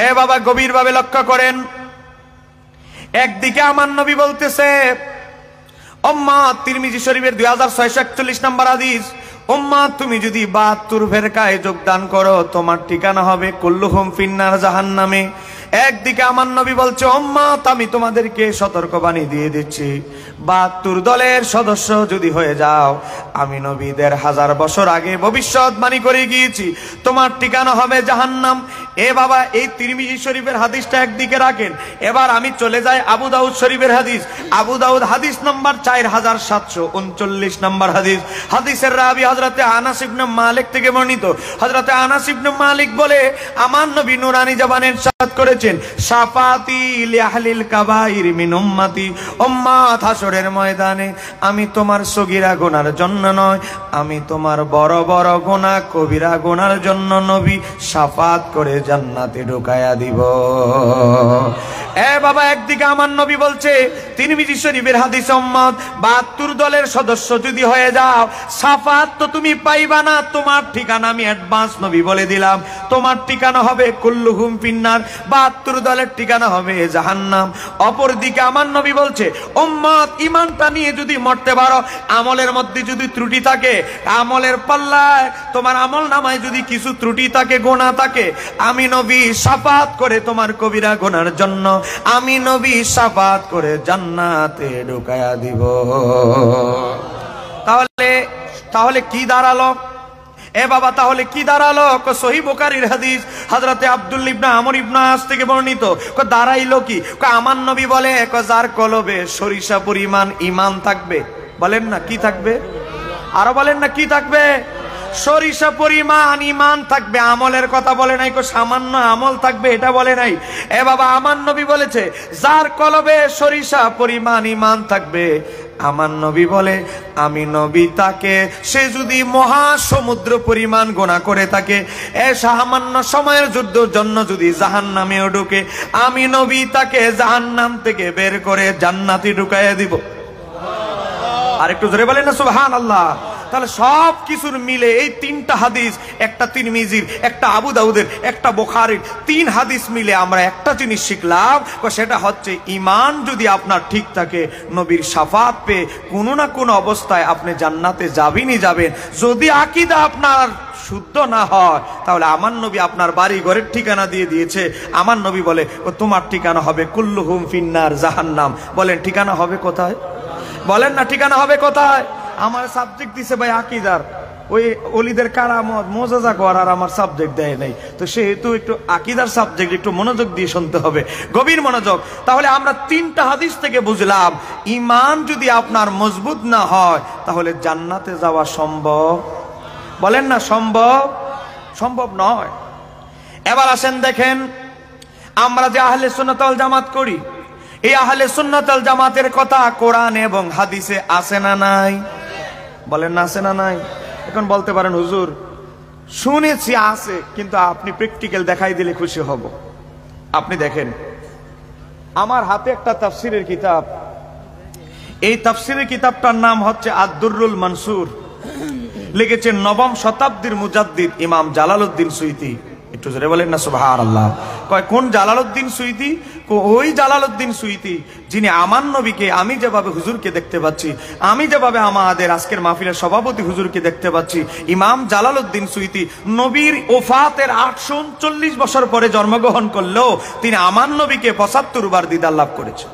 এ বাবা গভীরভাবে লক্ষ্য করেন, একদিকে আমার নবী বলতেছে উম্মত, তিরমিজি শরীফের 2641 নম্বর হাদিস, উম্মত তুমি যদি 72 ফেরকায় যোগদান করো তোমার ঠিকানা হবে কুল্লুহুম ফিন্নার জাহান্নামে। একদিকে আমার নবী বলছে উম্মত আমি তোমাদেরকে সতর্কবাণী দিয়ে দিচ্ছি, 72 দলের সদস্য যদি হয়ে যাও, আমি নবী 1000 বছর আগে ভবিষ্যৎবাণী করে গিয়েছি তোমার ঠিকানা হবে জাহান্নাম। এ বাবা এই তিরমিজি শরীফের হাদিসটা একদিকে রাখেন, এবার আমি চলে যাই আবু দাউদ শরীফের হাদিস। আবু দাউদ হাদিস নম্বর 4739 নম্বর হাদিস। হাদিসের রাবি হযরতে আনাস ইবনে মালিক থেকে বর্ণিত। হযরতে আনাস ইবনে মালিক বলে আমার নবী নুরানি জবানে ইরশাদ করেছেন, শাফাতি লিআহলিল কাবাইর মিন উম্মতি, উম্মত হাসরের ময়দানে আমি তোমার সগীরা গুনার জন্য নয়, আমি তোমার বড় বড় গুনাহ কবিরা গুনার জন্য নবী শাফাত করে জান্নাতে ঢুকায়া দিব। এ বাবা একদিকে আমার নবী বলছে তিরমিজি শরীফের হাদিস, উম্মত 72 দলের সদস্য যদি হয়ে যাও শাফাত তো তুমি পাইবা না, তোমার ঠিকানা আমি অ্যাডভান্স নবী বলে দিলাম, তোমার ঠিকানা হবে কুল্লুহুম ফিন্নার, 72 দলের ঠিকানা হবে জাহান্নাম। অপরদিকে আমার নবী বলছে উম্মত ঈমানটা নিয়ে যদি মরতে পারো, আমলের মধ্যে যদি ত্রুটি থাকে, আমলের পাল্লায় তোমার আমল নামায় যদি কিছু ত্রুটি থাকে, গুনাহ থাকে, আমি নবী শাফাত করে তোমার কবিরা গুনার জন্য আমি নবী শাফাত করে জান্নাতে ঢুকায়া দিব। তাহলে কি দাঁড়ালো? এ বাবা তাহলে কি দাঁড়ালো? সহিহ বুখারীর হাদিস, হযরতে আব্দুল্লাহ ইবনে আমর ইবনে আস থেকে বর্ণিত। দাঁড়াইলো কি? আমার নবী বলে যার কলবে সরিষা পরিমাণ ঈমান থাকবে, বলেন না কি থাকবে, আরো বলেন না কি থাকবে, সরিষা পরিমাণ ঈমান থাকবে। আমলের কথা বলে নাই, সামান্য আমল থাকবে এটা বলে নাই। এ বাবা আমার নবী বলেছে যার কলবে সরিষা পরিমাণ ঈমান থাকবে, আমার নবী বলে আমি নবী তাকে, সে যদি মহাসমুদ্র পরিমাণ গুনাহ করে থাকে, এ সামান্য সময়ের যুদ্ধের জন্য যদি জাহান্নামেও ঢুকে, আমি নবী তাকে জাহান্নাম থেকে বের করে জান্নাতে ঢুকাইয়া দিব। আর একটু জোরে বলেন না সুবহানাল্লাহ। তাহলে সব কিছুর মিলে এই তিনটা হাদিস, একটা তিরমিজির, একটা আবু দাউদের, একটা বুখারীর, 3 হাদিস মিলে আমরা একটা জিনিস শিখলাম, সেটা হচ্ছে ঈমান যদি আপনার ঠিক থাকে, নবীর শাফাত পেয়ে কোনো না কোনো অবস্থায় আপনি জান্নাতে যাবেনই যাবেন। যদি আকীদা আপনার শুদ্ধ না হয়, তাহলে আমার নবী আপনার বাড়ি ঘরের ঠিকানা দিয়ে দিয়েছে। আমার নবী বলে তোমার ঠিকানা হবে কুল্লুহুম ফিন্নার জাহান্নাম। বলেন ঠিকানা হবে কোথায়? বলেন না ঠিকানা হবে কোথায়? আমার সাবজেক্ট দিছে ভাই আকীদার, ওই ওলিদের কারামত মোজাজা করার আমার সাবজেক্ট দেয় নাই, তো সেহেতু একটু আকীদার সাবজেক্ট একটু মনোযোগ দিয়ে শুনতে হবে, গভীর মনোযোগ। তাহলে আমরা 3টা হাদিস থেকে বুঝলাম ঈমান যদি আপনার মজবুত না হয় তাহলে জান্নাতে যাওয়া সম্ভব, বলেন না সম্ভব নয়। এবার আসেন দেখেন, আমরা যে আহলে সুন্নাত ওয়াল জামাত করি, এই আহলে সুন্নাত ওয়াল জামাতের কথা কোরআন এবং হাদিসে আছে না নাই? বলেন না আছে না নাই? এখন বলতে পারেন হুজুর শুনেছি আছে, কিন্তু আপনি প্র্যাকটিক্যাল দেখাই দিলে খুশি হব। আপনি দেখেন আমার হাতে একটা তাফসীরের কিতাব, এই তাফসীরের কিতাবটার নাম হচ্ছে আদ-দুররুল মানসুর, লিখেছেন 9ম শতাব্দীর মুজাদ্দিদ ইমাম জালালউদ্দিন সুয়ুতী। একটু জোরে বলেন না সুবহানাল্লাহ। কয় কোন জালালউদ্দিন সুয়ুতী? ওই জালালউদ্দিন সুয়ুতী যিনি আমার নবীকে, আমি যেভাবে হুজুরকে দেখতে পাচ্ছি, আমি যেভাবে আমাদের আজকের মাহফিলের সভাপতি হুজুরকে দেখতে পাচ্ছি, ইমাম জালালউদ্দিন সুয়ুতী নবীর ওফাতের 839 বছর পরে জন্মগ্রহণ করলেও তিনি আমার নবীকে 75 বার দিদার লাভ করেছেন।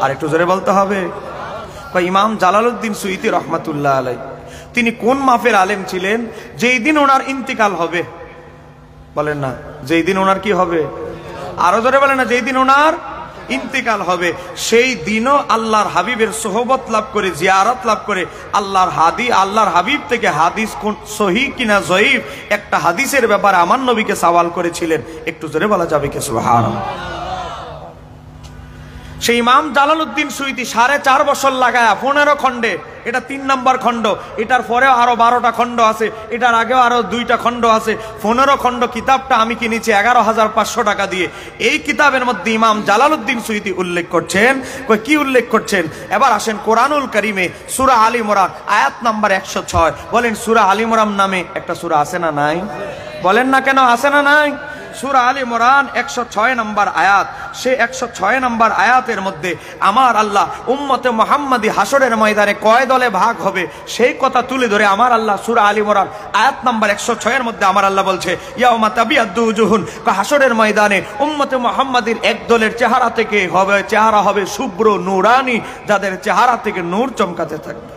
আর একটু জোরে বলতে হবে। ইমাম জালালউদ্দিন সুয়ুতী রহমাতুল্লাহ আলাইহি তিনি কোন মাফের আলেম ছিলেন? যেই দিন ওনার ইন্তিকাল হবে, বলেন না যেই দিন ওনার কি হবে, আরো জোরে বলেন না যেই দিন ওনার ইন্তিকাল হবে, সেই দিনও আল্লাহর হাবিবের সোহবত লাভ করে, জিয়ারত লাভ করে, আল্লাহর হাবিব থেকে হাদিস কোন সহিহ কিনা জয়ীফ একটা হাদিসের ব্যাপারে আমার নবীকে সওয়াল করেছিলেন। একটু জোরে বলা যাবে কি সুবহানাল্লাহ? সেই ইমাম জালালউদ্দিন সুয়ুতী 4.5 বছর লাগায়া 15 খণ্ডে, এটা 3 নম্বর খণ্ড, এটার পরেও আরো 12টা খণ্ড আছে, এটার আগেও আরো 2টা খণ্ড আছে, 15 খণ্ড কিতাবটা আমি কিনেছি 11,500 টাকা দিয়ে। এই কিতাবের মধ্যে ইমাম জালালউদ্দিন সুয়ুতী উল্লেখ করছেন, কি উল্লেখ করছেন? এবার আসেন কোরআনুল কারীমে সূরা আল ইমরান আয়াত নাম্বার 106। বলেন সূরা আল ইমরান নামে একটা সূরা আছে না নাই? বলেন না কেন আছে না নাই? সূরা আলে ইমরান 106 নম্বর আয়াত, সেই 106 নম্বর আয়াতের মধ্যে আমার আল্লাহ উম্মতে মুহাম্মাদি হাসরের ময়দানে কয় দলে ভাগ হবে সেই কথা তুলে ধরে আমার আল্লাহ সূরা আলে ইমরান আয়াত নম্বর 106 এর মধ্যে আমার আল্লাহ বলছে ইয়াউমা তাবিয়াদ্দু উজুহুন, হাসরের ময়দানে উম্মতে মুহাম্মাদির এক দলের চেহারা থেকে চেহারা হবে শুভ্র নূরানি, যাদের চেহারা থেকে নূর চমকাতে থাকবে।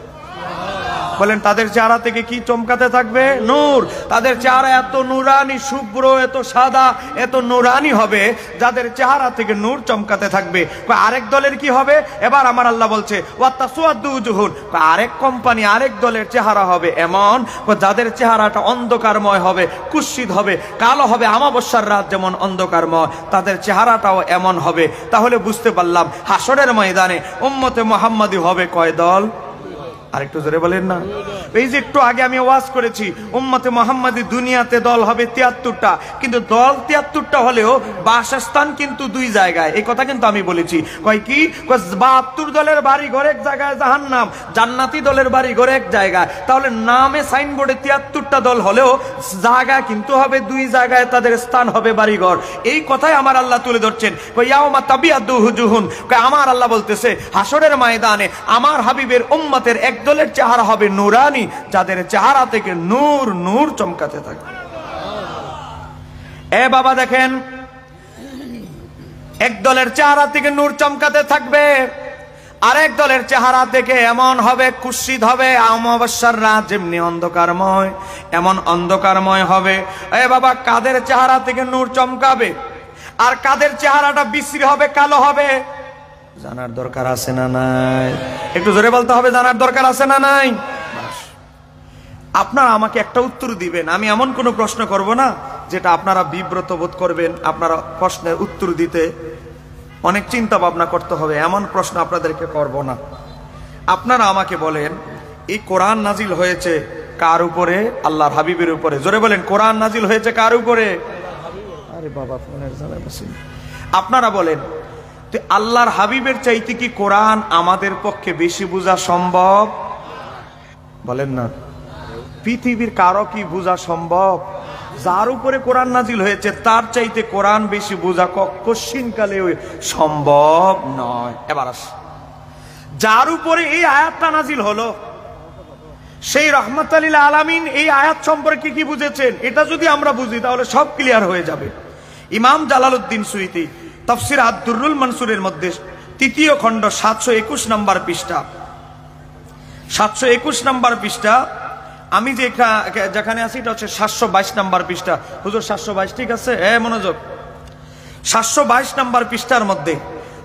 বলেন তাদের চেহারা থেকে কি চমকাতে থাকবে? নূর। তাদের চেহারা এত নূরানি, শুভ্র, এত সাদা, এত নূরানি হবে যাদের চেহারা থেকে নূর চমকাতে থাকবে। আরেক দলের কি হবে? এবার আমার আল্লাহ বলছে ওয়াতাসওয়াদ্দু উজুহুন, আরেক কোম্পানি আরেক দলের চেহারা হবে এমন যাদের চেহারাটা অন্ধকারময় হবে, কুৎসিত হবে, কালো হবে, আমাবস্যার রাত যেমন অন্ধকারময়, তাদের চেহারাটাও এমন হবে। তাহলে বুঝতে পারলাম হাসরের ময়দানে উম্মতে মুহাম্মাদি হবে কয় দল? আরেকটু জোরে বলেন না। এই যে একটু আগে আমি ওয়াজ করেছি উম্মতে মুহাম্মাদি দুনিয়াতে দল হবে 73টা, কিন্তু দল 73টা হলেও বাসস্থান কিন্তু দুই জায়গায়। এই কথা কিন্তু আমি বলেছি। কয় কি? 72 দলের বাড়ি ঘর এক জায়গায় জাহান্নাম, জান্নাতি দলের বাড়ি ঘর এক জায়গায়। তাহলে নামে সাইনবোর্ডে 73টা দল হলেও জায়গা কিন্তু হবে দুই জায়গায়, তাদের স্থান হবে বাড়ি ঘর। এই কথাই আমার আল্লাহ তুলে ধরছেন। কয় ইয়াউমা তাবিয়াদ্দু উজুহুন, কয় আমার আল্লাহ বলতেছে হাসরের ময়দানে আমার হাবিবের উম্মতের এক দলের চেহারা হবে নূরানি, যাদের চেহারা থেকে নূর নূর চমকাতে থাকে। এ বাবা দেখেন, এক দলের চেহারা থেকে নূর চমকাতে থাকবে, আরেক দলের চেহারা থেকে এমন হবে কুৎসিত হবে, অমাবস্যার রাত যেমনি অন্ধকারময় এমন অন্ধকারময় হবে। এ বাবা কাদের চেহারা থেকে নূর চমকাবে আর কাদের চেহারাটা বিশ্রী হবে, কালো হবে? জানার দরকার আছে না নাই? একটু জোরে বলতে হবে, জানার দরকার আছে না নাই? আপনারা আমাকে একটা উত্তর দিবেন, আমি এমন কোনো প্রশ্ন করব না যেটা আপনারা বিব্রত বোধ করবেন। আপনারা প্রশ্নের উত্তর দিতে অনেক চিন্তা ভাবনা করতে হবে, এমন প্রশ্ন আপনাদেরকে করব না। আপনারা আমাকে বলেন এই কোরআন নাজিল হয়েছে কার উপরে? আল্লাহর হাবিবের উপরে। জোরে বলেন কোরআন নাজিল হয়েছে কার উপরে? আরে বাবা ফোনের জ্বালায় বসেন। আপনারা বলেন আল্লাহর হাবিবের চাইতে কি কোরআন আমাদের পক্ষে বেশি বোঝা সম্ভব? বলেন না। পৃথিবীর কারো কি বোঝা সম্ভব? যার উপরে কোরআন নাজিল হয়েছে তার চাইতে কোরআন বেশি বোঝা কখনকালে সম্ভব নয়। এবার আস, যার উপরে এই আয়াতটা নাজিল হলো সেই রাহমাতুল লিল আলামিন এই আয়াত সম্পর্কে কি বুঝেছেন? এটা যদি আমরা বুঝি তাহলে সব ক্লিয়ার হয়ে যাবে। ইমাম জালালউদ্দিন সুয়ুতী তাফসীর আদ-দুররুল মানসুরের মধ্যে 3য় খণ্ড 721 নম্বর পৃষ্ঠা, 721 নম্বর পৃষ্ঠা, আমি যেখানে আছি এটা হচ্ছে 722 নম্বর পৃষ্ঠা। হুজুর 722 ঠিক আছে? মনোযোগ। 722 নম্বর পৃষ্ঠার মধ্যে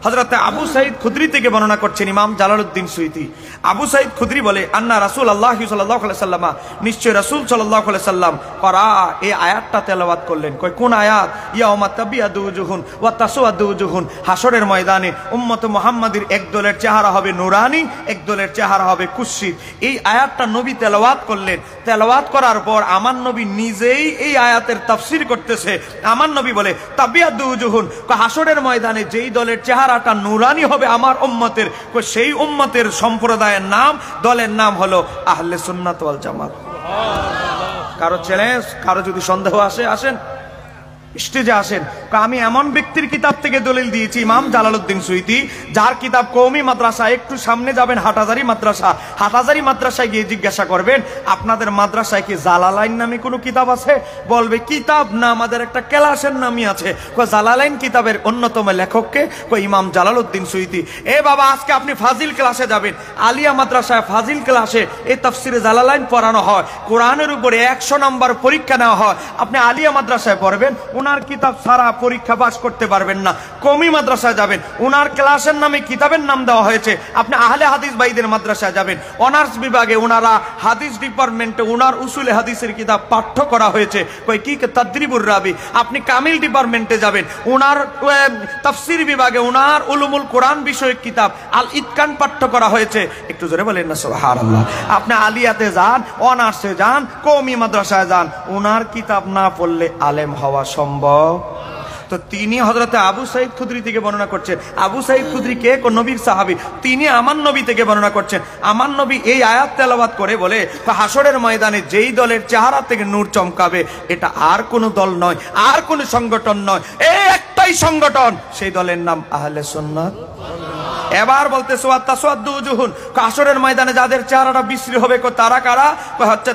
হযরত আবু সাঈদ খুদরি থেকে বর্ণনা করছেন ইমাম জালালউদ্দিন সুয়ুতী। আবু সাঈদ খুদরি বলে আন্না রাসূলুল্লাহ সাল্লাল্লাহু আলাইহি সাল্লাম, নিশ্চয় রাসূল সাল্লাল্লাহু আলাইহি সাল্লাম করা এই আয়াতটা তেলাওয়াত করলেন। কয় কোন আয়াত? ইয়াউমা তাবিয়াদু উজুহুন ওয়া তাসওয়াদু উজুহুন, হাসরের ময়দানে উম্মত মুহাম্মাদির এক দলের চেহারা হবে নূরানি, এক দলের চেহারা হবে কুৎসিত। এই আয়াতটা নবী তেলাওয়াত করলেন। তেলাওয়াত করার পর আমার নবী নিজেই এই আয়াতের তাফসীর করতেছে। আমার নবী বলে তাবিয়াদু উজুহুন, হাসরের ময়দানে যেই দলের চেহারা নুরানি হবে আমার উম্মতের, সেই উম্মতের সম্প্রদায়ের নাম, দলের নাম হলো আহলে সুন্নাত ওয়াল জামাত। কারো চ্যালেঞ্জ, কারো যদি সন্দেহ আসে আসেন স্টেজে আসেন। আমি এমন ব্যক্তির কিতাব থেকে দলিল দিয়েছি ইমাম জালালউদ্দিন সুয়ুতী, যার কিতাব কওমি মাদ্রাসা, একটু সামনে যাবেন হাটহাজারী মাদ্রাসা, হাটহাজারী মাদ্রাসায় গিয়ে জিজ্ঞাসা করবেন আপনাদের মাদ্রাসায় কি জালালাইন নামে কোনো কিতাব আছে? বলবে কিতাব না, আমাদের একটা ক্লাসের নামই আছে। জালালাইন কিতাবের অন্যতম লেখককে ইমাম জালালউদ্দিন সুয়ুতী। এ বাবা আজকে আপনি ফাজিল ক্লাসে যাবেন, আলিয়া মাদ্রাসায় ফাজিল ক্লাসে এই তাফসিরে জালালাইন পড়ানো হয়, কোরআনের উপরে 100 নম্বর পরীক্ষা নেওয়া হয়। আপনি আলিয়া মাদ্রাসায় পড়বেন, ওনার কিতাব সারা পরীক্ষা পাস করতে পারবেন না। কওমি মাদ্রাসায় যাবেন, ওনার ক্লাসের নামে কিতাবের নাম দেওয়া হয়েছে। আপনি আহলে হাদিস ভাইদের মাদ্রাসায় যাবেন, অনার্স বিভাগে ওনারা হাদিস ডিপার্টমেন্টে ওনার উসুলে হাদিসের কিতাব পাঠ্য করা হয়েছে। কি তাদরিবুর রাবি। আপনি কামিল ডিপার্টমেন্টে যাবেন, ওনার তাফসীর বিভাগে ওনার উলুমুল কোরআন বিষয়ক কিতাব আল ইতকান পাঠ্য করা হয়েছে। একটু জোরে বলেন না সুবহানাল্লাহ। আপনি আলিয়াতে যান, অনার্সে যান, কওমি মাদ্রাসায় যান, ওনার কিতাব না পড়লে আলেম হওয়া সম্ভব? তো তিনি হযরতে আবু সাঈদ খুদরি থেকে বর্ণনা করছেন। আবু সাঈদ খুদরি কে? নবীর সাহাবী। তিনি আমার নবী থেকে বর্ণনা করছেন। আমার নবী এই আয়াত তেলাওয়াত করে বলে, হাসরের ময়দানে যেই দলের চেহারা থেকে নূর চমকাবে, এটা আর কোনো দল নয়, আর কোনো সংগঠন নয়, এই একটাই সংগঠন, সেই দলের নাম আহলে সুন্নাত। এবার বলতেছে ওয়াতাসাদ্দু উজুহুন, হাসরের ময়দানে যাদের চেহারাটা বিশ্রী হবে, তারা কারা?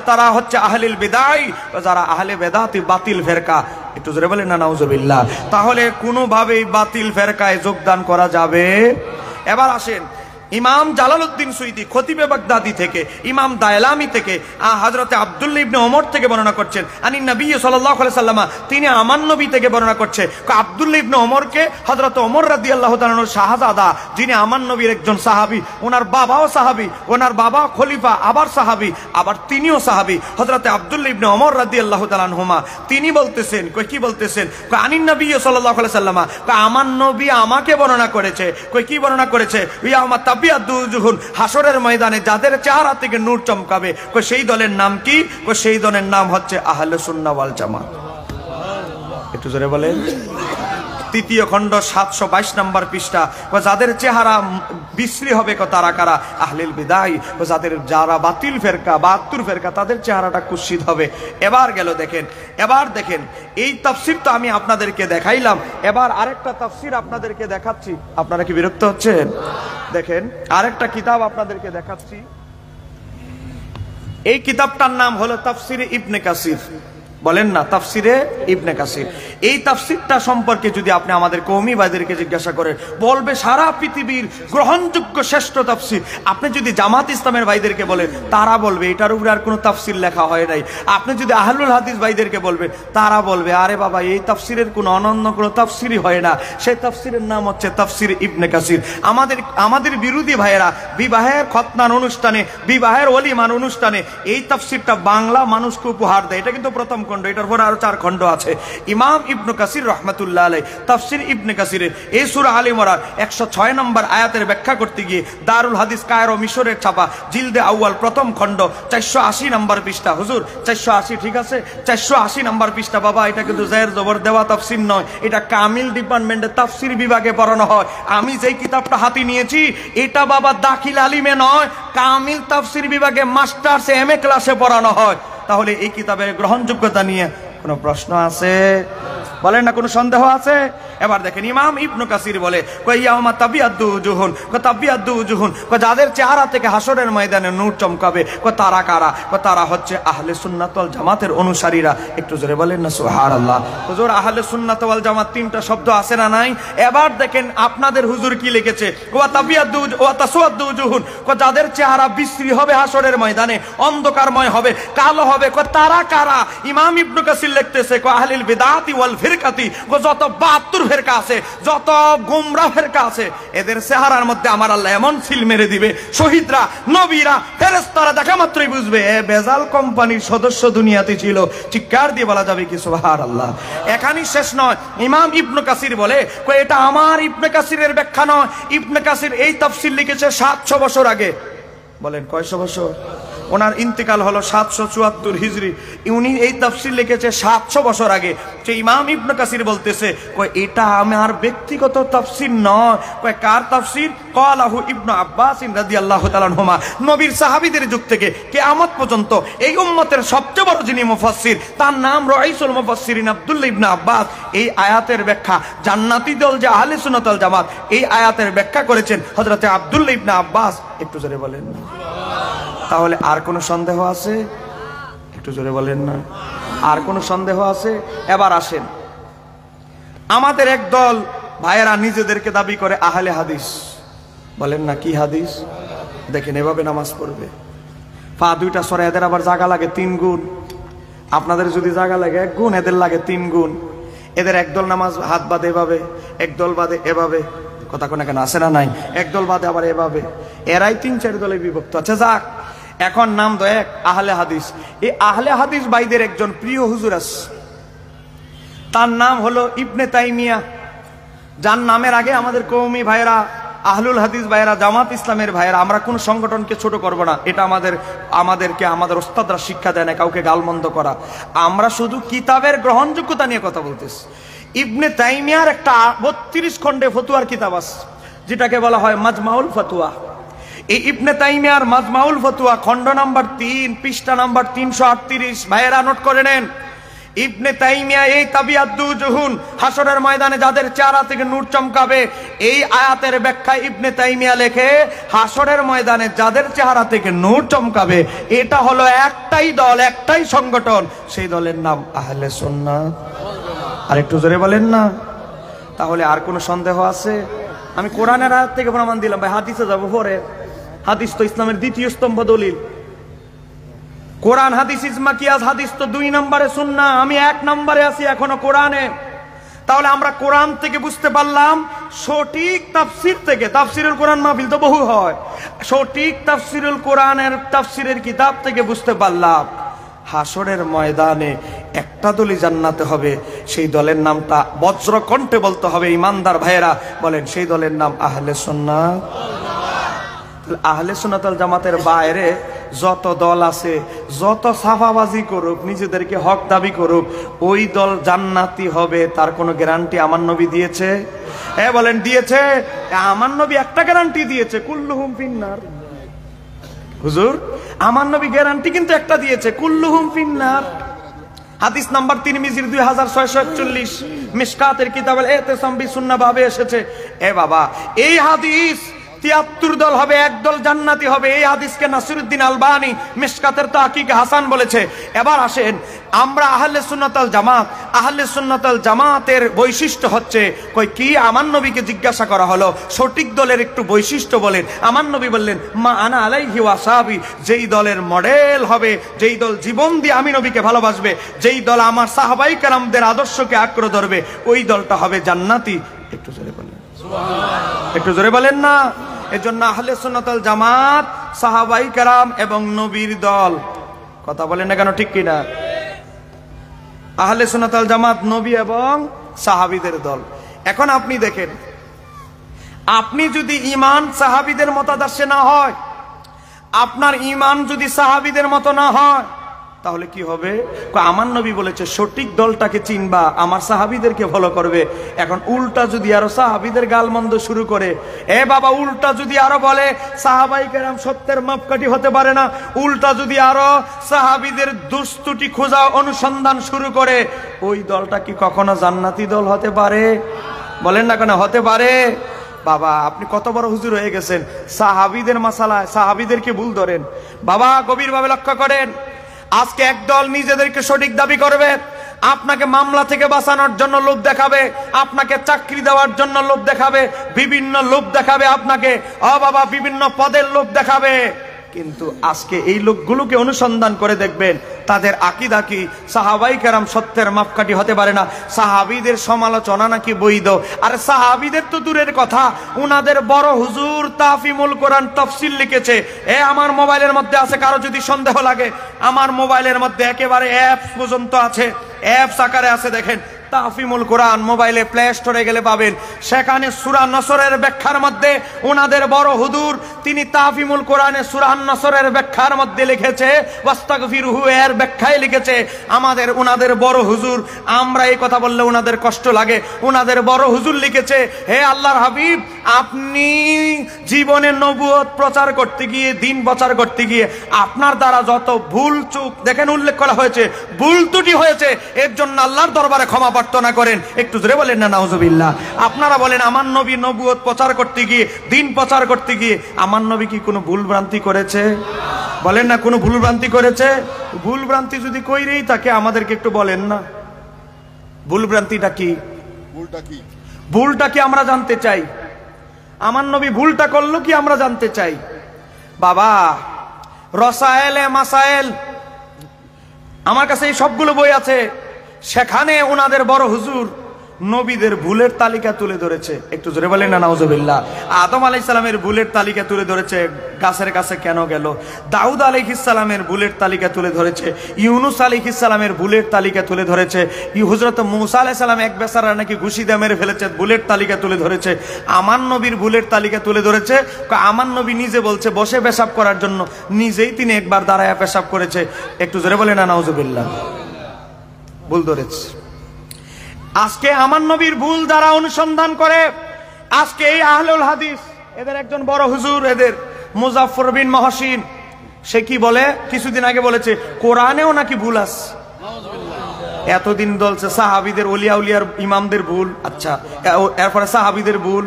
তারা হচ্ছে আহলিল বিদাই, যারা আহলে বেদাতি, বাতিল ফেরকা। একটু জোরে বলেন না নাউজুবিল্লাহ। তাহলে কোনোভাবেই বাতিল ফেরকায় যোগদান করা যাবে। এবার আসেন, ইমাম জালালউদ্দিন সুয়ুতী খতিবে বাগদাদি থেকে, ইমাম দায়লামি থেকে, হযরতে আব্দুল্লাহ ইবনে ওমর থেকে বর্ণনা করছেন। আনি নবী সাল্লাল্লাহু আলাইহি সাল্লাম, তিনি আমার নবী থেকে বর্ণনা করছে। আব্দুল্লাহ ইবনে ওমরকে হযরত ওমর রাদিয়াল্লাহু তাআলা আনহু শাহজাদা, যিনি আমার নবীর একজন সাহাবী, ওনার বাবাও সাহাবী, ওনার বাবা খলিফা, আবার সাহাবী, আবার তিনিও সাহাবী, হযরতে আব্দুল্লাহ ইবনে ওমর রাদিয়াল্লাহু তাআলা আনহুমা, তিনি বলতেছেন, কি বলতেছেন? আনি নবী সাল্লাল্লাহু আলাইহি সাল্লাম, আমার নবী আমাকে বর্ণনা করেছে। কি বর্ণনা করেছে? ইয়াউমা হাসরের ময়দানে যাদের চেহারা থেকে নূর চমকাবে, সেই দলের নাম কি? সেই দলের নাম হচ্ছে আহলে সুন্নাহ ওয়াল জামাত। একটু জোরে বলেন। তৃতীয় খণ্ড 722 নম্বর পৃষ্ঠা। যাদের চেহারা বিশ্রী হবে, তারা কারা? আহলিল বিদাই। যারা বাতিল ফেরকা, 72 ফেরকা, তাদের চেহারাটা কুৎসিত হবে। এবার গেল দেখেন, এবার দেখেন, এই তাফসীর তো আমি আপনাদেরকে দেখাইলাম, এবার আরেকটা তাফসীর আপনাদেরকে দেখাচ্ছি। আপনারা কি বিরক্ত হচ্ছেন? দেখেন, আরেকটা কিতাব আপনাদেরকে দেখাচ্ছি। এই কিতাবটার নাম হলো তাফসিরে ইবনে কাসির। বলেন না, তাফসিরে ইবনে কাসির। এই তাফসিরটা সম্পর্কে যদি আপনি আমাদের কওমি ভাইদেরকে জিজ্ঞাসা করেন, বলবে সারা পৃথিবীর গ্রহণযোগ্য শ্রেষ্ঠ তাফসির। আপনি যদি জামাত ইসলামের ভাইদেরকে বলেন, তারা বলবে এটার উপরে আর কোনো তাফসির লেখা হয় নাই। আপনি যদি আহলুল হাদিস ভাইদেরকে বলবেন, তারা বলবে আরে বাবা, এই তাফসিরের কোনো অনন্য কোনো তাফসিরই হয় না। সেই তাফসিরের নাম হচ্ছে তাফসির ইবনে কাসির। আমাদের বিরোধী ভাইয়েরা বিবাহের খতনার অনুষ্ঠানে, বিবাহের ওলিমার অনুষ্ঠানে এই তাফসিরটা বাংলা মানুষকে উপহার দেয়। এটা কিন্তু প্রথম খণ্ড, এটার পরে আরো 4 খণ্ড আছে। ইমাম ইবনে কাসির রাহমাতুল্লাহ আলাইহি তাফসির ইবনে কাসিরের এই সূরা আলে ইমরান 106 নম্বর আয়াতের ব্যাখ্যা করতে গিয়ে দারুল হাদিস কায়রো মিশরের ছাপা জিলদে আউয়াল প্রথম খণ্ড 480 নম্বর পৃষ্ঠা। হুজুর 480 ঠিক আছে? 480 নম্বর পৃষ্ঠা। বাবা, এটা কিন্তু জের জবর দেওয়া তাফসির নয়, এটা কামিল ডিপার্টমেন্টে তাফসির বিভাগে পড়ানো হয়। আমি যেই কিতাবটা হাতে নিয়েছি, এটা বাবা দাখিল আলিমে নয়, কামিল তাফসির বিভাগে মাস্টার্স এমএ ক্লাসে পড়ানো হয়। তাহলে এই কিতাবের গ্রহণযোগ্যতা নিয়ে কোনো প্রশ্ন আছে? বলেন না, কোনো সন্দেহ আছে? এবার দেখেন, ইমাম ইবনে কাসির বলে, ইয়াউমা তাবিয়াদ্দু উজুহুন, তাবিয়াদ্দু উজুহুন, যাদের চেহারা থেকে হাসরের ময়দানে নূর চমকাবে, তারা কারা? তারা হচ্ছে আহলে সুন্নাত ওয়াল জামাতের অনুসারীরা। একটু জোরে বলেন না সুবহানাল্লাহ। হুজুর, আহলে সুন্নাত ওয়াল জামাত 3টা শব্দ আছে না নাই? এবার দেখেন আপনাদের হুজুর কি লিখেছে, ওয়া তাবিয়াদ্দু ওয়া তাসওয়াদ্দু উজুহুন, যাদের চেহারা বিশ্রী হবে হাসরের ময়দানে, অন্ধকারময় হবে, কালো হবে, তারা কারা? ইমাম ইবনে কাসির লিখতেছে, আহলিল বিদাতি ওয়াল ফিরকাতি, যত 72 ফেরকা আছে, যত গোমরাহ ফেরকা আছে, এদের চেহারার মধ্যে আমার আল্লাহ এমন সিল মেরে দিবে, শহীদরা, নবীরা, ফেরেশতারা দেখা মাত্রই বুঝবে এ বেজাল কোম্পানির সদস্য দুনিয়াতে ছিল। চিৎকার দিয়ে বলা যাবে কি সুবহানাল্লাহ। এখানেই শেষ নয়, ইমাম ইবনে কাসির বলে, এটা আমার ইবনে কাসিরের ব্যাখ্যা নয়। ইবনে কাসির এই তাফসীর লিখেছে 700 বছর আগে। বলেন কয়শো বছর? ওনার ইন্তেকাল হলো 774 হিজরি। উনি এই তাফসীর লিখেছে 700 বছর আগে। যে ইমাম ইবনে কাসির বলতেছে, এটা আমার ব্যক্তিগত তাফসীর নয়। কার তাফসীর? ক্বালাহু ইবনে আব্বাস রাদিয়াল্লাহু তাআলা আনহুমা। নবীর সাহাবীদের যুগ থেকে কিয়ামত পর্যন্ত এই উম্মতের সবচেয়ে বড় যিনি মুফাসসির, তার নাম রাইসুল মুফাসসিরিন আব্দুল্লাহ ইবনে আব্বাস। এই আয়াতের ব্যাখ্যা, জান্নাতি দল যে আহলে সুন্নাত ওয়াল জামাত, এই আয়াতের ব্যাখ্যা করেছেন হযরতে আব্দুল্লাহ ইবনে আব্বাস। একটু জোরে বলেন না। তাহলে আর কোনো সন্দেহ আছে? একটু জোরে বলেন না। আর কোনো সন্দেহ আছে? এবার আসেন, আমাদের একদল ভাইয়েরা নিজেদেরকে দাবি করে আহলে হাদিস। বলেন না, কি হাদিস? দেখেন, এভাবে নামাজ পড়বে, পা দুইটা সরে, এদের আবার জায়গা লাগে 3 গুণ। আপনাদের যদি জায়গা লাগে 1 গুণ, এদের লাগে 3 গুণ। এদের একদল নামাজ হাত বাঁধে এভাবে, একদল বাঁধে এভাবে। কথা কোন কেন আসে না নাই? একদল বাদে আবার এভাবে। এরাই 3-4 দলে বিভক্ত। আচ্ছা যাক, এখন নাম তো এক, আহলে হাদিস। এই আহলে হাদিস ভাইদের একজন প্রিয় হুজুর আছে, তার নাম হলো ইবনে তাইমিয়া। যার নামের আগে আমাদের কওমি ভাইরা, আহলুল হাদিস ভাইরা, জামাত ইসলামের ভাইরা, আমরা কোন সংগঠনকে ছোট করব না। এটা আমাদেরকে আমাদের ওস্তাদরা শিক্ষা দেয় না কাউকে গালমন্দ করা। আমরা শুধু কিতাবের গ্রহণযোগ্যতা নিয়ে কথা বলতেছি। ইবনে তাইমিয়ার একটা 32 খণ্ডে ফতুয়ার কিতাব আছে, যেটাকে বলা হয় মাজমাউল ফতুয়া। এই ইবনে তাইমিয়ার মাজমাউল ফতুয়া খণ্ড নাম্বার 3 পৃষ্ঠা নাম্বার 338, ভাইয়েরা নোট করে নেন। ইবনে তাইমিয়া এই তাবিয়াতুজুহুন, হাসরের ময়দানে যাদের চেহারা থেকে নূর চমকাবে, এই আয়াতের ব্যাখ্যায় ইবনে তাইমিয়া লেখে হাসরের ময়দানে যাদের চেহারা থেকে নূর চমকাবে এটা হলো একটাই দল, একটাই সংগঠন, সেই দলের নাম আহলে সুন্নাত। আর একটু জোরে বলেন না। তাহলে আর কোনো সন্দেহ আছে? আমি কোরআনের আয়াত থেকে প্রমাণ দিলাম, ভাই হাদিসে যাব পরে। হাদিস তো ইসলামের দ্বিতীয় স্তম্ভ দলিল। কোরআন হাদিস ইজমা কিয়াস, হাদিস তো 2 নম্বরে, সুন্নাহ আমি 1 নম্বরে আছি এখনো কোরআনে। তাহলে আমরা কোরআন থেকে বুঝতে পারলাম, সঠিক তাফসীর থেকে, তাফসীরুল কোরআন মাহফিল তো বহু হয়, সঠিক তাফসীরুল কোরআনের তাফসীরের কিতাব থেকে বুঝতে পারলাম হাসরের ময়দানে একটা দলই জান্নাতে হবে, সেই দলের নামটা বজ্রকণ্ঠে বলতে হবে। ইমানদার ভাইয়েরা বলেন, সেই দলের নাম আহলে সুন্নাত। আহলে সুন্নাত ওয়াল জামাতের বাইরে যত দল আছে, যত সাফাবাজি করুক, নিজেদেরকে হক দাবি করুক, ওই দল জান্নাতি হবে তার কোনো গ্যারান্টি আমার নবী দিয়েছে? বলেন দিয়েছে? আমার নবী একটা গ্যারান্টি দিয়েছে, কুল্লুহুম ফিন্নার। হুজুর, আমার নবী গ্যারান্টি কিন্তু একটা দিয়েছে, কুল্লুহুম ফিন্নার। হাদিস নাম্বার তিরমিজির 2641, মিশকাতের কিতাবের ইতিসাম বিসুন্নাহ ভাবে এসেছে। বাবা, এই হাদিস 73 দল হবে, এক দল জান্নাতি হবে। এই হাদিসকে নাসিরউদ্দিন আলবানী মিশকাতের তাহকিকে হাসান বলেছে। এবার আসেন, আমরা আহলে সুন্নাত ওয়াল জামাত, আহলে সুন্নাত ওয়াল জামাতের বৈশিষ্ট্য হচ্ছে কই কি? আমার নবীকে জিজ্ঞাসা করা হলো সঠিক দলের একটু বৈশিষ্ট্য বলেন। আমার নবী বললেন, মা আনা আলাইহি ওয়া সাহাবী, যেই দলের মডেল হবে, যেই দল জীবন দিয়ে আমি নবীকে ভালোবাসবে, যেই দল আমার সাহাবায়ে কেরামদের আদর্শকে আঁকড়ে ধরবে, ওই দলটা হবে জান্নাতি। একটু জোরে বলেন সুবহানাল্লাহ, একটু জোরে বলেন না। এজন্য আহলে সুন্নাত ওয়াল জামাত সাহাবায়ে কেরাম এবং নবীর দল। কথা বলেন না কেন, ঠিক কিনা? আহলে সুন্নাত ওয়াল জামাত নবী এবং সাহাবীদের দল। এখন আপনি দেখেন, আপনি যদি ঈমান সাহাবীদের মতাদর্শে না হয়, আপনার ঈমান যদি সাহাবীদের মতো না হয়, তাহলে কি হবে? আমার নবী বলেছে সঠিক দলটাকে চিনবা, আমার সাহাবীদেরকে ফলো করবে। এখন উল্টা যদি আরো সাহাবীদের গালমন্দ শুরু করে, বাবা উল্টা যদি আরো বলে সাহাবায়ে কেরাম সত্যের মাপকাঠি হতে পারে না, উল্টা যদি আরো সাহাবীদের দুস্তুটি খোঁজা অনুসন্ধান শুরু করে, ওই দলটা কি কখনো জান্নাতি দল হতে পারে? বলেন না কেন হতে পারে? বাবা, আপনি কত বড় হুজুর হয়ে গেছেন, সাহাবীদের মাসালায় সাহাবীদেরকে ভুল ধরেন। বাবা, গভীরভাবে লক্ষ্য করেন, আজকে একদল নিজেদেরকে সঠিক দাবি করবে, আপনাকে মামলা থেকে বাঁচানোর জন্য লোভ দেখাবে, আপনাকে চাকরি দেওয়ার জন্য লোভ দেখাবে, বিভিন্ন লোভ দেখাবে আপনাকে, বাবা বিভিন্ন পদের লোভ দেখাবে। কিন্তু আজকে এই লোকগুলোকে অনুসন্ধান করে দেখবেন তাদের আকীদা কি? সাহাবায়ে কেরাম সত্যের মাপকাঠি হতে পারে না, সাহাবীদের সমালোচনা নাকি বৈধ। আর সাহাবীদের তো দূরের কথা, উনাদের বড় হুজুর তাফিমুল কোরআন তাফসীর লিখেছে। আমার মোবাইলের মধ্যে আছে, কারো যদি সন্দেহ লাগে, আমার মোবাইলের মধ্যে একেবারে অ্যাপস পর্যন্ত আছে, অ্যাপস আকারে আছে, দেখেন তাফিমুল কোরআন, মোবাইলে প্লে স্টোরে গেলে পাবেন। সেখানে সূরা নসরের ব্যাখ্যার মধ্যে ওনাদের বড় হুজুর তিনি তাফিমুল কোরআনে সূরা নসরের ব্যাখ্যার মধ্যে লিখেছে, ওয়াস্তাগফিরহু এর ব্যাখ্যায় লিখেছে আমাদের ওনাদের বড় হুজুর। আমরা এই কথা বললে ওনাদের কষ্ট লাগে, ওনাদের বড় হুজুর লিখেছে, হে আল্লাহর হাবিব, আপনি জীবনে নবুয়ত প্রচার করতে গিয়ে, দিন প্রচার করতে গিয়ে আপনার দ্বারা যত ভুল চুক, দেখেন উল্লেখ করা হয়েছে, ভুল ত্রুটি হয়েছে, এর জন্য আল্লাহর দরবারে ক্ষমা প্রার্থনা করেন। একটু জোরে বলেন না নাউজুবিল্লাহ। আপনারা বলেন, আমার নবী নবুয়ত প্রচার করতে গিয়ে, দিন প্রচার করতে গিয়ে আমার নবী কি কোনো ভুল ভ্রান্তি করেছে? বলেন না, কোনো ভুল ভ্রান্তি করেছে? ভুল ভ্রান্তি যদি কইরেই থাকে আমাদেরকে একটু বলেন না, ভুল ভ্রান্তিটা কি? ভুলটা কি আমরা জানতে চাই। আমার নবী ভুলটা করলো কি আমরা জানতে চাই। বাবা, রসায়েলে মাসায়েল, আমার কাছে এই সবগুলো বই আছে, সেখানে ওনাদের বড় হুজুর নবীদের ভুলের তালিকা তুলে ধরেছে। একটু জোরে বলেন না নাউজুবিল্লাহ। আদম আলাইহিস সালামের ভুলের তালিকা তুলে ধরেছে, গাছের কাছে কেন গেল। দাউদ আলাইহিস সালামের ভুলের তালিকা তুলে ধরেছে, ইউনুস আলাইহিস সালামের ভুলের তালিকা তুলে ধরেছে, হযরত মূসা আলাইহিস সালাম এক বেচারা নাকি ঘুষি দিয়ে মেরে ফেলেছে, ভুলের তালিকা তুলে ধরেছে। আমার নবীর ভুলের তালিকা তুলে ধরেছে। আমার নবী নিজে বলছে বসে পেশাব করার জন্য, নিজেই তিনি একবার দাঁড়ায়া পেশাব করেছে। একটু জোরে বলেন না নাউজুবিল্লাহ। ভুল ধরেছে। আজকে আমার নবীর ভুল যারা অনুসন্ধান করে, আজকে এই আহলুল হাদিস, এদের একজন বড় হুজুর, এদের মুজাফফর বিন মহসিন, সে কি বলে, কিছুদিন আগে বলেছে কোরআনেও নাকি ভুল আছে। এতদিন বলছে সাহাবীদের, ওলিয়া উলিয়ার ইমামদের ভুল, আচ্ছা এরপরে সাহাবীদের ভুল,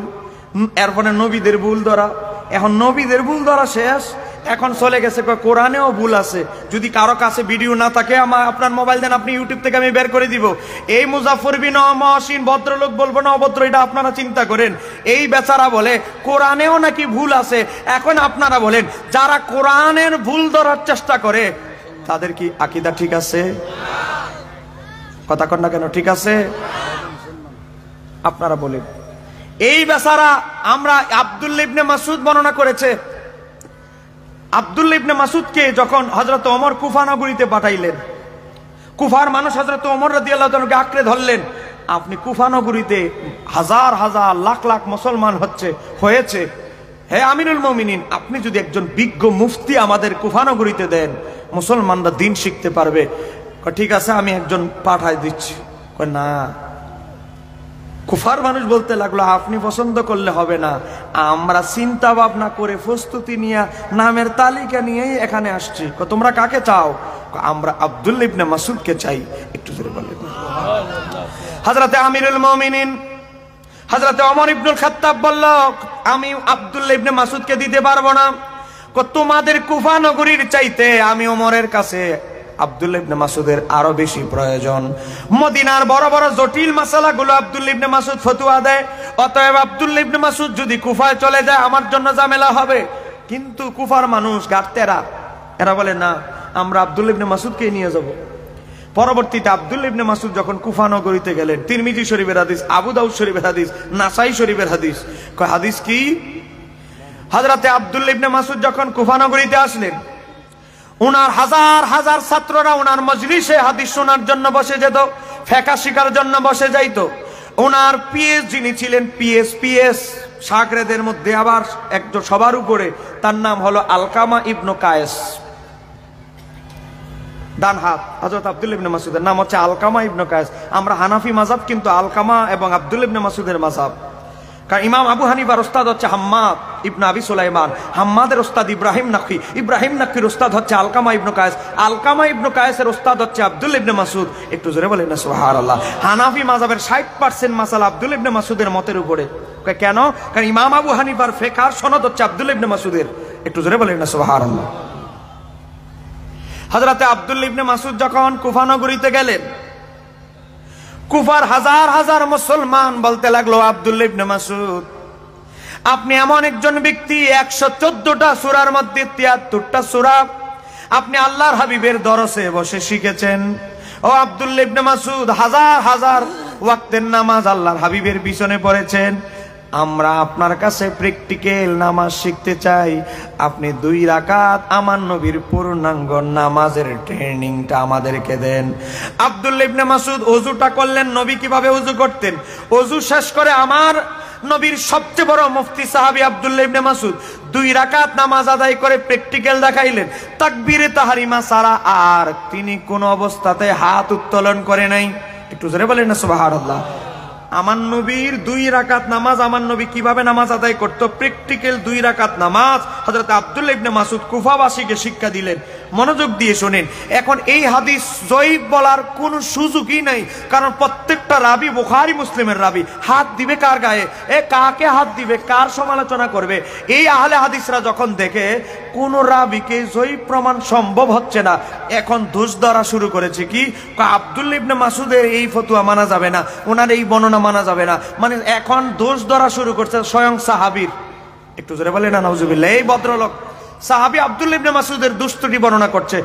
এরপরে নবীদের ভুল ধরা, এখন নবীদের ভুল ধরা শেষ, এখন চলে গেছে কোরআনেও ভুল আছে। যদি কারো কাছে ভিডিও না থাকে আপনার মোবাইল দেন, আপনি ইউটিউব থেকে আমি বের করে দিব। এই মুজাফফর বিন মহসিন ভদ্রলোক বলবো না অভদ্র, এটা আপনারা চিন্তা করেন। এই বেচারা বলে কোরআনেও নাকি ভুল আছে। এখন আপনারা বলেন, যারা কোরআনের ভুল ধরার চেষ্টা করে তাদের কি আকীদা ঠিক আছে? কথা কন না কেন, ঠিক আছে? আপনারা বলেন। এই বেচারা, আমরা আব্দুল্লাহ ইবনে মাসউদ বর্ণনা করেছে, আব্দুল্লাহ ইবনে মাসউদকে যখন হযরত ওমর কুফা নগরীতে পাঠাইলেন, কুফার মানুষ হযরত ওমর রাদিয়াল্লাহু তাআলাকে আঁকড়ে ধরলেন, আপনি কুফা নগরীতে হাজার হাজার লাখ লাখ মুসলমান হয়েছে, হে আমিরুল মুমিনিন, আপনি যদি একজন বিজ্ঞ মুফতি আমাদের কুফা নগরীতে দেন, মুসলমানরা দিন শিখতে পারবে। ঠিক আছে, আমি একজন পাঠাই দিচ্ছি। না, কুফার মানুষ বলতে লাগলো, আপনি পছন্দ করলে হবে না, আমরা চিন্তা ভাবনা করে প্রস্তুতি নিয়ে নামের তালিকা নিয়েই এখানে আসছি। তোমরা কাকে চাও? আমরা আব্দুল্লাহ ইবনে মাসউদকে চাই। একটু জোরে বলেন। হযরতে আমিরুল মুমিনিন হযরতে ওমর ইবনুল খাত্তাব বলল, আমি আব্দুল্লাহ ইবনে মাসউদকে দিতে পারবো না। তোমাদের কুফা নগরীর চাইতে আমি ওমরের কাছে আব্দুল্লাহ ইবনে মাসউদের আরো বেশি প্রয়োজন। মদিনার বড় বড় জটিল মাসালাগুলো আব্দুল্লাহ ইবনে মাসউদ ফতোয়া দেয়, অতএব আব্দুল্লাহ ইবনে মাসউদ যদি কুফায় চলে যায় আমার জন্য ঝামেলা হবে। কিন্তু কুফার মানুষ গাড়তেরা, এরা বলে না, আমরা আব্দুল্লাহ ইবনে মাসউদকে নিয়ে যাব। পরবর্তীতে আব্দুল্লাহ ইবনে মাসউদ যখন কুফা নগরীতে গেলেন, তিরমিজি শরীফের হাদিস, আবু দাউদ শরীফের হাদিস, নাসাই শরীফের হাদিস, হাদিস কি, হযরতে আব্দুল্লাহ ইবনে মাসউদ যখন কুফা নগরীতে আসলেন, উনার হাজার হাজার ছাত্ররা উনার মজলিসে হাদিস শোনার জন্য বসে যেত, ফিকহ শিখার জন্য বসে যাইত। উনার পিএস যিনি ছিলেন, পিএস শাগরেদের মধ্যে আবার একজন সবার উপরে, তার নাম হলো আলকামা ইবনে কায়েস। ডান হাত হযরত আব্দুল্লাহ ইবনে মাসউদের নাম হচ্ছে আলকামা ইবনে কায়েস। আমরা হানাফি মাযহাব, কিন্তু আলকামা এবং আব্দুল্লাহ ইবনে মাসউদের মাযহাব। কারণ ইমাম আবু হানিফার ওস্তাদ হচ্ছে হাম্মাদ ইবনে আবি সুলাইমান, হাম্মাদের ওস্তাদ ইব্রাহিম নাখি, ইব্রাহিম নাখির ওস্তাদ হচ্ছে আলকামা ইবনে কায়েস, আলকামা ইবনে কায়েসের ওস্তাদ হচ্ছে আব্দুল্লাহ ইবনে মাসউদ। একটু জোরে বলেন না সুবহানাল্লাহ। হানাফি মাযহাবের 60% মাসালা আব্দুল্লাহ ইবনে মাসউদের মতের উপরে। কেন? কারণ ইমাম আবু হানিফার ফিকহের সনদ হচ্ছে আব্দুল্লাহ ইবনে মাসউদের। একটু জোরে বলেন না সুবহানাল্লাহ। হযরতে আব্দুল্লাহ ইবনে মাসউদ যখন কুফা নগরীতে গেলেন, কুফার হাজার হাজার মুসলমান বলতে লাগলো, আব্দুল্লাহ ইবনে মাসউদ, আপনি এমন একজন ব্যক্তি, 114টা সূরার মধ্যে 73টা সূরা আপনি আল্লাহর হাবিবের দরসে বসে শিখেছেন। ও আব্দুল্লাহ ইবনে মাসউদ, হাজার হাজার ওয়াক্তের নামাজ আল্লাহর হাবিবের পিছনে পড়েছেন। আমরা আপনার কাছে প্র্যাকটিক্যাল নামাজ শিখতে চাই, আপনি 2 রাকাত আমার নবীর পূর্ণাঙ্গ নামাজের ট্রেনিংটা আমাদেরকে দেন। আব্দুল্লাহ ইবনে মাসউদ ওযুটা করলেন, নবী কিভাবে ওযু করতেন, ওযু শেষ করে আমার নবীর সবচেয়ে বড় মুফতি সাহাবী আব্দুল্লাহ ইবনে মাসউদ 2 রাকাত নামাজ আদায় করে প্র্যাকটিক্যাল দেখাইলেন। তাকবীরে তাহরিমা ছাড়া আর তিনি কোন অবস্থাতে হাত উত্তোলন করে নাই। একটু জোরে বলেন না সুবহানাল্লাহ। আমার নবীর 2 রাকাত নামাজ, আমার নবী কিভাবে নামাজ আদায় করতো, প্র্যাকটিক্যাল 2 রাকাত নামাজ হযরত আব্দুল্লাহ ইবনে মাসউদ কুফাবাসীকে শিক্ষা দিলেন। মনোযোগ দিয়ে শুনেন। এখন এই হাদিস জয়ীফ বলার কোনো সুযোগই নাই, কারণ প্রত্যেকটা রাবী বুখারী মুসলিমের রাবী। হাত দিবে কার গায়ে, কাকে হাত দিবে, কার সমালোচনা করবে, এই আহলে হাদিসরা যখন দেখে কোন রাবীকে জয়ীফ প্রমাণ সম্ভব হচ্ছে না, এখন দোষ ধরা শুরু করেছে। কি, আব্দুল্লাহ ইবনে মাসউদের এই ফতোয়া মানা যাবে না, ওনার এই বর্ণনা মানা যাবে না, মানে এখন দোষ ধরা শুরু করছে স্বয়ং সাহাবীর। একটু জোরে বলেন না নাউজুবিল্লাহ। এই ভদ্রলোক সাহাবী আব্দুল্লাহ ইবনে মাসউদের দুষ্টুটি বর্ণনা করছে।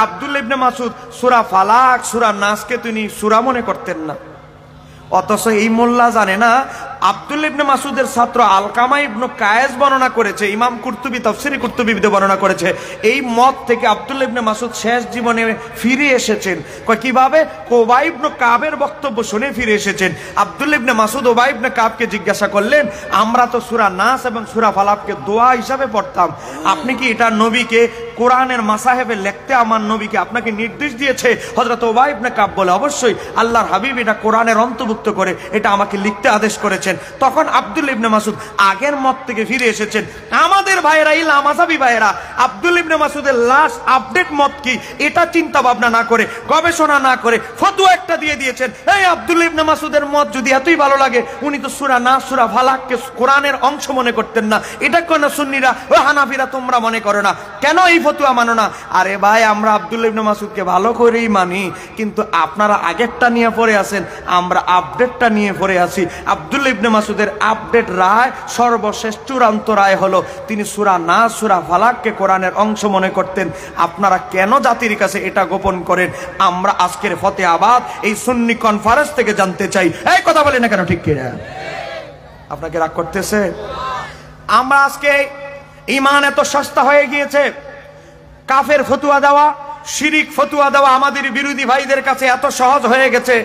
আব্দুল্লাহ ইবনে মাসউদ সূরা ফালাক, সূরা নাসকে তিনি সূরা মনে করতেন না, অথচ এই মোল্লা জানে না আব্দুল্লাহ ইবনে মাসউদের ছাত্র আলকামা ইবনে কায়েস বর্ণনা করেছে, ইমাম কুরতুবী তাফসীরে কুরতুবীতে বর্ণনা করেছে, এই মত থেকে আব্দুল্লাহ ইবনে মাসউদ শেষ জীবনে ফিরে এসেছেন। কিভাবে? উবাই ইবনে কাবের বক্তব্য শুনে ফিরে এসেছেন। আব্দুল্লাহ ইবনে মাসউদ উবাই ইবনে কাবকে জিজ্ঞাসা করলেন, আমরা তো সূরা নাস এবং সূরা ফালাককে দোয়া হিসাবে পড়তাম, আপনি কি এটা নবীকে কোরআনের মাসাহেবে লিখতে আমার নবীকে আপনাকে নির্দেশ দিয়েছে? হযরত উবাই ইবনে কাব বলে, অবশ্যই আল্লাহর হাবিব এটা কোরআনের অন্তর্ভুক্ত করে এটা আমাকে লিখতে আদেশ করেছেন। তখন আব্দুল্লাহ ইবনে মাসউদ আগের মত থেকে ফিরে এসেছেন। আমাদের ভাইয়েরা, এই লামাযাবি ভাইয়েরা আব্দুল্লাহ ইবনে মাসউদের লাস্ট আপডেট মত কি এটা চিন্তা ভাবনা না করে, গবেষণা না করে ফতোয়া একটা দিয়ে দিয়েছেন। এই আব্দুল্লাহ ইবনে মাসউদের মত যদি এতই ভালো লাগে, উনি তো সূরা নাস সূরা ফালাককে কোরআনের অংশ মনে করতেন না। এটা কেন সুন্নিরা ও হানাফিরা তোমরা মনে করো না? কেন এই ফতোয়া মানো না? আরে ভাই, আমরা আব্দুল্লাহ ইবনে মাসউদকে ভালো করেই মানি, কিন্তু আপনারা আগেরটা নিয়ে পড়ে আছেন, আমরা আপডেটটা নিয়ে পড়ে আছি। আব্দুল্লাহ ইবনে মাসউদের আপডেট রায়, সর্বশেষ চূড়ান্ত রায় হলো তিনি সূরা নাস সূরা ফালাককে কোরআনের অংশ মনে করতেন। আপনারা কেন জাতির কাছে এটা গোপন করেন? আমরা আজকের ফতেহাবাদ এই সুন্নি কনফারেন্স থেকে জানতে চাই। এই কথা বলে না কেন? ঠিক কিনা? আপনাকে রাগ করতেছে? আমরা আজকে ঈমান এত সস্তা হয়ে গিয়েছে, কাফের ফতোয়া দেওয়া, শিরিক ফতোয়া দেওয়া আমাদের বিরোধী ভাইদের কাছে এত সহজ হয়ে গেছে।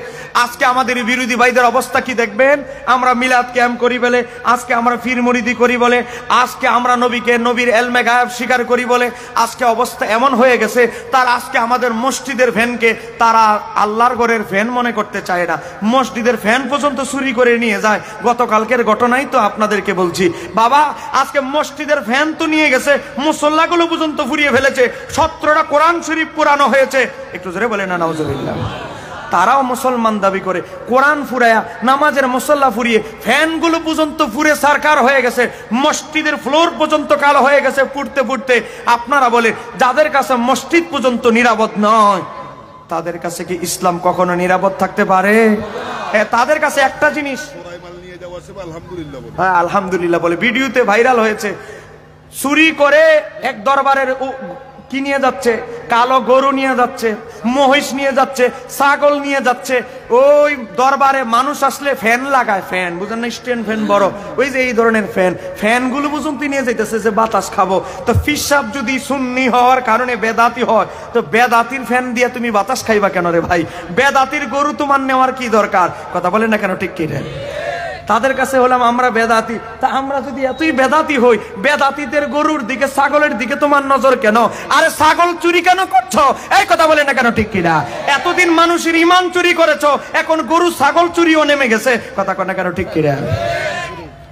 আজকে আমাদের বিরোধী ভাইদের অবস্থা কি দেখবেন? আমরা মিলাদ ক্যাম্প করি বলে, আজকে আমরা ফির মুরিদি করি বলে, আজকে আমরা নবীকে নবীর এলমে গায়েব স্বীকার করি বলে আজকে অবস্থা এমন হয়ে গেছে, তার আজকে আমাদের মসজিদের ফ্যানকে তারা আল্লাহর ঘরের ফ্যান মনে করতে চায় না। মসজিদের ফ্যান পর্যন্ত চুরি করে নিয়ে যায়। গতকালকের ঘটনাই তো আপনাদেরকে বলছি। বাবা, আজকে মসজিদের ফ্যান তো নিয়ে গেছে, মুসল্লাগুলো পর্যন্ত ফুরিয়ে ফেলেছে। 17টা কোরআন শরীফ পুরানো হয়েছে। একটু জোরে বলে না নাউজুবিল্লাহ। তারাও মুসলমান দাবি করে, কোরআন ফুরায়া নামাজের মুসল্লা ফুরিয়ে ফ্যানগুলো পর্যন্ত ফুরে সারকার হয়ে গেছে, মসজিদের ফ্লোর পর্যন্ত কালো হয়ে গেছে পুড়তে পুড়তে। আপনারা বলে যাদের কাছে মসজিদ পর্যন্ত নিরাপদ নয়, তাদের কাছে কি ইসলাম কখনো নিরাপদ থাকতে পারে? তাদের কাছে একটা জিনিস, হ্যাঁ আলহামদুলিল্লাহ বলে ভিডিওতে ভাইরাল হয়েছে, চুরি করে এক দরবারের কি নিয়ে যাচ্ছে, কালো গরু নিয়ে যাচ্ছে, মহিষ নিয়ে যাচ্ছে, ছাগল নিয়ে যাচ্ছে। ওই দরবারে মানুষ আসলে ফ্যান লাগায়, ফ্যান বুঝেন না, স্ট্যান্ড ফ্যান বড়, ওই যে এই ধরনের ফ্যানগুলো পর্যন্ত নিয়ে যাইতেছে যে বাতাস খাবো। তো ফিসাব যদি সুন্নি হওয়ার কারণে বেদাতি হয়, তো বেদাতির ফ্যান দিয়ে তুমি বাতাস খাইবা কেন রে ভাই? বেদাতির গরু তোমার নেওয়ার কি দরকার? কথা বলেন না কেন? ঠিক কি রে? তাদের কাছে হলাম আমরা বেদাতি। তা আমরা যদি এতই বেদাতি হই, বেদাতিদের গরুর দিকে ছাগলের দিকে তোমার নজর কেন? আরে ছাগল চুরি কেন করছো? এই কথা বলে না কেন? ঠিক কিনা? এতদিন মানুষের ঈমান চুরি করেছো, এখন গরু ছাগল চুরিও নেমে গেছে। কথা কয় না কেন? ঠিক কিনা?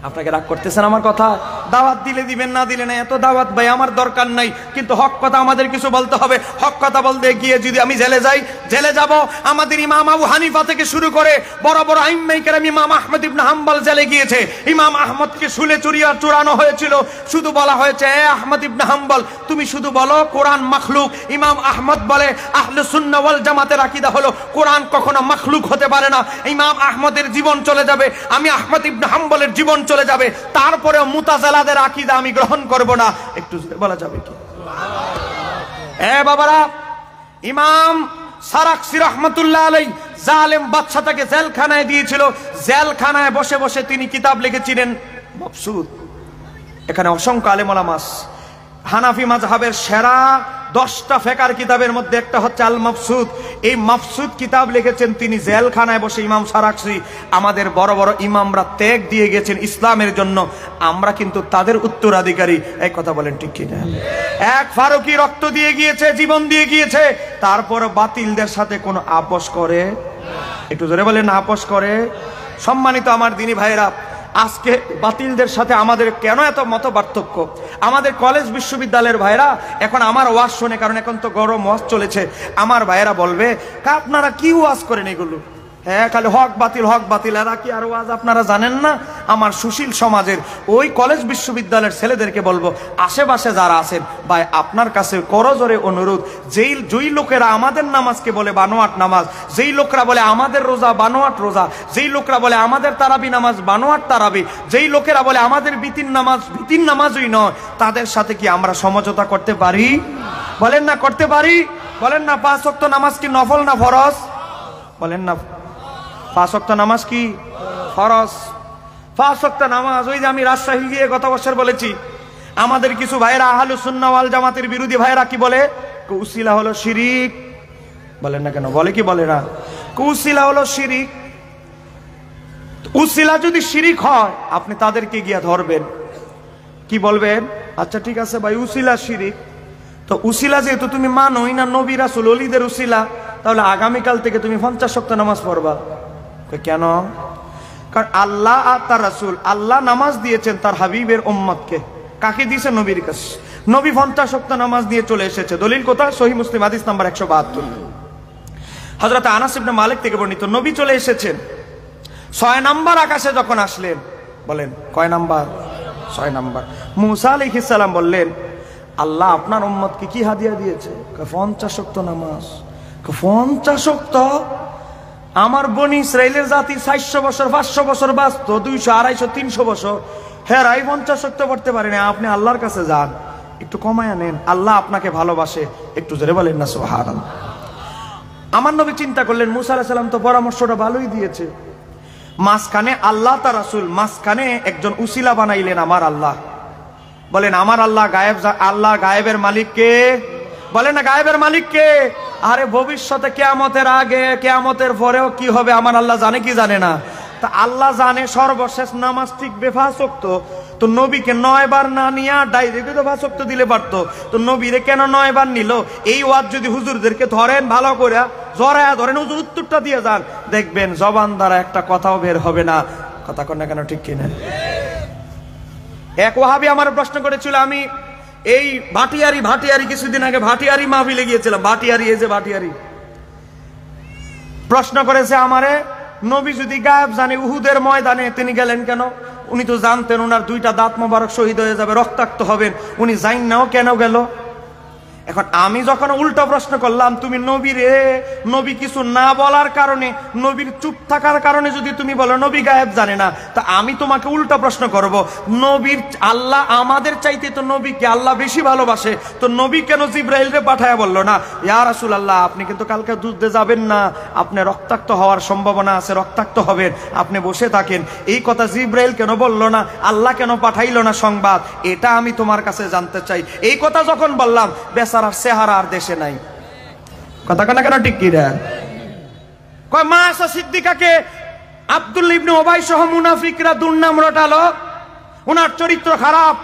আপনাকে রাগ করতেছেন আমার কথা? দাওয়াত দিলে দিবেন, না দিলে না। এত দাওয়াত ভাই আমার দরকার নাই, কিন্তু হক কথা আমাদের কিছু বলতে হবে। হক কথা বলতে গিয়ে যদি আমি জেলে যাই, জেলে যাব। আমাদের ইমাম আবু হানিফা থেকে শুরু করে বড় বড় আইম্মায়ে কেরাম, ইমাম আহমদ ইবনে হাম্বল জেলে গিয়েছে। ইমাম আহমদকে শুলে চুরানো হয়েছিল। শুধু বলা হয়েছে, এ আহমদ ইবনে হাম্বল, তুমি শুধু বলো কোরআন মাখলুক। ইমাম আহমদ বলে, আহলে সুন্নাহ ওয়াল জামাতের আকীদা হলো কোরআন কখনো মাখলুক হতে পারে না। ইমাম আহমদের জীবন চলে যাবে, আমি আহমদ ইবনে হাম্বলের জীবন চলে যাবে, তারপরেও মুতাজিলাদের আকীদা আমি গ্রহণ করব না। একটু বলা যাবে কি? এ বাবারা, ইমাম সারাকসি রাহমাতুল্লাহ আলাইহি জালেম বাদশা তাকে জেলখানায় দিয়েছিল। জেলখানায় বসে বসে তিনি কিতাব লিখেছিলেন মাবসুত। এখানে অসংখ্য আলেম ওলামা, হানাফি মাযহাবের সেরা 10টা ফিকহের কিতাবের মধ্যে একটা হচ্ছে আল মাবসুত। এই মাবসুত কিতাব লিখেছেন তিনি জেলখানায় বসে, ইমাম সারাকসি। আমাদের বড় বড় ইমামরা ত্যাগ দিয়ে গেছেন ইসলামের জন্য, আমরা কিন্তু তাদের উত্তরাধিকারী। এই কথা বলেন ঠিক কিনা? এক ফারুকি রক্ত দিয়ে গিয়েছে, জীবন দিয়ে গিয়েছে, তারপর বাতিলদের সাথে কোনো আপোষ করে? একটু জোরে বলেন, আপোষ করে? সম্মানিত আমার দিনী ভাইরা, আজকে বাতিলদের সাথে আমাদের কেন এত মত পার্থক্য? আমাদের কলেজ বিশ্ববিদ্যালয়ের ভাইরা এখন আমার ওয়াজ শুনে, কারণ এখন তো গরম ওয়াজ চলেছে, আমার ভাইরা বলবে আপনারা কি ওয়াজ করেন এগুলো? হ্যাঁ, খালি হক বাতিল হক বাতিল, এরা কি আর ওয়াজ আপনারা জানেন না? আমার সুশীল সমাজের ওই কলেজ বিশ্ববিদ্যালয়ের ছেলেদেরকে বলবো, আশেপাশে যারা আছেন ভাই, আপনার কাছে করজোরে অনুরোধ, যেই লোকেরা আমাদের নামাজকে বলে বানোয়াট নামাজ, যেই লোকরা বলে আমাদের রোজা বানোয়াট রোজা, যেই লোকরা বলে আমাদের তারাবি নামাজ বানোয়াট তারাবি, যেই লোকেরা বলে আমাদের বিতিন নামাজই নয়, তাদের সাথে কি আমরা সমঝোতা করতে পারি? বলেন না করতে পারি? বলেন না 5 ওয়াক্ত নামাজ কি নফল না ফরজ? বলেন না 5 ওয়াক্ত নামাজ কি ফরজ? 5 ওয়াক্ত নামাজ। ওই যে আমি রাজশাহী গিয়ে গত বছর বলেছি, আমাদের কিছু ভাইরা আহলুস সুন্নাহ ওয়াল জামাতের বিরোধী ভাইরা কি বলে, উসিলা হলো শিরিক। বলেন না কেন? বলে কি বলে না? উসিলা হলো শিরিক। উসিলা যদি শিরিক হয়, আপনি তাদেরকে গিয়া ধরবেন, কি বলবেন? আচ্ছা ঠিক আছে ভাই, উসিলা শিরিক, তো উসিলা যেহেতু তুমি মানোই না নবী রাসূল ওলিদের উসিলা, তাহলে আগামীকাল থেকে তুমি 50 ওয়াক্ত নামাজ পড়বা। কেন? কারণ আল্লাহ আর তার রাসূল, আল্লাহ নামাজ দিয়েছেন তার হাবিবের উম্মতকে। কাকে দিয়েছে? নবীর কাছে। নবী 50 ওয়াক্ত নামাজ দিয়ে চলে এসেছে। দলিল কোথায়? সহিহ মুসলিম হাদিস নাম্বার 172। হযরত আনাস ইবনে মালিক থেকে বর্ণিত, নবী চলে এসেছেন 6 নাম্বার আকাশে যখন আসলেন। বলেন কয় নাম্বার? 6 নাম্বার। মুসা আলাইহিস সালাম বললেন, আল্লাহ আপনার উম্মতকে কি হাদিয়া দিয়েছে? 50 ওয়াক্ত নামাজ। 50 ওয়াক্ত? আমার বনি ইসরাইলের জাতি 400 বছর 500 বছর বাঁচত, 200 250 300 বছর, হেরাই 50 ওয়াক্ত পড়তে পারে না। আপনি আল্লাহর কাছে যান, একটু কমায় নেন, আল্লাহ আপনাকে ভালোবাসে। একটু জোরে বলেন না সুবহানাল্লাহ। আমার নবী চিন্তা করলেন, মুসা আলাইহিস সালাম তো পরামর্শটা ভালোই দিয়েছে, মাঝখানে আল্লাহ তার রাসূল, মাঝখানে একজন উসিলা বানাইলেন আমার আল্লাহ। বলেন আমার আল্লাহ গায়েব, আল্লাহ গায়েবের মালিক কে? বলেন না গায়েবের মালিক কে? আরে ভবিষ্যতে কিয়ামতের আগে কিয়ামতের পরেও কি হবে আমার আল্লাহ জানে কি জানে না? তা আল্লাহ জানে সর্বশেষ নামাজ ঠিকবে 5 ওয়াক্ত। তো নবীকে 9 বার না নিয়ে ডাইরেক্ট তো 5 ওয়াক্ত দিলে পারতো। তো নবীরে কেন 9 বার নিল? এই ওয়াজ যদি হুজুরদেরকে ধরেন ভালো করে, জড়ায়া ধরেন, হুজুর উত্তরটা দিয়ে যান, দেখবেন জবান দ্বারা একটা কথাও বের হবে না। কথা কন না কেন, ঠিক কিনা? এক ওয়াহাবি আমার প্রশ্ন করেছিল, আমি এই ভাটিয়ারি কিছুদিন আগে ভাটিয়ারি মাহফিলে গিয়েছিলাম। ভাটিয়ারি, এই যে ভাটিয়ারি, প্রশ্ন করেছে আমারে, নবী যদি গায়েব জানে উহুদের ময়দানে তিনি গেলেন কেন? উনি তো জানতেন ওনার 2টা দাঁত মোবারক শহীদ হয়ে যাবে, রক্তাক্ত হবেন, উনি যাইন নাও কেন গেল? এখন আমি যখন উল্টো প্রশ্ন করলাম, তুমি নবী কিছু না বলার কারণে, নবীর চুপ থাকার কারণে যদি তুমি বলো নবী গায়েব জানে না, তা আমি তোমাকে উল্টো প্রশ্ন করব, নবীর আল্লাহ আমাদের চাইতে তো নবীকে আল্লাহ বেশি ভালোবাসে, তো নবী কেন জিব্রাইলকে পাঠায়া বললো না, ইয়া রাসূলুল্লাহ আপনি কিন্তু কালকে যুদ্ধে যাবেন না, আপনি রক্তাক্ত হওয়ার সম্ভাবনা আছে, রক্তাক্ত হবেন, আপনি বসে থাকেন। এই কথা জিব্রাইল কেন বললো না? আল্লাহ কেন পাঠাইলো না সংবাদ? এটা আমি তোমার কাছে জানতে চাই। এই কথা যখন বললাম, বেচারার চেহারা আর দেশে নাই। কথা কেন কেন, ঠিক কি রে? কয় মা আয়েশা সিদ্দিকাকে আব্দুল্লাহ ইবনে উবাই সহ মুনাফিকরা দুর্নাম রটালো, ওনার চরিত্র খারাপ।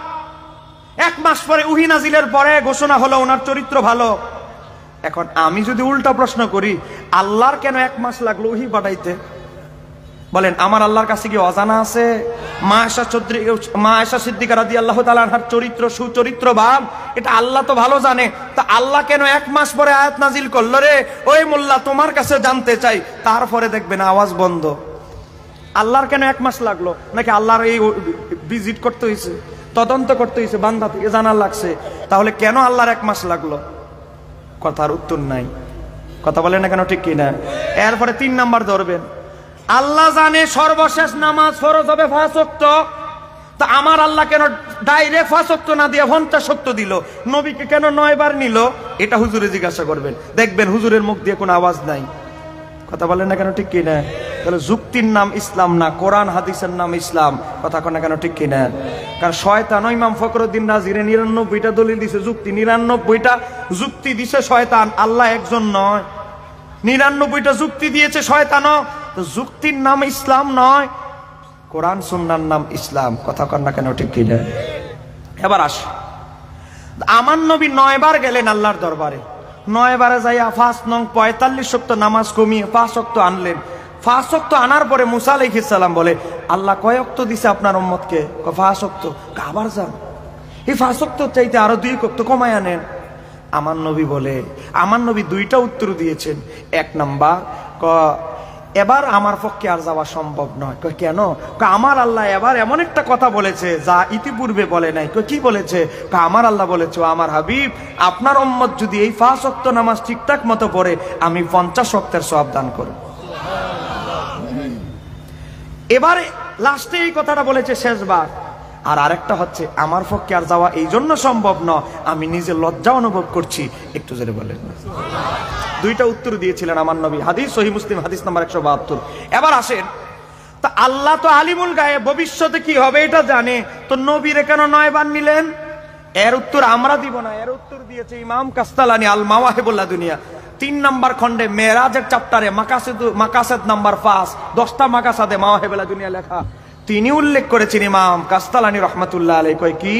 1 মাস পরে ওহী নাজিলের পরে ঘোষণা হলো ওনার চরিত্র ভালো। এখন আমি যদি উল্টা প্রশ্ন করি, আল্লাহর কেন 1 মাস লাগলো ওহী পাঠাইতে? বলেন আমার আল্লাহর কাছে কি অজানা আছে? মা আয়েশা সিদ্দিকা রাদিয়াল্লাহু তাআলা আনহার চরিত্র সুচরিত্রবান, এটা আল্লাহ তো ভালো জানে। তা আল্লাহ কেন 1 মাস পরে আয়াত নাজিল করলো রে? ওই মোল্লা তোমার কাছে জানতে চাই। তারপরে দেখবেন আওয়াজ বন্ধ। আল্লাহর কেন 1 মাস লাগলো? নাকি আল্লাহর এই ভিজিট করতে হয়েছে, তদন্ত করতে হয়েছে, বান্দা থেকে জানার লাগছে? তাহলে কেন আল্লাহর 1 মাস লাগলো? কথার উত্তর নাই। কথা বলেন না কেন, ঠিক কিনা? এরপরে 3 নাম্বার ধরবেন, আল্লাহ জানে সর্বশেষ নামাজ ফরজ হবে 5 ওয়াক্ত, তা আমার আল্লাহ কেন ডাইরেক্ট 5 ওয়াক্ত না দিয়ে 50 ওয়াক্ত দিল? নবীকে কেন 9 বার নিল? এটা হুজুরে জিজ্ঞাসা করবেন, দেখবেন হুজুরের মুখ দিয়ে কোনো আওয়াজ নাই। কথা বলেন না কেন, ঠিক কিনা? তাহলে যুক্তির নাম ইসলাম না, কোরআন হাদিসের নাম ইসলাম। কথা কন না কেন, ঠিক কিনা? কারণ শয়তান ইমাম ফখরুদ্দিন রাজিরে 99টা দলিল দিছে, যুক্তি 99টা যুক্তি দিছে শয়তান, আল্লাহ একজন নয়। 99টা যুক্তি দিয়েছে শয়তানও। তো যুক্তির নাম ইসলাম নয়, কোরআন সুন্নাহর নাম ইসলাম। কথা কন না কেন, ঠিক কিনা? এবার আসে, আমার নবী 9 বার গেলেন আল্লাহর দরবারে। 9 বারে যাইয়া 5 নং 45 ওয়াক্ত নামাজ কমিয়ে 5 ওয়াক্ত আনলেন। 5 ওয়াক্ত আনার পরে মুসা আলাইহিস সালাম বলে, আল্লাহ কয় ওয়াক্ত দিছে আপনার উম্মতকে? 5 ওয়াক্ত। আবার যান, এই 5 ওয়াক্ত চাইতে আরো 2 ওয়াক্ত কমায় আনেন। আমার নবী বলে, আমার নবী 2টা উত্তর দিয়েছেন। 1 নাম্বার, এবার আমার পক্ষে আর যাওয়া সম্ভব নয়। কেন? আমার আল্লাহ এবার এমন একটা কথা বলেছে যা ইতিপূর্বে বলে নাই। কি বলেছে? আমার আল্লাহ বলেছে, আমার হাবিব আপনার উম্মত যদি এই 5 ওয়াক্ত নামাজ ঠিকঠাক মতো পড়ে, আমি 50 ওয়াক্তের সওয়াব দান করব। এবারে লাস্টে এই কথাটা বলেছে শেষবার। আর আরেকটা হচ্ছে, আমার পক্ষে আর যাওয়া এই জন্য সম্ভব নয়, আমি নিজে লজ্জা অনুভব করছি। একটু জোরে বলেন। 2টা উত্তর দিয়েছিলেন আমার নবী। হাদিস সহিহ মুসলিম হাদিস নাম্বার 172। এবার আসেন, তা আল্লাহ তো আলিমুল গায়েব, ভবিষ্যতে কি হবে এটা জানে, তো নবীরে কেন 9 বার নিলেন? এর উত্তর আমরা দিব না, এর উত্তর দিয়েছে ইমাম কাস্তালানি আল মাওয়াহিবুল লাদুনিয়া 3 নাম্বার খণ্ডে মেরাজের চ্যাপ্টারে মাকাসেদ নাম্বার 5, 10টা মাকাসাদে মাওয়াহিবুল লাদুনিয়া লেখা। তিনি উল্লেখ করেছেন ইমাম কাস্তালানী রহমাতুল্লাহ আলাইহি, কয় কি,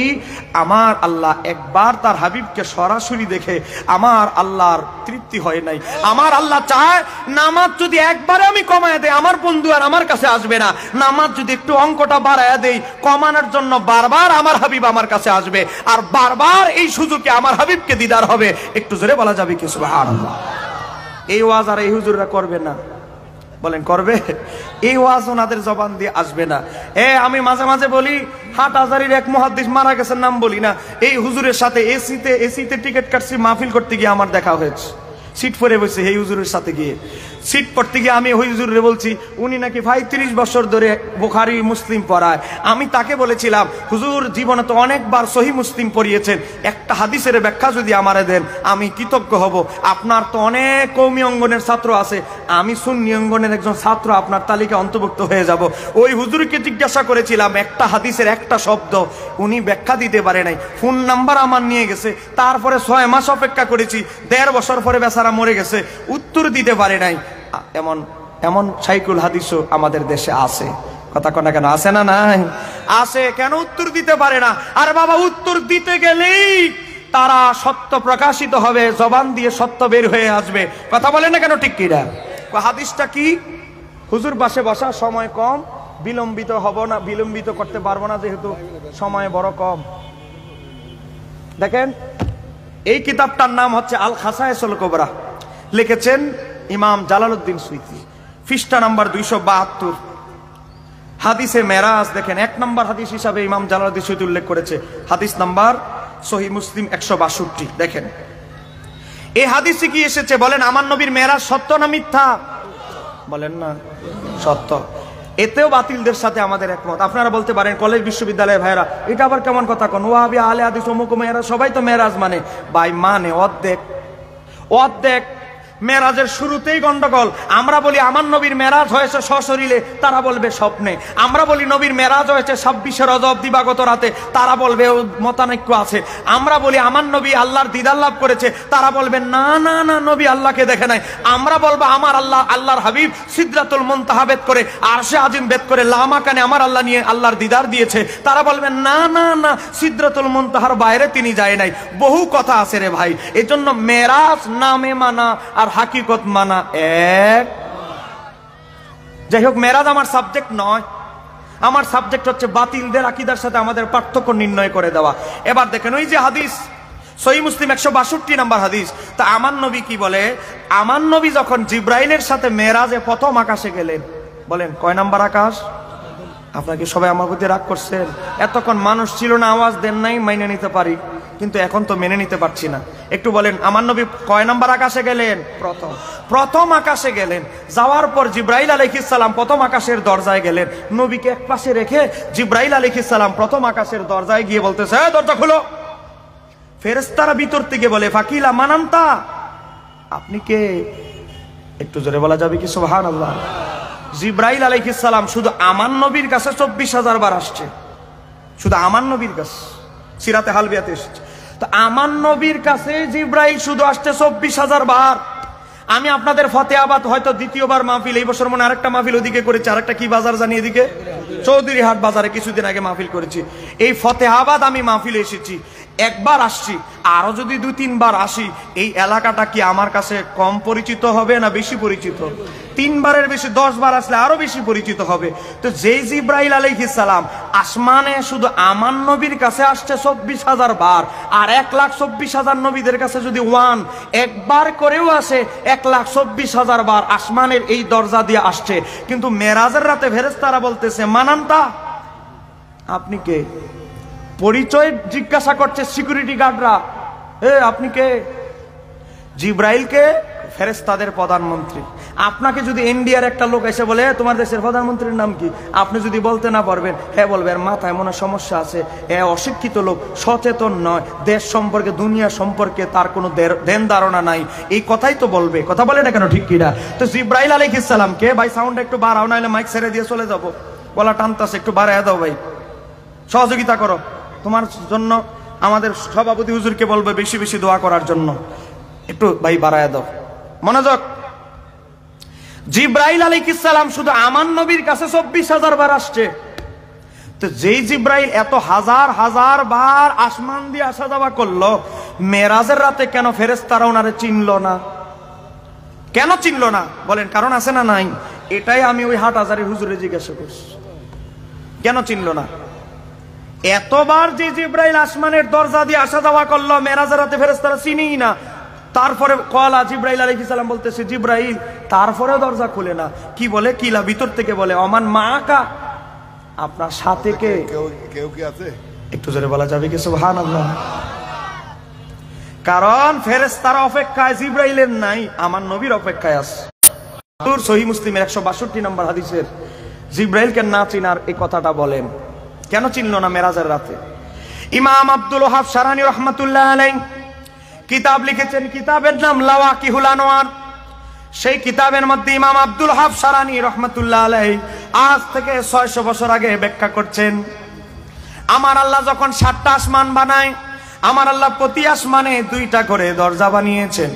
আমার আল্লাহ একবার তার হাবিবকে সরাসরি দেখে আমার আল্লাহর তৃপ্তি হয় নাই। আমার আল্লাহ চায় নামাজ যদি একবারে আমি কমায় দেই, আমার বন্ধু আর আমার কাছে আসবে না। নামাজ যদি একটু অঙ্কটা বাড়ায় দেই, কমানোর জন্য বারবার আমার হাবিব আমার কাছে আসবে, আর বারবার এই সুযোগে আমার হাবিবকে দিদার হবে। একটু জোরে বলা যাবে কি সুবহানাল্লাহ? এই ওয়াজ আর এই হুজুররা করবে না? বলেন করবে? এই ওয়াজ ওনাদের জবান দিয়ে আসবে না। আমি মাঝে মাঝে বলি, হাটহাজারীর এক মুহাদ্দিস মারা গেছেন, নাম বলি না, এই হুজুরের সাথে এসিতে টিকিট কাটছি, মাহফিল করতে গিয়ে আমার দেখা হয়েছে। সিট পরে বসে এই হুজুরের সাথে গিয়ে সিট পড়তে গিয়ে আমি ওই হুজুরে বলছি, উনি নাকি 35 বছর ধরে বুখারী মুসলিম পড়ায়। আমি তাকে বলেছিলাম, হুজুর জীবনে তো অনেকবার সহিহ মুসলিম পড়িয়েছেন, একটা হাদিসের ব্যাখ্যা যদি আমারে দেন আমি কৃতজ্ঞ হব। আপনার তো অনেক কওমি অঙ্গনের ছাত্র আছে, আমি সুন্নি অঙ্গনের একজন ছাত্র আপনার তালিকা অন্তর্ভুক্ত হয়ে যাব। ওই হুজুরকে জিজ্ঞাসা করেছিলাম একটা হাদিসের একটা শব্দ, উনি ব্যাখ্যা দিতে পারে নাই। ফোন নাম্বার আমার নিয়ে গেছে, তারপরে 6 মাস অপেক্ষা করেছি, 1.5 বছর পরে বেচারা মরে গেছে, উত্তর দিতে পারে নাই। এমন এমন সাইকুল হাদিসও আমাদের দেশে আছে। কথা কনা কেন আছে না? নাই আছে। কেন উত্তর দিতে পারে না? আরে বাবা, উত্তর দিতে গেলেই তারা সত্য প্রকাশিত হবে, জবান দিয়ে সত্য বের হয়ে আসবে। কথা বলে না কেন? ঠিক কিনা? হাদিসটা কি? হুজুর পাশে বসা, সময় কম, বিলম্বিত হব না, বিলম্বিত করতে পারবো না যেহেতু সময় বড় কম। দেখেন, এই কিতাবটার নাম হচ্ছে আল খাসায়েসুল কুবরা, লিখেছেন ইমাম জালালউদ্দিন সুয়ুতী, পৃষ্ঠা নাম্বার 272। হাদিসে মেরাজ দেখেন, 1 নম্বর হাদিস হিসাবে ইমাম জালালউদ্দিন সুয়ুতী উল্লেখ করেছে, হাদিস নাম্বার সহিহ মুসলিম 162। দেখেন এই হাদিসে কি এসেছে বলেন? আমার নবীর মেরাজ সত্য না মিথ্যা? বলেন না সত্য। এতেও বাতিলদের সাথে আমাদের একমত। আপনারা বলতে পারেন কলেজ বিশ্ববিদ্যালয়ের ভাইরা, এটা আবার কেমন কথা কোন? ওয়াহাবি, আহলে হাদিস, অমুক মেরাজ, সবাই তো মেরাজ মানে। ভাই মানে অর্ধেক মেরাজের শুরুতেই গন্ডগোল। আমরা বলি আমার নবীর মেরাজ হয়েছে সশরীরে, তারা বলবে স্বপ্নে। আমরা বলি নবীর মেরাজ হয়েছে 26শে রজব দিবাগত রাতে, তারা বলবে মতানৈক্য আছে। আমরা বলি আমার নবী আল্লাহর দিদার লাভ করেছে, তারা বলবে না না না, নবী আল্লাহকে দেখে নাই। আমরা বলবো আমার আল্লাহ, আল্লাহর হাবিব সিদরাতুল মুনতাহা বেদ করে, আরশে আজিম বেদ করে লামাকানে আমার আল্লাহ নিয়ে আল্লাহর দিদার দিয়েছে। তারা বলবেন না না না, সিদরাতুল মুনতাহার বাইরে তিনি যায় নাই। বহু কথা আছে রে ভাই। এজন্য মেরাজ নামে মানা আর হাকিকত মানা এক। যাই হোক, মেরাজ আমার সাবজেক্ট নয়, আমার সাবজেক্ট হচ্ছে বাতিলদের আকীদার সাথে আমাদের পার্থক্য নির্ণয় করে দেওয়া। এবার দেখেন ওই যে হাদিস সহিহ মুসলিম 162 নম্বর হাদিস। তা আমার নবী কি বলে? আমার নবী যখন জিব্রাইলের সাথে মেরাজে প্রথম আকাশে গেলেন, বলেন কয় নাম্বার আকাশ? আপনাকে সবাই আমার প্রতি রাগ করছেন? এতক্ষণ মানুষ ছিল না, আওয়াজ দেন নাই, মাইনে নিতে পারি, কিন্তু এখন তো মেনে নিতে পারছি না। একটু বলেন আমার নবী কয় নাম্বার আকাশে গেলেন? প্রথম আকাশে গেলেন। যাওয়ার পর জিব্রাইল আলাইহিস সালাম প্রথম আকাশের দরজায় গেলেন। নবীকে এক পাশে রেখে জিব্রাইল আলাইহিস সালাম প্রথম আকাশের দরজায় গিয়ে বলতেছে, দরজা খুলো। ফেরেশতারা ভিতর থেকে বলে, ফাকিলা মানান্তা, আপনি কে? একটু জোরে বলা যাবে কি সুবহানাল্লাহ? জিব্রাইল আলাইহিস সালাম শুধু আমার নবীর কাছে 24,000 বার আসছে, শুধু আমার নবীর কাছে, সিরাতে হালবিয়াতে এসেছে। তো আমার নবীর কাছে জিব্রাইল শুধু আসছে 24,000 বার। আমি আপনাদের ফতেহাবাদ হয়তো দ্বিতীয়বার মাহফিল, এই বছর মনে আরেকটা মাহফিল ওদিকে করেছি, আরেকটা কি বাজার জানি এদিকে চৌধুরীহাট বাজারে কিছুদিন আগে মাহফিল করেছি। এই ফতেহাবাদ আমি মাহফিলে এসেছি, একবার আসছি, আরো যদি 2-3 বার আসি, এই এলাকাটা কি আমার কাছে কম পরিচিত হবে না বেশি পরিচিত? 3 বারের বেশি 10 বার আসলে আরো বেশি পরিচিত হবে। তো যেই জিব্রাইল আলাইহিস সালাম আসমানে শুধু আমার নবীর কাছে আসছে 24,000 বার, আর 1,24,000 নবীদের কাছে যদি একবার করেও আসে 1,24,000 বার আসমানের এই দরজা দিয়ে আসছে। কিন্তু মেরাজের রাতে ফেরেশতারা বলতেছে, মানান্তা, আপনি কে? পরিচয় জিজ্ঞাসা করছে সিকিউরিটি গার্ডরা, আপনি কে? জিব্রাইলকে ফেরেশতাদের প্রধানমন্ত্রী। আপনাকে যদি ইন্ডিয়ার একটা লোক এসে বলে তোমার দেশের প্রধানমন্ত্রীর নাম কি, আপনি যদি বলতে না পারবেন, বলবেন মাথায় মনে সমস্যা আছে, অশিক্ষিত লোক, সচেতন নয়, দেশ সম্পর্কে দুনিয়া সম্পর্কে তার কোনো ধ্যান ধারণা নাই, এই কথাই তো বলবে। কথা বলে না কেন? ঠিক কিনা? তো জিব্রাইল আলাইহিস সালামকে, ভাই সাউন্ড একটু বাড়াও, নাহলে মাইক ছেড়ে দিয়ে চলে যাবো, গলা টানতাছে, একটু বাড়ায় দাও ভাই, সহযোগিতা করো। তোমার জন্য আমাদের সভাপতি হুজুরকে বলবে বেশি বেশি দোয়া করার জন্য, একটু ভাই বাড়ায় দাও। মনোযোগ। জিব্রাইল আলাইহিস সালাম শুধু আমার নবীর কাছে 24,000 বার আসছে। তো যেই জিব্রাইল এত হাজার হাজার বার আসমান দিয়ে আসা যাওয়া করলো, মেরাজের রাতে কেন ফেরেশতারা ওনারে চিনলো না? কেন চিনলো না বলেন? কারণ আছে না নাই? এটাই আমি ওই হাটহাজারী হুজুরে জিজ্ঞাসা করছি, কেন চিনলো না? এতবার যে জিব্রাইল আসমানের দরজা দিয়ে আসা যাওয়া করলো, মেরাজের রাতে ফেরেশতারা চিনিই না। তারপরে কলা জিব্রাইল আলাইহিস সালাম বলতেছে, জিব্রাইল তারপরে দরজা খুলে না। কি বলে? কিলা ভিতর থেকে বলে, অমান মাকা, আপনার সাথে কে? কেউ কি আছে? একটু জোরে বলা যাবে কি সুবহানাল্লাহ? কারণ ফেরেশতারা অপেক্ষায় জিব্রাইলের নাই, আমার নবীর অপেক্ষায় আছে। সহিহ মুসলিমের 162 নম্বর হাদিসের জিব্রাইলকে না চিনার এই কথাটা বলেন। কেন চিনল না মেরাজের রাতে? ইমাম আব্দুল ওয়াহাব শারানি রাহমাতুল্লাহ আলাইহি কিতাব লিখেছেন, কিতাবের নাম লাওয়াকিহুল আনওয়ার। সেই কিতাবের মধ্যে ইমাম আব্দুল ওয়াহাব শারানি রাহমাতুল্লাহ আলাইহি আজ থেকে 600 বছর আগে ব্যাখ্যা করছেন, আমার আল্লাহ যখন 7টা আসমান বানায়, আমার আল্লাহ প্রতি আসমানে 2টা করে দরজা বানিয়েছেন।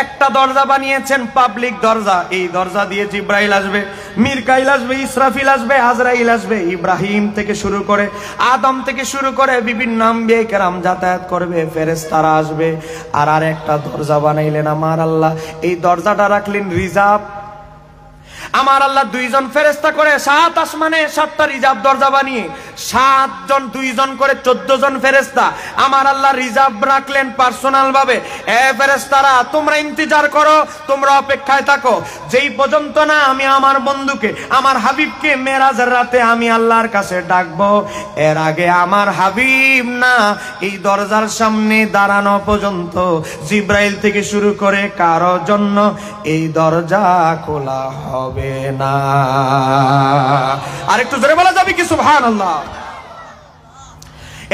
একটা দরজা বানিয়েছেন পাবলিক দরজা, এই দরজা দিয়ে জিব্রাইল আসবে, মিরকাইল আসবে, ইসরাফিল আসবে, আজরাইল আসবে, ইব্রাহিম থেকে শুরু করে আদম থেকে শুরু করে বিভিন্ন আম্বিয়া কেরাম যাতায়াত করবে, ফেরেশতারা আসবে। আর একটা দরজা বানাইলেন আমার আল্লাহ, এই দরজাটা রাখলেন রিজার্ভ। আমার আল্লাহ 2 জন ফেরেশতা করে 7 আসমানে 7টা রিজার্ভ দরজা বানিয়ে 7 জন 2 জন করে 14 জন ফেরেশতা আমার আল্লাহ রিজার্ভ রাখলেন পার্সোনাল ভাবে। এ ফেরেশতারা তোমরা ইন্তজার করো, তোমরা অপেক্ষায় থাকো, যেই পর্যন্ত না আমি আমার বন্ধুকে, আমার হাবিবকে মেরাজের রাতে আমি আল্লাহর কাছে ডাকবো, এর আগে আমার হাবিব না এই দরজার সামনে দাঁড়ানো পর্যন্ত জিব্রাইল থেকে শুরু করে কারো জন্য এই দরজা খোলা হবে না। আর একটু জোরে বলা যাবে কি সুবহানাল্লাহ?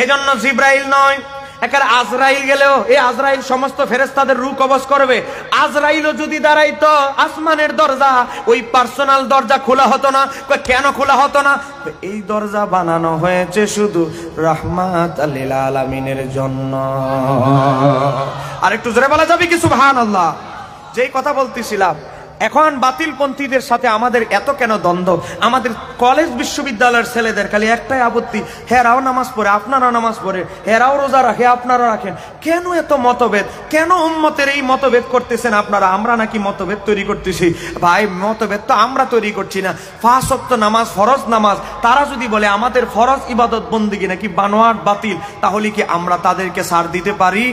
এজন্য জিব্রাইল নয়, একার আজরাইল গেলেও এই আজরাইল সমস্ত ফেরেশতাদের রূহ কবজ করবে। আজরাইলও যদি দাঁড়াইতো আসমানের দরজা, ওই পার্সোনাল দরজা খোলা হতো না। কেন খোলা হতো না? এই দরজা বানানো হয়েছে শুধু রাহমাতাল লিল আলামিনের জন্য। আর একটু জোরে বলা যাবে কি সুবহানাল্লাহ? যেই কথা বলতেছিলাম, এখন বাতিলপন্থীদের সাথে আমাদের এত কেন দ্বন্দ্ব? আমাদের কলেজ বিশ্ববিদ্যালয়ের ছেলেদের খালি একটাই আপত্তি, হেরাও নামাজ পড়ে, আপনারাও নামাজ পড়ে, হেরাও রোজা রাখে, আপনারা রাখেন, কেন এত মতভেদ? কেন উম্মতের এই মতভেদ করতেছেন আপনারা? আমরা নাকি মতভেদ তৈরি করতেছি? ভাই, মতভেদ তো আমরা তৈরি করছি না। 5 ওয়াক্ত নামাজ ফরজ নামাজ, তারা যদি বলে আমাদের ফরজ ইবাদত বন্দেগী নাকি বানোয়াট বাতিল, তাহলে কি আমরা তাদেরকে ছাড় দিতে পারি?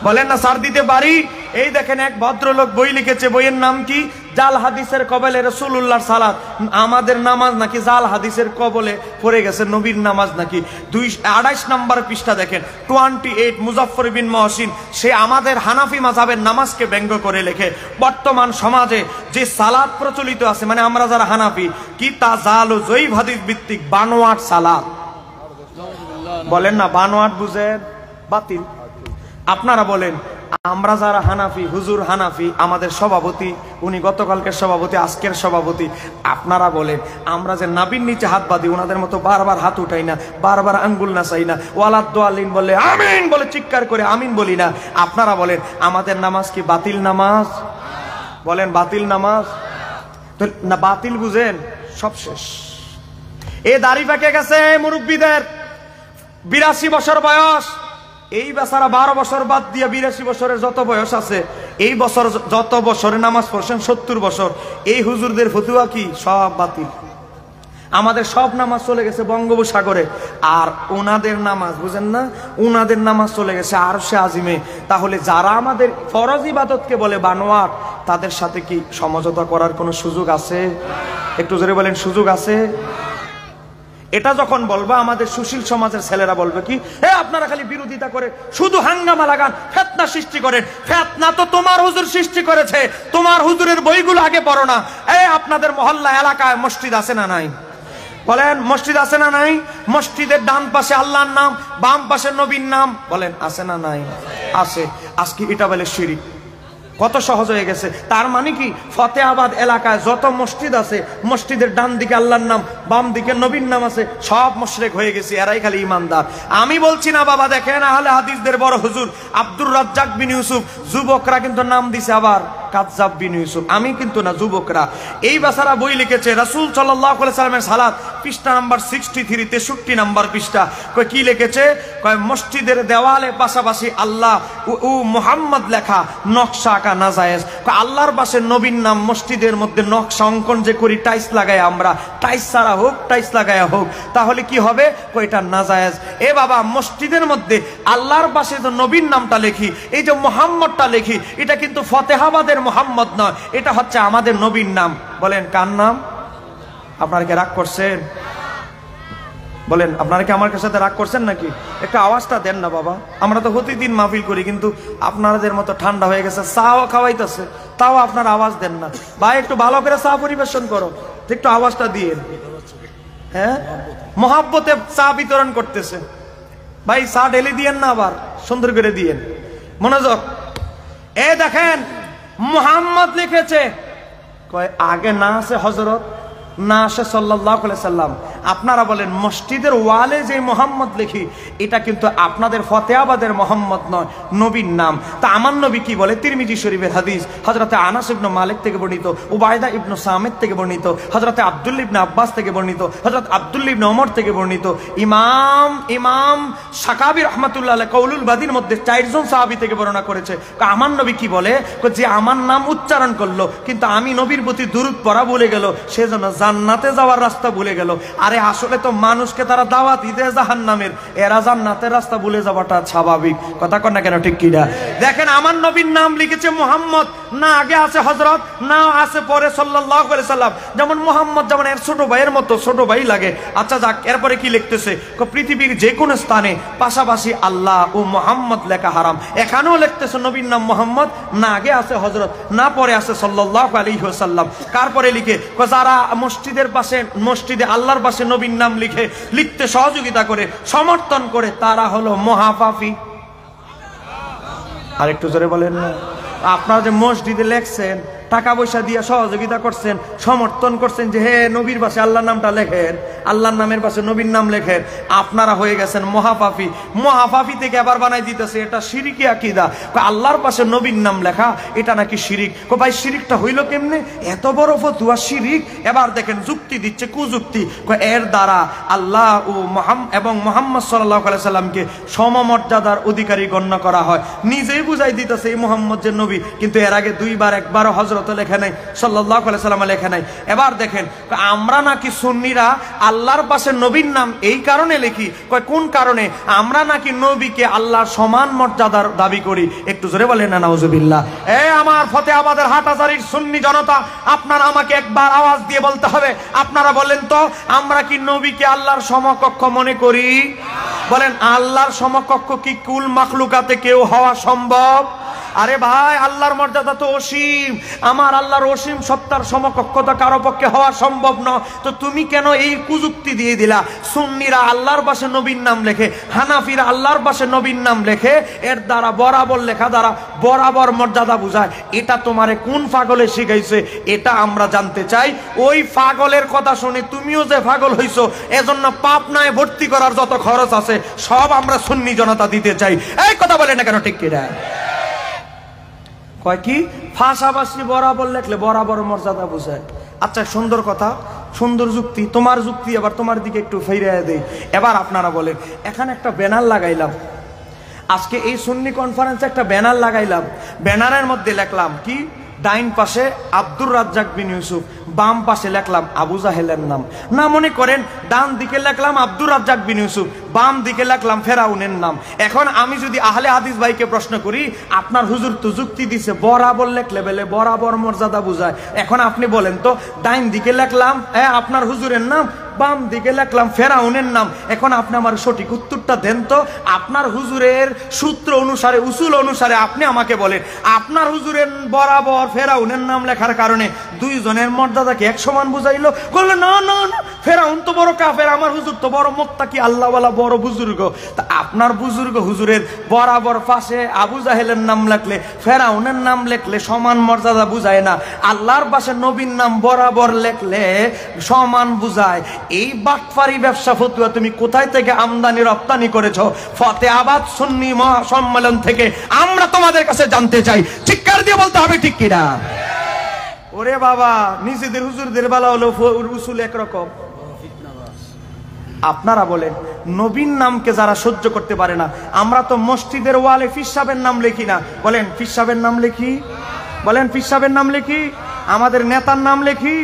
বলেন না ছাড় দিতে পারি? এই দেখেন, এক ভদ্রলোক বই লিখেছে, বইয়ের নাম কি? জাল হাদিসের কবলে রাসূলুল্লাহর সালাত। আমাদের নামাজ নাকি জাল হাদিসের কবলে পড়ে গেছে, নবীর নামাজ নাকি। 28 নম্বর পৃষ্ঠা দেখেন, 28 মুজাফফর বিন মহসিন, সে আমাদের হানাফি মাযহাবের নামাজকে ব্যঙ্গ করে লেখে, বর্তমান সমাজে যে সালাত প্রচলিত আছে, মানে আমরা যারা হানাফি, কি তা জাল ও জয়ীফ হাদিস ভিত্তিক বানোয়াট সালাত। বলেন না বানোয়াট বুঝেন বাতিল। আপনারা বলেন, আমরা যারা হানাফি, হুজুর হানাফি, আমাদের সভাপতি, উনি গতকালকের সভাপতি, আজকের সভাপতি, আপনারা বলেন আমরা যে নাবির নিচে হাত বাঁধি, ওনাদের মতো বারবার হাত উঠাই না, বারবার আঙ্গুল নাচাই না, ওয়ালাদ দোয়ালিন বলে আমিন বলে চিৎকার করে আমিন বলি না। আপনারা বলেন আমাদের নামাজ কি বাতিল নামাজ? বলেন বাতিল নামাজ? তো না বাতিল বুঝেন, সব শেষ। এ দাড়ি পেকে গেছে মুরব্বীদের, 82 বছর বয়স, এই বেচারা 12 বছর বাদ দিয়ে 82 বছরের যত বয়স আছে, এই বছর যত বছরে নামাজ পড়ছেন 70 বছর, এই হুজুরদের ফতুয়া কি? সব বাতিল। আমাদের সব নামাজ চলে গেছে বঙ্গোপসাগরে, আর ওনাদের নামাজ বুঝেন না, ওনাদের নামাজ চলে গেছে আরশে আজিমে। তাহলে যারা আমাদের ফরজ ইবাদতকে বলে বানোয়াট, তাদের সাথে কি সমঝোতা করার কোনো সুযোগ আছে? একটু জোরে বলেন, সুযোগ আছে? এটা যখন বলবো, আমাদের সুশীল সমাজের ছেলেরা বলবে কি, হে আপনারা খালি বিরোধিতা করে শুধু হাঙ্গামা লাগান, ফিতনা সৃষ্টি করেন। ফিতনা তো তোমার হুজুর সৃষ্টি করেছে, তোমার হুজুরের বইগুলো আগে পড়ো না। এই আপনাদের মহল্লা এলাকায় মসজিদ আছে না নাই? বলেন মসজিদ আছে না নাই? মসজিদের ডান পাশে আল্লাহর নাম, বাম পাশে নবীর নাম, বলেন আছে না নাই? আছে। আজকে এটা বলে শিরক। কত সহজ হয়ে গেছে। তার মানে কি, ফতেহাবাদ এলাকায় যত মসজিদ আছে, মসজিদের ডান দিকে আল্লাহর নাম, বাম দিকে নবীর নাম আছে, সব মুশরিক হয়ে গেছে, এরাই খালি ইমানদার। আমি বলছি না বাবা, দেখেন আহলে হাদিসদের বড় হুজুর আব্দুর রাজ্জাক বিন ইউসুফ, যুবকরা কিন্তু নাম দিছে আবার কাযযাব বিন ইউসুফ, আমি কিন্তু না, যুবকরা। এই বেচারা বই লিখেছে রাসূল সাল্লাল্লাহু আলাইহি সাল্লামের সালাত, পৃষ্ঠা নাম্বার 63, 63 নাম্বার পৃষ্ঠা। কয় কি লিখেছে? কয় মসজিদের দেওয়ালে পাশাপাশি আল্লাহ ও মুহাম্মদ লেখা নকশা আঁকা নাজায়েজ। কয় আল্লাহর পাশে নবীর নাম মসজিদের মধ্যে নকশা অঙ্কন যে করি, টাইস লাগাই আমরা, টাইস ছাড়া হোক টাইস লাগায়া হোক, তাহলে কি হবে? কয় এটা নাজায়েজ। এ বাবা, মসজিদের মধ্যে আল্লাহর পাশে যে নবীর নামটা লিখি, এই যে মুহাম্মদটা লিখি, এটা কিন্তু ফতেহাবাদের মুহাম্মদ নয়, এটা হচ্ছে আমাদের নবীর নাম। বলেন কার নাম? আপনারা কি রাগ করছেন? বলেন আপনারা কি আমার সাথে রাগ করছেন নাকি? একটু আওয়াজটা দেন না বাবা। আমরা তো প্রতিদিন মাহফিল করি, কিন্তু আপনাদের মতো ঠান্ডা হয়ে গেছে, চাও খাওয়াইতেছে, তাও আপনারা আওয়াজ দেন না। ভাই একটু ভালো করে চা পরিবেশন করো, একটু আওয়াজটা দিয়ে। হ্যাঁ, মহাব্বতে চা বিতরণ করতেছে ভাই, চা ঢেলে দিয়েন না, আবার সুন্দর করে দিয়েন। মনোযোগ। এ দেখেন মুহাম্মদ লিখেছে, কয় আগে না আছে হযরত, না আসে সাল্লাল্লাহু আলাইহি সাল্লাম। আপনারা বলেন মসজিদের ওয়ালে যে মুহাম্মদ লিখি, এটা কিন্তু আপনাদের ফতেহাবাদের মুহাম্মদ নয়, নবীর নাম। তা আমার নবী কি বলে? তিরমিজি শরীফের হাদিস, হযরতে আনাস ইবনে মালিক থেকে বর্ণিত, উবাইদা ইবনে সামিত থেকে বর্ণিত, হযরতে আব্দুল্লাহ ইবনে আব্বাস থেকে বর্ণিত, হযরত আব্দুল্লাহ ইবনে ওমর থেকে বর্ণিত। ইমাম সাকাবী রাহমাতুল্লাহ আলাইহি কাউলুল বাদীর মধ্যে 4 জন সাহাবী থেকে বর্ণনা করেছে। আমার নবী কি বলে? যে আমার নাম উচ্চারণ করলো কিন্তু আমি নবীর প্রতি দুরূদ পড়া ভুলে গেল, সেজন্য জান্নাতে যাওয়ার রাস্তা ভুলে গেল। আরে আসলে তো মানুষকে তারা দাওয়াত দিতে জাহান্নামের, এরা জান্নাতের রাস্তা ভুলে যাওয়াটা স্বাভাবিক। কথা কন না কেন? ঠিক কি না? দেখেন আমার নবীর নাম লিখেছে মুহাম্মদ, না আগে আছে হযরত, না আছে পরে সাল্লাল্লাহু আলাইহি সাল্লাম। যেমন মুহাম্মদ যেমন এর ছোট ভাইয়ের মতো, ছোট ভাই লাগে। আচ্ছা যাক, এরপরে কি লিখতেছে? পৃথিবীর যে কোনো স্থানে পাশাপাশি আল্লাহ ও মুহাম্মদ লেখা হারাম। এখানেও লিখতেছে নবীর নাম মুহাম্মদ, না আগে আছে হযরত, না পরে আছে সাল্লাল্লাহু আলাইহি ওয়াসাল্লাম। কারপরে লিখে যারা মসজিদের পাশে, মসজিদে আল্লাহর পাশে নবীর নাম লিখতে সহযোগিতা করে, সমর্থন করে, তারা হলো মহাপাপী। আর একটু জোরে বলেন না। আপনারা যে মসজিদে লেখছেন, টাকা পয়সা দিয়ে সহযোগিতা করছেন, সমর্থন করছেন যে হে নবীর পাশে আল্লাহর নামটা লেখেন, আল্লাহর নামের পাশে নবীর নাম লেখেন, আপনারা হয়ে গেছেন মহাপাপী। মহাপাপী থেকে এবার বানাই দিতেছে এটা শিরিকি আকীদা। আল্লাহর পাশে নবীর নাম লেখা এটা নাকি শিরিক। ভাই শিরিকটা হইল কেমনে? এত বড় ফতুয়া শিরিক। এবার দেখেন যুক্তি দিচ্ছে, কুযুক্তি। এর দ্বারা আল্লাহ ও মুহাম্মদ সাল্লাল্লাহু আলাইহি সাল্লামকে সমমর্যাদার অধিকারী গণ্য করা হয়। নিজেই বুঝাই দিতেছে এই মুহাম্মদ যে নবী, কিন্তু এর আগে দুইবার একবারও হযরত লেখা নাই, সাল্লাল্লাহু আলাইহি সাল্লাম লেখা নাই। এবার দেখেন আমরা নাকি সুন্নিরা আল্লাহর পাশে নবীর নাম এই কারণে লিখি। কোন কারণে? আমরা নাকি নবীকে আল্লাহর সমান মর্যাদার দাবি করি। একটু জোরে বলেন না নাউজুবিল্লাহ। আমার ফতেহাবাদের হাটহাজারীর সুন্নি জনতা, আপনারা আমাকে একবার আওয়াজ দিয়ে বলতে হবে, আপনারা বলেন তো আমরা কি নবীকে আল্লাহর সমকক্ষ মনে করি? বলেন আল্লাহর সমকক্ষ কি কুল মাখলুকাতে কেউ হওয়া সম্ভব? আরে ভাই আল্লাহর মর্যাদা তো অসীম, আমার আল্লাহর অসীম সত্তার সমকক্ষতা কারো পক্ষে হওয়া সম্ভব নয়। তো তুমি কেন এই কুযুক্তি দিয়ে দিলা? সুন্নিরা আল্লাহর পাশে নবীর নাম লেখে, হানাফিরা আল্লাহর পাশে নবীর নাম লেখে, এর দ্বারা বরাবর লেখা দ্বারা বরাবর মর্যাদা বুঝায়। এটা তোমারে কোন পাগলে শিখাইছে? এটা আমরা জানতে চাই। ওই পাগলের কথা শুনে তুমিও যে পাগল হইছো, এজন্য পাবনায় ভর্তি করার যত খরচ আছে সব আমরা সুন্নি জনতা দিতে চাই। এই কথা বলে না কেন? ঠিক কিনা? কয় কি পাশাপাশি বরাবর লেখলে বরাবর মর্যাদা বুঝায়। আচ্ছা সুন্দর কথা, সুন্দর যুক্তি। তোমার যুক্তি আবার তোমার দিকে একটু ফিরিয়ে দেই। এবার আপনারা বলেন, এখানে একটা ব্যানার লাগাইলাম, আজকে এই সুন্নি কনফারেন্সে একটা ব্যানার লাগাইলাম, ব্যানারের মধ্যে লিখলাম কি? ডাইন পাশে আব্দুর রাজ্জাক বিন ইউসুফ, বাম পাশে লিখলাম আবু জাহেলের নাম। না মনে করেন ডান দিকে লিখলাম আব্দুর রাজ্জাক বিন ইউসুফ, বাম দিকে লিখলাম ফেরাউনের নাম। এখন আমি যদি আহলে হাদিস ভাইকে প্রশ্ন করি, আপনার হুজুর তো যুক্তি দিছে বরাবর লেখলে বেলে বরাবর মর্যাদা বুঝায়, এখন আপনি বলেন তো ডাইন দিকে লিখলাম আপনার হুজুরের নাম, বাম দিকে লিখলাম ফেরাউনের নাম, এখন আপনি আমার সঠিক উত্তরটা দেন তো। আপনার হুজুরের সূত্র অনুসারে, উসুল অনুসারে আপনি আমাকে বলেন, আপনার হুজুরের বরাবর ফেরাউনের নাম লেখার কারণে দুইজনের মর্যাদাকে এক সমান বুঝাইলো? বললো না না না, ফেরাউন তো বড় কাফের, আমার হুজুর তো বড় মুত্তাকি আল্লাহওয়ালা বড় বুজুর্গ। তা আপনার বুজুর্গ হুজুরের বরাবর পাশে আবু জাহেলের নাম লেখলে, ফেরাউনের নাম লেখলে সমান মর্যাদা বুঝায় না। আল্লাহর পাশে নবীর নাম বরাবর লেখলে সমান বুঝায়। এই বাটফারি ব্যবসা ফতুয়া তুমি কোথায় থেকে আমদানি রপ্তানি করেছো? ফতেহাবাদ সুন্নি মহাসম্মেলন থেকে আমরা তোমাদের কাছে জানতে চাই। চিৎকার দিয়ে বলতে হবে ঠিক কিনা? ওরে বাবা, নিজেদের হুজুরদের বেলা হলো উসুল একরকম। আপনারা বলেন নবীর নামকে যারা সহ্য করতে পারে না, আমরা তো মসজিদের ওয়ালে পীর সাহেবের নাম লিখি না। বলেন পীর সাহেবের নাম লিখি, বলেন পীর সাহেবের নাম লিখি, আমাদের নেতার নাম লিখি,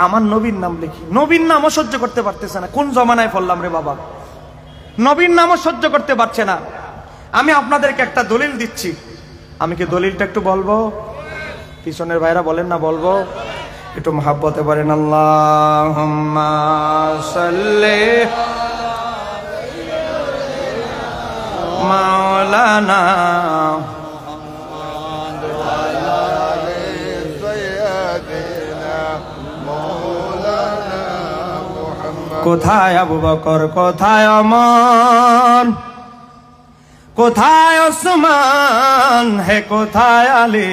আমার নবীর নাম লিখি। নবীর নামও সহ্য করতে পারতেছে না। কোন জমানায় পড়লাম রে বাবা? নবীর নামও সহ্য করতে পারছে না। আমি আপনাদেরকে একটা দলিল দিচ্ছি, আমি কি দলিলটা একটু বলবো? পিছনের ভাইরা বলেন না বলবো? একটু মহাব্বতে বলেন আল্লাহুম্মা সাল্লি মাওলানা। কোথায় আবু বকর, কোথায় ওমর, কোথায় ওসমান, হে কোথায় আলী?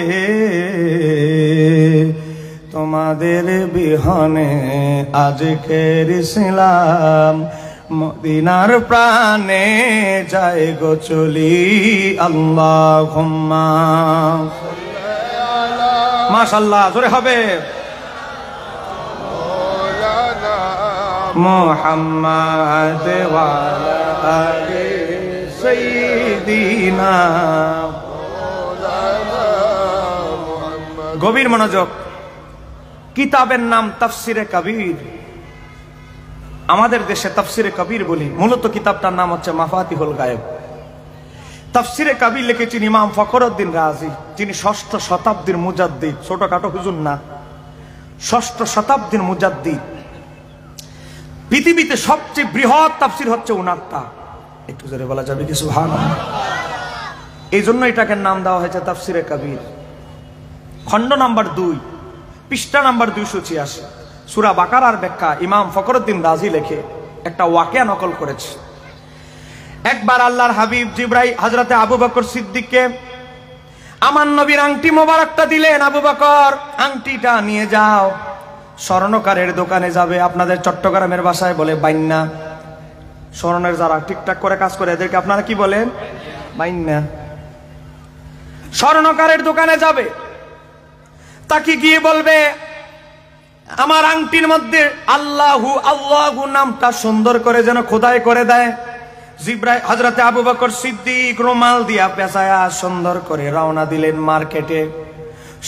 তোমাদের বিহনে আজকের ইসলাম মদিনার প্রাণে যায় গো চলি। আল্লাহুম্মা মাশাআল্লাহ, জোরে হবে। মুহাম্মাদ ওয়া আলি সাইয়্যিদিনা। গভীর মনোযোগ। কিতাবের নাম তাফসিরে কবির। আমাদের দেশে তাফসিরে কবির বলি, মূলত কিতাবটার নাম হচ্ছে মাফাতিহুল গায়েব। তাফসিরে কবির লিখেছেন ইমাম ফখরুদ্দিন রাজি, যিনি ৬ষ্ঠ শতাব্দীর মুজাদ্দিদ, ছোটখাটো হুজুর না, ৬ষ্ঠ শতাব্দীর মুজাদ্দিদ। পৃথিবীতে সবচেয়ে বৃহৎ তাফসির হচ্ছে উনারটা। একটু জোরে বলা যাবে কি সুবহানাল্লাহ? এই জন্য এটাকে নাম দেওয়া হয়েছে তাফসিরে কবির। খণ্ড নাম্বার ২, পৃষ্ঠা নাম্বার ২৮৬, সূরা বাকারার ব্যাখ্যা ইমাম ফখরুদ্দিন রাজি লেখে একটা ওয়াকিয়া নকল করেছে। একবার আল্লাহর হাবিব জিবরাইল হযরতে আবু বকর সিদ্দিককে আমার নবীর আংটি মোবারকটা দিলেন। আবু বকর, আংটিটা নিয়ে যাও, স্বর্ণকারের দোকানে যাবে। আপনাদের চট্টগ্রামের ভাষায় বলে বাইন্না। স্বর্ণের যারা ঠিকঠাক করে কাজ করে এদেরকে আপনারা কি বলেন? বাইন্না। স্বর্ণকারের দোকানে যাবে, তাকে গিয়ে বলবে আমার আংটির মধ্যে আল্লাহু আল্লাহু নামটা সুন্দর করে যেন খোদাই করে দেয়। জিবরাইল হযরতে আবু বকর সিদ্দিক রুমাল দিয়া পেঁচায়া সুন্দর করে রওনা দিলেন মার্কেটে,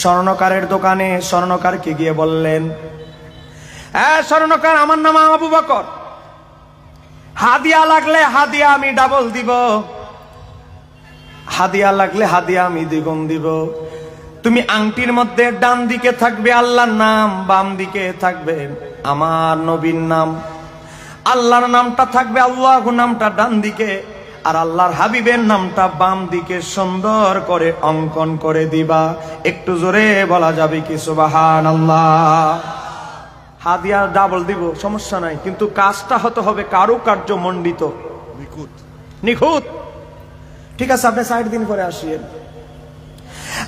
স্বর্ণকারের দোকানে। স্বর্ণকারকে গিয়ে বললেন, হ্যাঁ স্বর্ণকার, আমার নাম আবু বকর, হাদিয়া লাগলে হাদিয়া আমি ডাবল দিব, হাদিয়া লাগলে হাদিয়া আমি দ্বিগুণ দিব। তুমি আংটির মধ্যে ডান দিকে থাকবে আল্লাহর নাম, বাম দিকে থাকবে আমার নবীর নাম। আল্লাহর নামটা থাকবে, আল্লাহু নামটা ডান দিকে, আর আল্লাহর হাবিবের নামটা বাম দিকে সুন্দর করে অঙ্কন করে দিবা। একটু জোরে বলা যাবে কি সুবহানাল্লাহ? হাদিয়া ডাবল দিব, সমস্যা নাই, কিন্তু কাজটা হতে হবে কারুকার্য মণ্ডিত, নিখুঁত। ঠিক আছে, আপনি ৬০ দিন পরে আসিয়েন।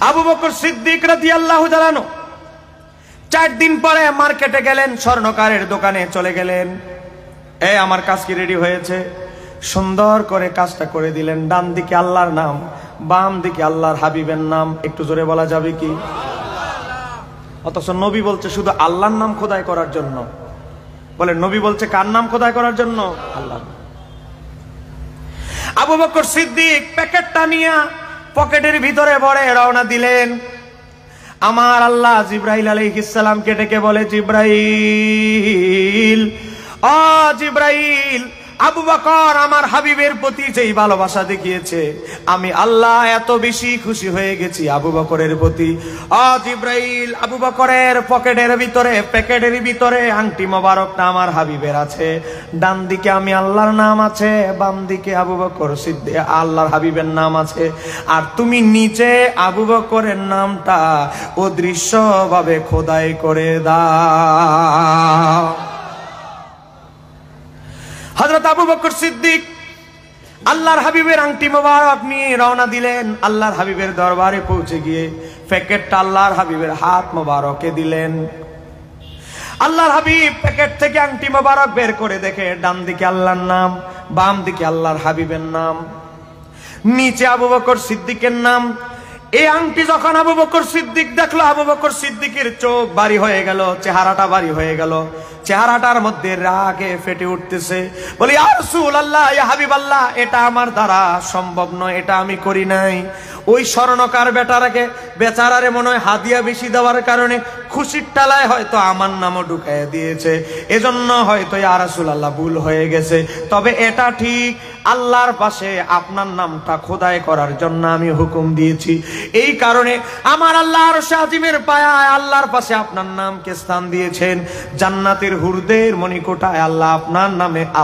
আবু বকর সিদ্দিক রাদিয়াল্লাহু তাআলা আনহু ৪ দিন পরে মার্কেটে গেলেন, স্বর্ণকারের দোকানে চলে গেলেন। আমার কাজ কি রেডি হয়েছে? সুন্দর করে কাজটা করে দিলেন। ডান দিকে আল্লাহর নাম, বাম দিকে আল্লাহর হাবিবের নাম। একটু জোরে বলা যাবে কি? অথচ নবী বলছে শুধু আল্লাহর নাম খোদাই করার জন্য। বলে নবী বলছে কার নাম খোদাই করার জন্য? আল্লাহ। আবু বকর সিদ্দিক প্যাকেটটা নিয়ে পকেটের ভিতরে ভরে রওনা দিলেন। আমার আল্লাহ জিবরাইল আলাইহিস সালামকে ডেকে বলে, জিবরাইল, ও জিবরাইল, আবু বকর আমার হাবিবের প্রতি যেই ভালোবাসা দেখিয়েছে, আমি আল্লাহ এত বেশি খুশি হয়ে গেছি আবু বকরের প্রতি। ও জিবরাইল, আবু বকরের পকেটের ভিতরে, প্যাকেটের ভিতরে আংটি মোবারকটা আমার হাবিবের আছে। ডান দিকে আমি আল্লাহর নাম আছে, বাম দিকে আবু বকর সিদ্দিক আল্লাহর হাবিবের নাম আছে। আর তুমি নিচে আবু বকরের নামটা অদৃশ্যভাবে খোদাই করে দাও। হযরত আবু বকর সিদ্দিক আল্লাহর হাবিবের আংটি মোবারক নিয়ে রওনা দিলেন। আল্লাহর হাবিবের দরবারে পৌঁছে গিয়ে প্যাকেটটা আল্লাহর হাবিবের হাত মোবারকে দিলেন। আল্লাহর হাবিব প্যাকেট থেকে আংটি মোবারক বের করে দেখে ডান দিকে আল্লাহর নাম, বাম দিকে আল্লাহর হাবিবের নাম, নিচে আবু বকর সিদ্দিকের নাম। এই আংটি যখন আবু বকর সিদ্দিক দেখলো, আবু বকর সিদ্দিকের চোখ বাড়ি হয়ে গেল, চেহারাটা বাড়ি হয়ে গেল, চেহারাটার মধ্যে রাগে ফেটে উঠতেছে। বলি ইয়া রাসূলুল্লাহ, ইয়া হাবিবাল্লাহ, এটা আমার দ্বারা সম্ভব নয়, এটা আমি করি নাই। ওই স্বর্ণকার বেচারারে মনে হয় হাদিয়া বেশি দেওয়ার কারণে খুশির টালায় হয়তো আমার নামও ঢুকাইয়া দিয়েছে, এজন্য হয়তো ইয়া রাসূলুল্লাহ ভুল হয়ে গেছে। তবে এটা ঠিক, আল্লাহর পাশে আপনার নামটা খোদাই করার জন্য আমি হুকুম দিয়েছি। এই কারণে আমার আল্লাহ আরশে আজিমের পায়ায় আল্লাহর পাশে আপনার নামকে স্থান দিয়েছেন। জান্নাতের হুরদের মণিকোঠায় আল্লাহ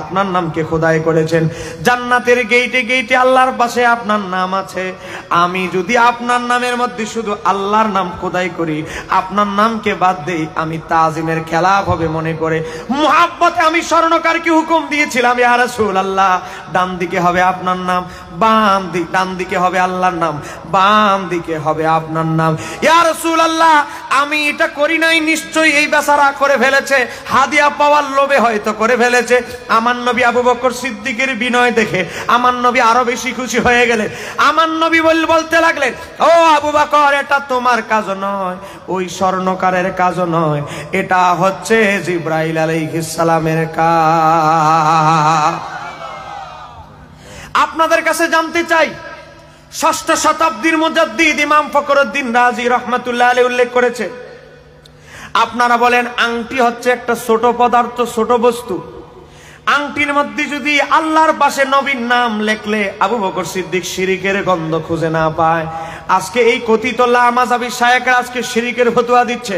আপনার নামকে খোদাই করেছেন। জান্নাতের গেইটে গেইটে আল্লাহর পাশে আপনার নাম আছে। আমি যদি আপনার নামের মধ্যে শুধু আল্লাহর নাম খোদাই করি, আপনার নামকে বাদ দেই, আমি তাজিমের খেলাফ হবে মনে করে মুহাব্বতে আমি স্বর্ণকারকে হুকুম দিয়েছিলাম, ইয়া রাসূলুল্লাহ, ডান দিকে হবে আপনার নাম, ডান দিকে হবে আল্লাহর নাম, বাম দিকে হবে আপনার নাম। ইয়া রাসূলুল্লাহ, আমি এটা করি নাই, নিশ্চয়ই এই বেচারা করে ফেলেছে, হাদিয়া পাওয়ার লোভে হয়তো করে ফেলেছে। আমার নবী আবু বকর সিদ্দিকের বিনয় দেখে আমার নবী আরো বেশি খুশি হয়ে গেলেন। আমার নবী বলতে লাগলেন, ও আবু বকর, এটা তোমার কাজ নয়, ওই স্বর্ণকারের কাজ নয়, এটা হচ্ছে জিবরাইল আলাইহিস সালামের কাজ। আপনাদের কাছে জানতে চাই, ষষ্ঠ শতাব্দীর মুজাদ্দিদ ইমাম ফখরুদ্দিন রাজি রহমাতুল্লাহ আলাইহি উল্লেখ করেছে, আপনারা বলেন আংটি হচ্ছে একটা ছোট পদার্থ, ছোট বস্তু। আংটির মধ্যে যদি আল্লাহর পাশে নবীর নাম লেখলে আবু বকর সিদ্দিক শিরিকের গন্ধ খুঁজে না পায়। আজকে এই কথিত লামাযাবি শায়েখরা আজকে শিরিকের ফতোয়া দিচ্ছে।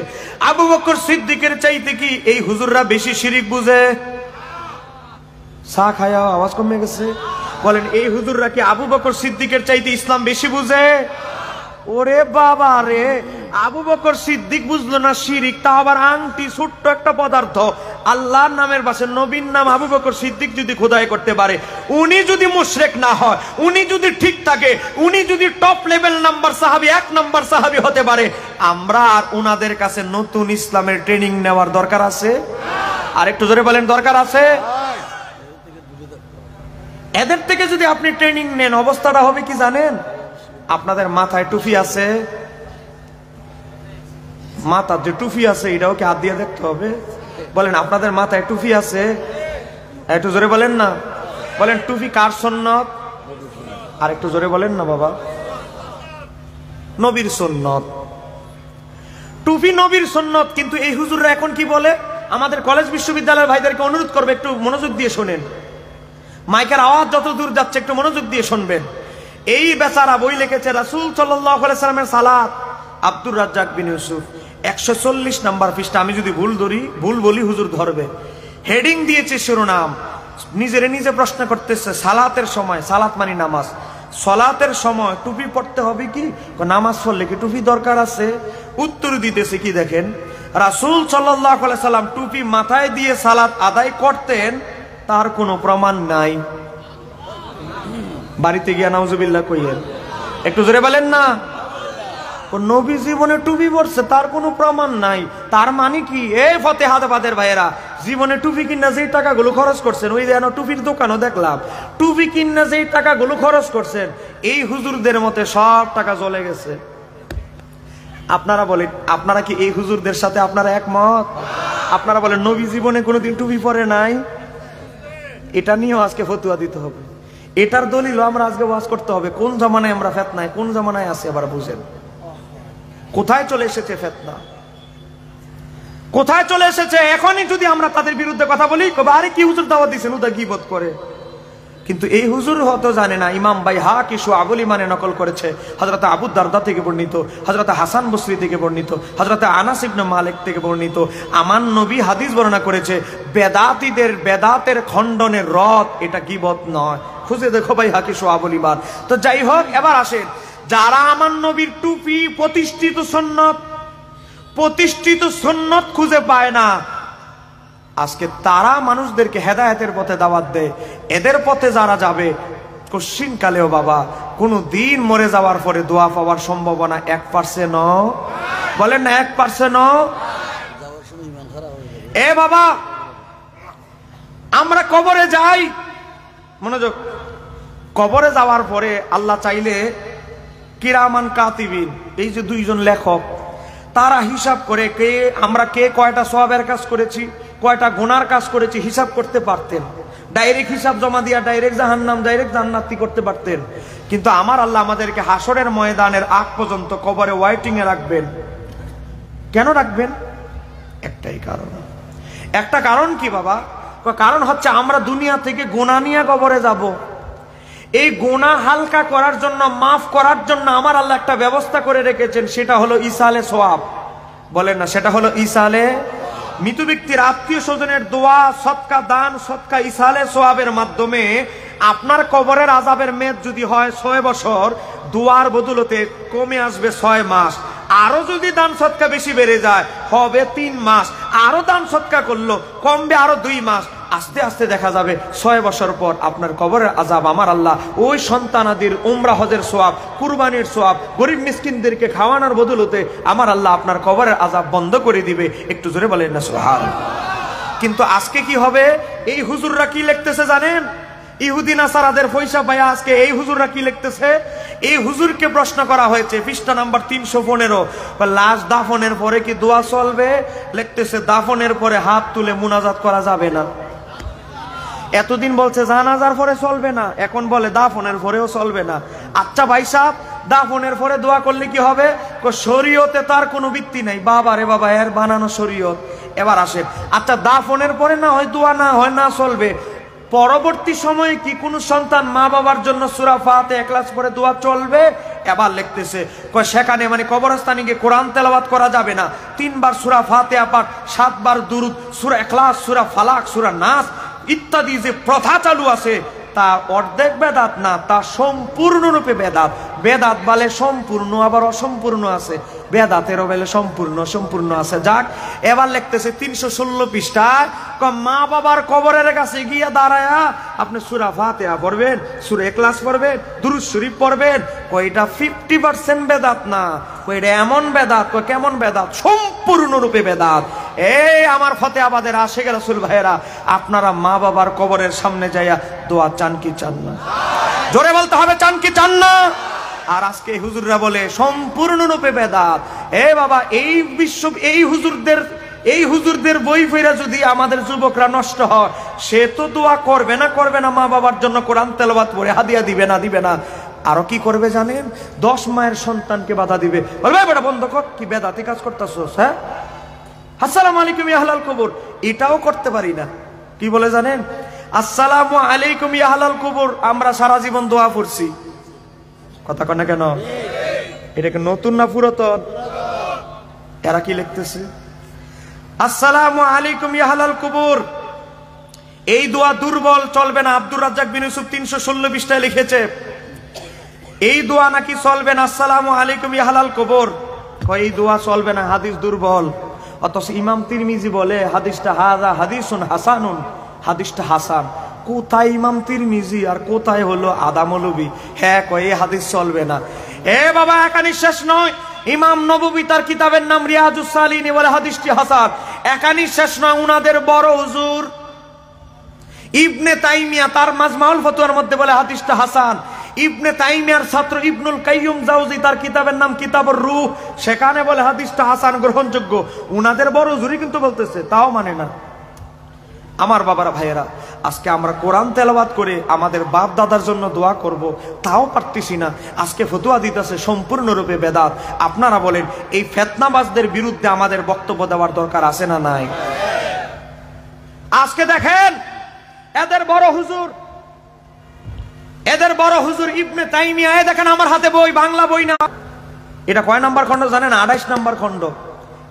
আবু বকর সিদ্দিকের চাইতে কি এই হুজুররা বেশি শিরিক বুঝে? চা খায়া আওয়াজ কমে গেছে। বলেন এই হুজুররা কি আবু বকর সিদ্দিকের চাইতে ইসলাম বেশি বুঝে? ওরে বাবা রে, আবু বকর সিদ্দিক বুঝলো না শিরিক, তা আবার আংটি ছোট্ট একটা পদার্থ, আল্লাহর নামের পাশে নবীর নাম আবু বকর সিদ্দিক যদি খোদাই করতে পারে, উনি যদি মুশরিক না হয়, উনি যদি ঠিক থাকে, উনি যদি টপ লেভেল নাম্বার সাহাবী, 1 নাম্বার সাহাবী হতে পারে, আমরা আর উনাদের কাছে নতুন ইসলামের ট্রেনিং নেওয়ার দরকার আছে? আর একটু জোরে বলেন, দরকার আছে? এদের থেকে যদি আপনি ট্রেনিং নেন, অবস্থাটা হবে কি জানেন? আপনাদের মাথায় টুপি আছে, মাথার যে টুপি আছে এটাও কি হাত দিয়ে দেখতে হবে? বলেন আপনাদের মাথায় টুপি আছে? একটু জোরে বলেন না। বলেন টুপি কার সুন্নত? আর একটু জোরে বলেন না বাবা। নবীর সুন্নত। টুপি নবীর সুন্নত। কিন্তু এই হুজুররা এখন কি বলে? আমাদের কলেজ বিশ্ববিদ্যালয়ের ভাইদেরকে অনুরোধ করবে একটু মনোযোগ দিয়ে শোনেন, মাইকের আওয়াজ যত দূর যাচ্ছে একটু মনোযোগ দিয়ে শুনবেন। এই বেচারা বই লিখেছে রাসূল সাল্লাল্লাহু আলাইহি সাল্লামের সালাত, আব্দুর রাজ্জাক বিন ইউসুফ, 140 নাম্বার পৃষ্ঠা। আমি যদি ভুল বলি হুজুর ধরবে। হেডিং দিয়েছে শিরোনাম, নিজে প্রশ্ন করতেছে, সালাতের সময়, সালাত মানে নামাজ, সালাতের সময় টুপি পড়তে হবে কি? নামাজ পড়লে কি টুপি দরকার আছে? উত্তর দিতেছে কি দেখেন, রাসূল সাল্লাল্লাহু আলাইহি সাল্লাম টুপি মাথায় দিয়ে সালাত আদায় করতেন, তার কোনো প্রমাণ নাই। বাড়িতে গিয়া নাউজুবিল্লাহ কইয়েন, একটু জোরে বলেন না। নবী জীবনে টুপি পরছে, তার কোনো প্রমাণ নাই। তার মানে কি? এই ফতেহাবাদের ভাইয়েরা, জীবনে টুপি কিনা যেই টাকাগুলো খরচ করছেন, ওই যেন টুপির দোকানও দেখলাম, টুপি কিনা যেই টাকাগুলো খরচ করছেন, এই হুজুরদের মতে সব টাকা চলে গেছে। আপনারা বলেন, আপনারা কি এই হুজুরদের সাথে আপনারা একমত? আপনারা বলেন নবী জীবনে কোনোদিন টুপি পরে নাই? এটা নিয়েও আজকে ফতুয়া দিতে হবে। এটার দলিল আমরা আজকে ওয়াজ করতে হবে। কোন জামানায় আমরা ফিতনায়, কোন জামানায় আছি আবার বুঝেন। কোথায় চলে এসেছে ফিতনা, কোথায় চলে এসেছে? এখনই যদি আমরা তাদের বিরুদ্ধে কথা বলি, আরে কি হুজুর দাওয়াত দিয়েছেন, ওটা গীবত করে। কিন্তু এই হুজুর হয়তো জানে না, ইমাম বাইহাকি শুআবুল ঈমানে নকল করেছে, হযরত আবু দারদা থেকে বর্ণিত, হযরত হাসান বসরি থেকে বর্ণিত, হযরত আনাস ইবনে মালিক থেকে বর্ণিত, আমার নবী হাদিস বর্ণনা করেছে, বেদাতীদের বেদাতের খণ্ডনের রদ, এটা গীবত নয়। খুঁজে দেখো বাইহাকি শুআবুল ঈমান। তো যাই হোক, এবার আসেন, যারা আমার নবীর টুপি প্রতিষ্ঠিত সুন্নত খুঁজে পায় না, আজকে তারা মানুষদেরকে হেদায়েতের পথে দাওয়াত দেয়। এদের পথে যারা যাবে, কশিন কালেও বাবা কোনো দিন মরে যাওয়ার পরে দোয়া পাওয়ার সম্ভাবনা 1%। বলেন না 1%। এ বাবা, আমরা কবরে যাই, মনোযোগ, কবরে যাওয়ার পরে আল্লাহ চাইলে কিরামান কাতিবিন, এই যে দুইজন লেখক, তারা হিসাব করে আমরা কে কয়টা সওয়াবের কাজ করেছি, কয়টা গুনার কাজ করেছি হিসাব করতে পারতেন। ডাইরেক্ট হিসাব জমা দিয়া ডাইরেক্ট জাহান্নাম, ডাইরেক্ট জান্নাতি করতে পারতেন। কিন্তু আমার আল্লাহ আমাদেরকে হাসরের ময়দানের আগ পর্যন্ত কবরে ওয়াইটিং এ রাখবেন। কেন রাখবেন? একটাই কারণ। একটা কারণ কি বাবা? কারণ হচ্ছে আমরা দুনিয়া থেকে গুনাহ নিয়ে কবরে যাব। এই গুনাহ হালকা করার জন্য, মাফ করার জন্য আমার আল্লাহ একটা ব্যবস্থা করে রেখেছেন, সেটা হলো ইসালে সওয়াব। বলেন না, সেটা হলো ইসালে। মৃত ব্যক্তির আত্মীয় স্বজনের দোয়া, সদকা, দান সদকা, ইসালে সওয়াবের মাধ্যমে আপনার কবরের আযাবের মেয়াদ যদি হয় 6 বছর, দোয়ার বদলতে কমে আসবে 6 মাস। আরো যদি দান সদকা বেশি বেড়ে যায় হবে 3 মাস, আরো দান সদকা করলো কমবে আরো 2 মাস। আস্তে আস্তে দেখা যাবে 6 বছর পর আপনার কবরের আযাব আমার আল্লাহ ওই সন্তানাদির উমরা হজের সওয়াব, কুরবানির সওয়াব, গরিব মিসকিনদেরকে খাওয়ানোর বদলতে আমার আল্লাহ আপনার কবরের আযাব বন্ধ করে দিবে। একটু জোরে বলেন না সুবহানাল্লাহ। কিন্তু আজকে কি হবে? এই হুজুররা কি লিখতেছে জানেন? ইহুদি নাসারাদের পয়সা পায়া আজকে এই হুজুররা কি লিখতেছে? এই হুজুরকে প্রশ্ন করা হয়েছে পৃষ্ঠা নাম্বার 315, লাশ দাফনের পরে কি দোয়া চলবে? লিখতেছে দাফনের পরে হাত তুলে মুনাজাত করা যাবে না। এতদিন বলছে জানাজার পরে চলবে না, এখন বলে দাফনের পরেও চলবে না। আচ্ছা ভাই সাহেব, দাফনের পরে দোয়া করলে কি হবে? শরীয়তে তার কোনো ভিত্তি নাই। বাবা রে বাবা, এর বানানো শরীয়ত। এবার আসে, আচ্ছা দাফনের পরে না হয় দোয়া না হয় না চলবে, পরবর্তী সময়ে কি কোনো সন্তান মা বাবার জন্য সূরা ফাতিহা ইখলাস পড়ে দোয়া চলবে? এবার লিখতেছে সেখানে মানে কবরস্থানে গিয়ে কোরআন তেলাওয়াত করা যাবে না, 3 বার সূরা ফাতিহা পাঠ, 7 বার দুরূদ, সূরা ইখলাস, সূরা ফালাক, সূরা নাস ইত্যাদি যে প্রথা চালু আছে তা অর্ধেক বেদাত না, তা সম্পূর্ণরূপে বেদাত। বেদাত বলে সম্পূর্ণ, আবার অসম্পূর্ণ আছে। বেদাতেরও বলে সম্পূর্ণ, সম্পূর্ণ আছে। যাক, এবার লিখতেছে 316 পৃষ্ঠায়, মা বাবার কবরের কাছে গিয়ে দাঁড়ায়া আপনি সূরা ফাতিহা পড়বেন, সূরা ইখলাস পড়বেন, দুরূদ শরীফ পড়বেন। কয়টা 50% বেদাত না, কয়টা এমন বেদাত। কেমন বেদাত? সম্পূর্ণরূপে বেদাত। এই আমার ফতেহাবাদের আশিক রাসূল ভাইয়েরা, আপনারা মা বাবার কবরের সামনে যাইয়া দোয়া চান কি চান না? জোরে বলতে হবে, চান কি চান না? আর আজকে হুজুররা বলে সম্পূর্ণরূপে বেদাত। এ বাবা, এই হুজুরদের বই ফেরা যদি আমাদের যুবকরা নষ্ট হয়, সে তো দোয়া করবে না মা বাবার জন্য, কোরআন তেলাওয়াত করে হাদিয়া দিবে না। আরো কি করবে জানেন? 10 মায়ের সন্তানকে বাধা দিবে, বলবে বেটা বন্ধ কর, কি বেদাতি কাজ করতেছস? হ্যাঁ, আসসালামু আলাইকুম ইয়া আহলাল কবর, এটাও করতে পারি না। কি বলে জানেন? আসসালামু আলাইকুম ইয়া আহলাল কবর আমরা সারা জীবন দোয়া পড়ছি। কথা কয় না কেন? এটা কি নতুন না পুরাতন? এরা কি লিখতেছে? আসসালামু আলাইকুম ইয়া আহলাল কবর, এই দোয়া দুর্বল, চলবে না। আব্দুর রাজ্জাক বিন ইউসুফ 316 পৃষ্ঠায় লিখেছে এই দোয়া নাকি চলবে না। আসসালামু আলাইকুম ইয়া আহলাল কবর, এই দোয়া চলবে না, হাদিস দুর্বল। অথচ ইমাম তিরমিজি বলে হাদিসটা হাযা হাদিসুন হাসানুন, হাদিসটা হাসান। কোথায় ইমাম তিরমিজি আর কোথায় হলো আদা মৌলবী? হ্যাঁ কয় এই হাদিস চলবে না। এ বাবা, একানি শেষ নয়। ইমাম নববী তার কিতাবের নাম রিয়াজুস সালিহিন বলে হাদিসটি হাসান। একানি শেষ নয়, উনাদের বড় হুজুর ইবনে তাইমিয়া তার মাজমাউল ফতোয়ার মধ্যে বলে হাদিসটা হাসান। ইবনে তাইমিয়ার ছাত্র ইবনুল কাইয়ুম জাওজি তার কিতাবের নাম কিতাবুর রূহ, সেখানে বলে হাদিসটা হাসান, গ্রহণযোগ্য। উনাদের বড় হুজুরই কিন্তু বলতেছে, তাও মানে না। আমার বাবারা ভাইয়েরা, আজকে আমরা কোরআন তেলাওয়াত করে আমাদের বাপ দাদার জন্য দোয়া করব, তাও পারতেছি না। আজকে ফতোয়া দিতেছে সম্পূর্ণরূপে বেদাত। আপনারা বলেন, এই ফিতনাবাজদের বিরুদ্ধে আমাদের বক্তব্য দেওয়ার দরকার আছে না নাই? আজকে দেখেন এদের বড় হুজুর ইবনে তাইমিয়া, দেখেন আমার হাতে বই, বাংলা বই না। এটা কয় নাম্বার খণ্ড জানেন? 28 নাম্বার খণ্ড।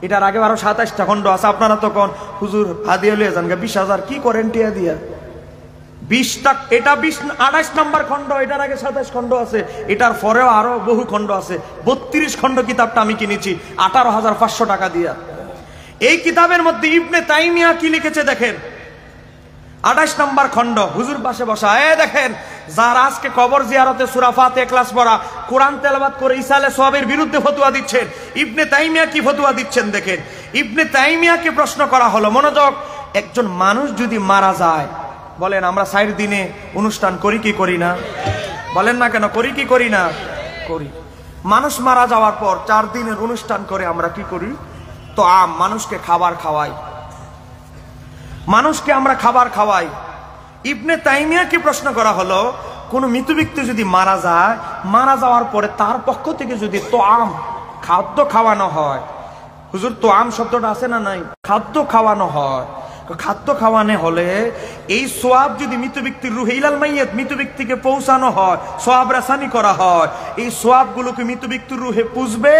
এটার আগে আরো 27টা খণ্ড আছে। আপনারা তো কোন হুজুর হাদিয়া লিয়ে যান 20,000 কি করেন টিয়া দিয়া? 20টা, এটা 28 নাম্বার খণ্ড। এটার আগে 27 খণ্ড আছে, এটার পরেও আরো বহু খণ্ড আছে। 32 খণ্ড কিতাবটা আমি কিনেছি 18,500 টাকা দিয়া। এই কিতাবের মধ্যে ইবনে তাইমিয়া কি লিখেছে দেখেন, 28 নাম্বার খণ্ড, হুজুর পাশে বসা। দেখেন যারা আজকে কবর জিয়ারতে সূরা ফাতিহা ক্লাস পড়া, কোরআন তেলাওয়াত করে ইসালে সওয়াবের বিরুদ্ধে ফতোয়া দিচ্ছেন, ইবনে তাইমিয়া কি ফতোয়া দিচ্ছেন দেখেন। ইবনে তাইমিয়াকে প্রশ্ন করা হলো, মনোযোগ, একজন মানুষ যদি মারা যায়, বলেন আমরা 4 দিনে অনুষ্ঠান করি কি করি না? বলেন না কেন, করি কি করি না? করি। মানুষ মারা যাওয়ার পর 4 দিনের অনুষ্ঠান করে আমরা কি করি? তো মানুষকে খাবার খাওয়াই, মানুষকে আমরা খাবার খাওয়াই। ইবনে তাইমিয়াকে প্রশ্ন করা হলো, কোন মৃত ব্যক্তি যদি মারা যায়, মারা যাওয়ার পরে তার পক্ষ থেকে যদি তোআম খাদ্য খাওয়ানো হয়, হুজুর তোআম শব্দটা আছে না নাই? খাদ্য খাওয়ানো হয়, খাদ্য খাওয়ানো হলে এই সোয়াব যদি মৃত ব্যক্তির রুহে ইলাল মাইয়াত, মৃত ব্যক্তিকে পৌঁছানো হয়, সোয়াব রাসানি করা হয়, এই সোয়াবগুলোকে মৃত ব্যক্তির রুহে পুষবে,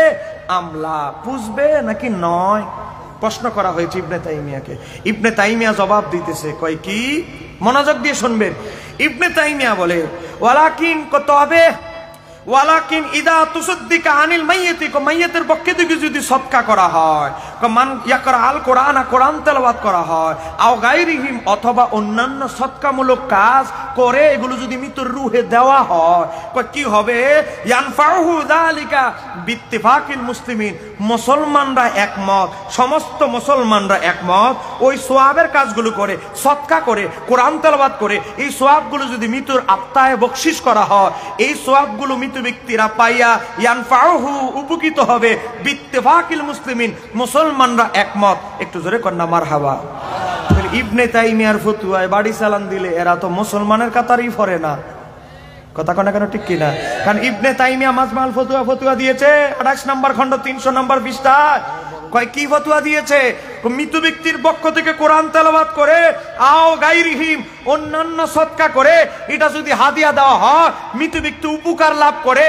আমলা পুষবে নাকি নয়? প্রশ্ন করা হয়েছে ইবনে তাইমিয়াকে। ইবনে তাইমিয়া জবাব দিতেছে, কয় কি? মনোযোগ দিয়ে শুনবেন। ইবনে তাইমিয়া বলে, ওয়ালাকিন তবে ওয়ালাকিন ইদা তুসাদ্দিকা আনিল মাইয়িতি, মাইয়িতের পক্ষে থেকে যদি সদকা করা হয়, মান ইয়াকরা আল কোরআন, কোরআন তেলাওয়াত করা হয়, আও গায়রিহিম, অথবা অন্যান্য সদকামূলক কাজ করে এগুলো যদি মৃত্যুর রুহে দেওয়া হয়, কি হবে? ইয়ানফাউহু যালিকা বিত্তিফাকিল মুসলিমিন, মুসলমানরা একমত, সমস্ত মুসলমানরা একমত, ওই সোয়াবের কাজগুলো করে, সদকা করে, কোরআন তেলাওয়াত করে, এই সোয়াবগুলো যদি মৃত্যুর আত্মায় বকশিশ করা হয়, এই সোয়াবগুলো ব্যক্তিরা পাইয়া ইয়ানফাউহু, উপকৃত হবে, বিত্তিফাকিল মুসলিমিন, মুসলমানরা একমত। একটু জোরে কন্যা মারহাবা। ইবনে তাইমিয়ার ফতোয়ায় বাড়ি চালান দিলে এরা তো মুসলমানের কাতারই পড়ে না। কথা কনা কেন, ঠিক কিনা? কারণ ইবনে তাইমিয়া মাজমাউল ফতোয়া দিয়েছে 28 নম্বর খণ্ড 300 নম্বর পৃষ্ঠায়। কয় কি ফতোয়া দিয়েছে? মৃত ব্যক্তির পক্ষ থেকে কোরআন তেলাওয়াত করে, আও গায়রিহিম, অন্যান্য সদকা করে, এটা যদি হাদিয়া দেওয়া হয়, মৃত ব্যক্তি উপকার লাভ করে,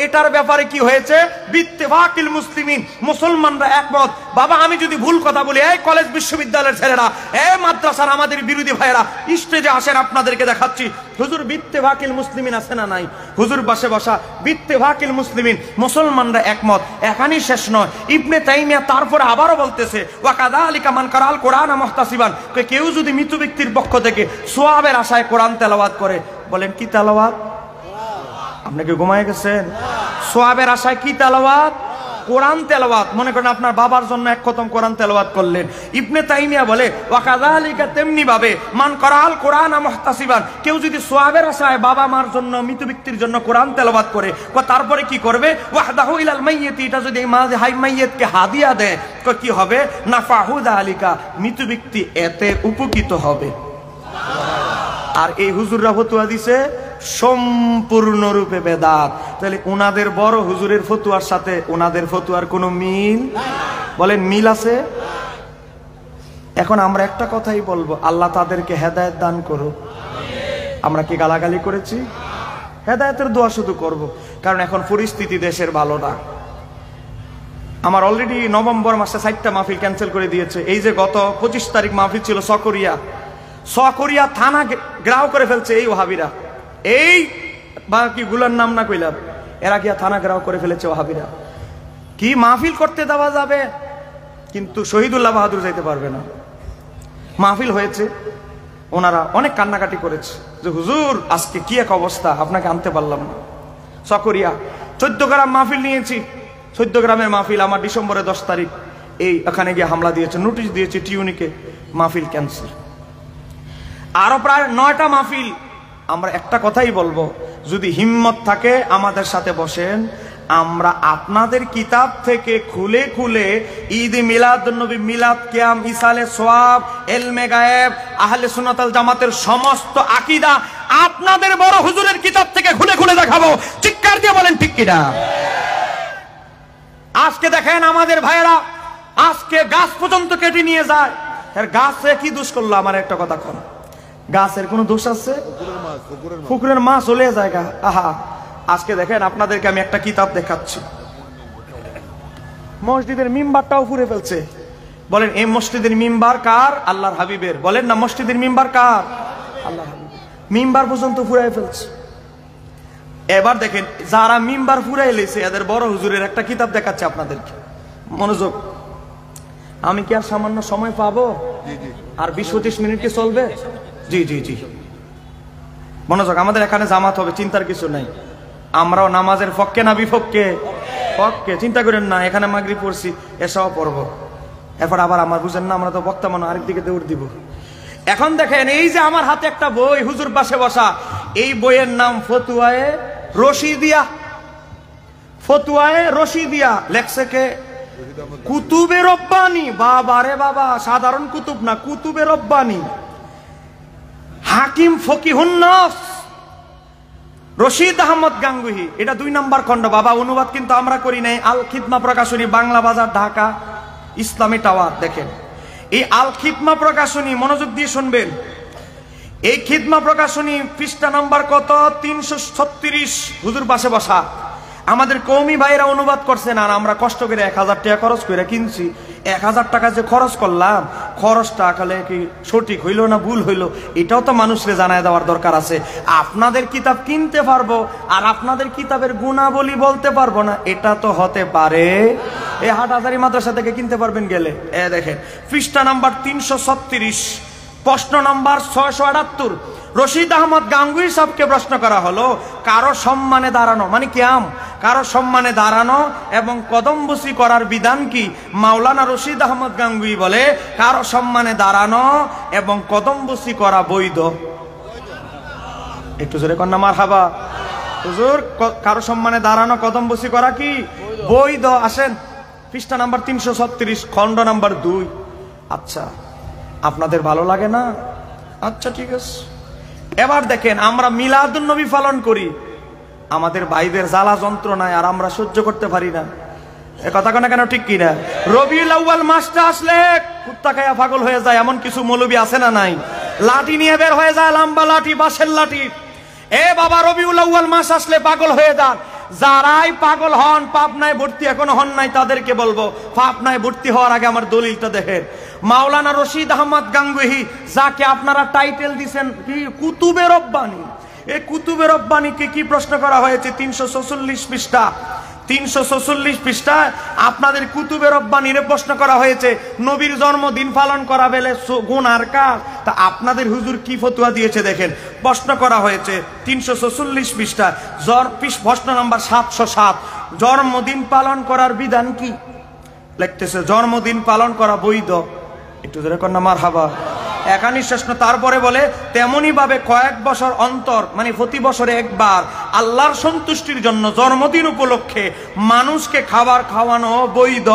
এটার ব্যাপারে কি হয়েছে? বিত্তিফাকিল মুসলিমিন, মুসলমানরা একমত। বাবা আমি যদি ভুল কথা বলি, এই কলেজ বিশ্ববিদ্যালয়ের ছেলেরা, এই মাদ্রাসার আমাদের বিরোধী ভাইয়েরা, স্টেজে আসেন, আপনাদেরকে দেখাচ্ছি হুজুর বিত্তিফাকিল মুসলিমিন আছে না নাই? হুজুর বাসে বসা বিত্তিফাকিল মুসলিমিন, মুসলমানরা একমত। এখানেই শেষ নয়, ইবনে তাইমিয়া তারপরে আবারও বলতেছে, ওয়াকাযালিকা মান কারাল কোরআন মুহতাসিবান, কেউ যদি মৃত ব্যক্তির পক্ষ থেকে সোয়াবের আশায় কোরআন তেলাওয়াত করে, বলেন কি তেলাওয়াত? আপনাকে ঘুমায় গেছেন? সোয়াবের আশায় কি তেলাওয়াত? কোরআন তেলাওয়াত। মনে করেন আপনার বাবার জন্য এক খতম কোরআন তেলাওয়াত করলেন। ইবনে তাইমিয়া বলে, ওয়াকাযালিকা, তেমনি ভাবে, মান কারাল কোরআন মুহতাসিবান, কেউ যদি সোয়াবের আশায় বাবা মার জন্য, মৃত ব্যক্তির জন্য কোরআন তেলাওয়াত করে, তারপরে কি করবে? ওয়াহদাহু ইলাল মাইয়িতি, এটা যদি হাই মাইয়িতকে হাদিয়া দেয়, কি হবে? নাফাহু যালিকা, মৃত ব্যক্তি এতে উপকৃত হবে। আর এই হুজুররা ফতোয়া দিছে সম্পূর্ণরূপে বেদাত। তাহলে উনাদের বড় হুজুরের ফতোয়ার সাথে উনাদের ফতোয়ার কোনো মিল, বলেন মিল আছে? এখন আমরা একটা কথাই বলবো, আল্লাহ তাদেরকে হেদায়েত দান করো। আমরা কি গালাগালি করেছি? হেদায়েতের দোয়া শুধু করব, কারণ এখন পরিস্থিতি দেশের ভালো না। আমার অলরেডি নভেম্বর মাসে 4টা মাহফিল ক্যান্সেল করে দিয়েছে। এই যে গত 25 তারিখ মাহফিল ছিল সকরিয়া থানা গ্রাও করে ফেলছে এই ওহাবিরা। এই বাকি গুলার নাম না কইলাম, এরা গিয়া থানা গ্রাও করে ফেলেছে ওহাবিরা। কি মাহফিল করতে দেওয়া যাবে, কিন্তু শহীদুল্লাহ বাহাদুর যাইতে পারবে না। মাহফিল হয়েছে, ওনারা অনেক কান্নাকাটি করেছে যে হুজুর আজকে কি এক অবস্থা, আপনাকে আনতে পারলাম না। সকরিয়া 14 গ্রাম মাহফিল নিয়েছি, 14 গ্রামের মাহফিল আমার ডিসেম্বরের 10 তারিখ এই এখানে গিয়ে হামলা দিয়েছে, নোটিশ দিয়েছে টিউনিকে, মাহফিল ক্যান্সেল। আরো প্রায় 9টা মাহফিল। আমরা একটা কথাই বলবো, যদি হিম্মত থাকে আমাদের সাথে বসেন, আমরা আপনাদের কিতাব থেকে খুলে খুলে ঈদ মিলাদুন্নবী, মিলাদ কিয়াম, ইসালে সোয়াব, ইলমে গায়েব, আহলে সুন্নাত ওয়াল জামাতের সমস্ত আকীদা আপনাদের বড় হুজুরের কিতাব থেকে খুলে খুলে দেখাবো। চিৎকার দিয়ে বলেন ঠিক কিনা? আজকে দেখেন আমাদের ভাইয়েরা আজকে গাছ পর্যন্ত কেটে নিয়ে যায়। এর গাছে কি দোষ করলো? আমার একটা কথা কোন, গাছের কোন দোষ আছে? পুকুরের মাছ চলে যায়। আহা, আজকে দেখেন আপনাদেরকে আমি একটা কিতাব দেখাচ্ছি, মসজিদের মিম্বারটাও ফুরে ফেলছে। বলেন এই মসজিদের মিম্বার কার? আল্লাহর হাবিবের। বলেন না মসজিদের মিম্বার কার? আল্লাহর হাবিবের। মিম্বার পর্যন্ত ফুরাই ফেলছে। এবার দেখেন যারা মিম্বার ফুরাই লেছে এদের বড় হুজুরের একটা কিতাব দেখাচ্ছে আপনাদেরকে। মনোযোগ, আমি কি আর সামান্য সময় পাবো? আর 20-25 মিনিট কি চলবে? জি জি জি। মনোযোগ, আমাদের এখানে জামাত হবে, চিন্তার কিছু নাই। আমরাও নামাজের পক্ষে না বিপক্ষে? পক্ষে, চিন্তা করেন না। এখানে মাগরিব পড়ছি, এসাও পড়বো, এরপর আবার আমার বুঝেন না, আমরা তো বক্তা মনে আরেক দিকে দৌড় দিব। এখন দেখেন, এই যে আমার হাতে একটা বই, হুজুর পাশে বসা, এই বইয়ের নাম ফতুয়ায়ে রশিদিয়া। ফতুয়ায়ে রশিদিয়া লেখছে কে? কুতুবে রব্বানি। বাবা রে বাবা, সাধারণ কুতুব না, কুতুবে রব্বানি, হাকিম ফকিহুন নাস রশিদ আহমদ গাঙ্গুহি। এটা 2 নম্বর খণ্ড বাবা। অনুবাদ কিন্তু আমরা করি নাই। আল খিদমা প্রকাশনী, বাংলা বাজার, ঢাকা, ইসলামী টাওয়ার। দেখেন এই আল খিদমা প্রকাশনী, মনোযোগ দিয়ে শুনবেন। এই খিদমা প্রকাশনী পৃষ্ঠা নাম্বার কত? 336। হুজুর পাশে বসা আমাদের কওমি ভাইরা অনুবাদ করছেন, আর আমরা কষ্ট করে 1000 টাকা খরচ করে কিনছি। 1000 টাকা যে খরচ করলাম, খরচটা আসলে কি সঠিক হইল না ভুল হইল, এটাও তো মানুষকে জানায় দেওয়ার দরকার আছে। আপনাদের কিতাব কিনতে পারবো আর আপনাদের কিতাবের গুণাবলী বলতে পারবো না, এটা তো হতে পারে? এই হাটহাজারী মাদ্রাসা থেকে কিনতে পারবেন গেলে। দেখেন পৃষ্ঠা নাম্বার 336, প্রশ্ন নাম্বার 678। রশিদ আহমদ গাঙ্গুহি সাহেবকে প্রশ্ন করা হলো, কারো সম্মানে দাঁড়ানো মানে কিয়াম, কারো সম্মানে দাঁড়ানো এবং কদমবুসি করার বিধান কি? মাওলানা রশিদ আহমদ গাঙ্গুহি বলে, কারো সম্মানে দাঁড়ানো এবং কদমবুসি করা বৈধ। একটু জোরে কন্যা মারহাবা। হুজুর, কারো সম্মানে দাঁড়ানো, কদমবুসি করা কি বৈধ? আসেন পৃষ্ঠা নাম্বার 336, খণ্ড নাম্বার 2। আচ্ছা, আপনাদের ভালো লাগে না? আচ্ছা ঠিক আছে। এবার দেখেন, আমরা মিলাদুন নবী পালন করি, আমাদের ভাইদের জ্বালা যন্ত্রণায় আর আমরা সহ্য করতে পারি না। এ কথা কেন কেন ঠিক কিনা? রবিউল আউয়াল মাসটা আসলে কুত্তা খায়া পাগল হয়ে যায়, এমন কিছু মৌলবী আছে না নাই? লাঠি নিয়ে বের হয়ে যায়, লম্বা লাঠি, বাঁশের লাঠি। এ বাবা, রবিউল আউয়াল মাস আসলে পাগল হয়ে যান। যারাই পাগল হন, পাবনায় ভর্তি এখনো হন নাই, তাদেরকে বলবো, পাবনায় ভর্তি হওয়ার আগে আমার দলিলটা দেখেন। মাওলানা রশিদ আহমদ গাঙ্গুহি, যাকে আপনারা টাইটেল দিচ্ছেন কি কুতুবে রব্বানি, এই কুতুবে রব্বানিকে কি প্রশ্ন করা হয়েছে? 346 পৃষ্ঠা, 346 পৃষ্ঠায় আপনাদের কুতুবে রব্বানিরে প্রশ্ন করা হয়েছে, নবীর জন্মদিন পালন করা বেলে গুনার কাজ। তা আপনাদের হুজুর কি ফতোয়া দিয়েছে দেখেন। প্রশ্ন করা হয়েছে 346 পৃষ্ঠায়, প্রশ্ন নাম্বার 707, জন্মদিন পালন করার বিধান কি? লিখতেছে জন্মদিন পালন করা বৈধ। একটু জোরে কন্যা মারহাবা। একানি শেষ না, তারপরে বলে তেমনি ভাবে কয়েক বছর অন্তর মানে প্রতি বছরে একবার আল্লাহর সন্তুষ্টির জন্য জন্মদিন উপলক্ষে মানুষকে খাবার খাওয়ানো বৈধ।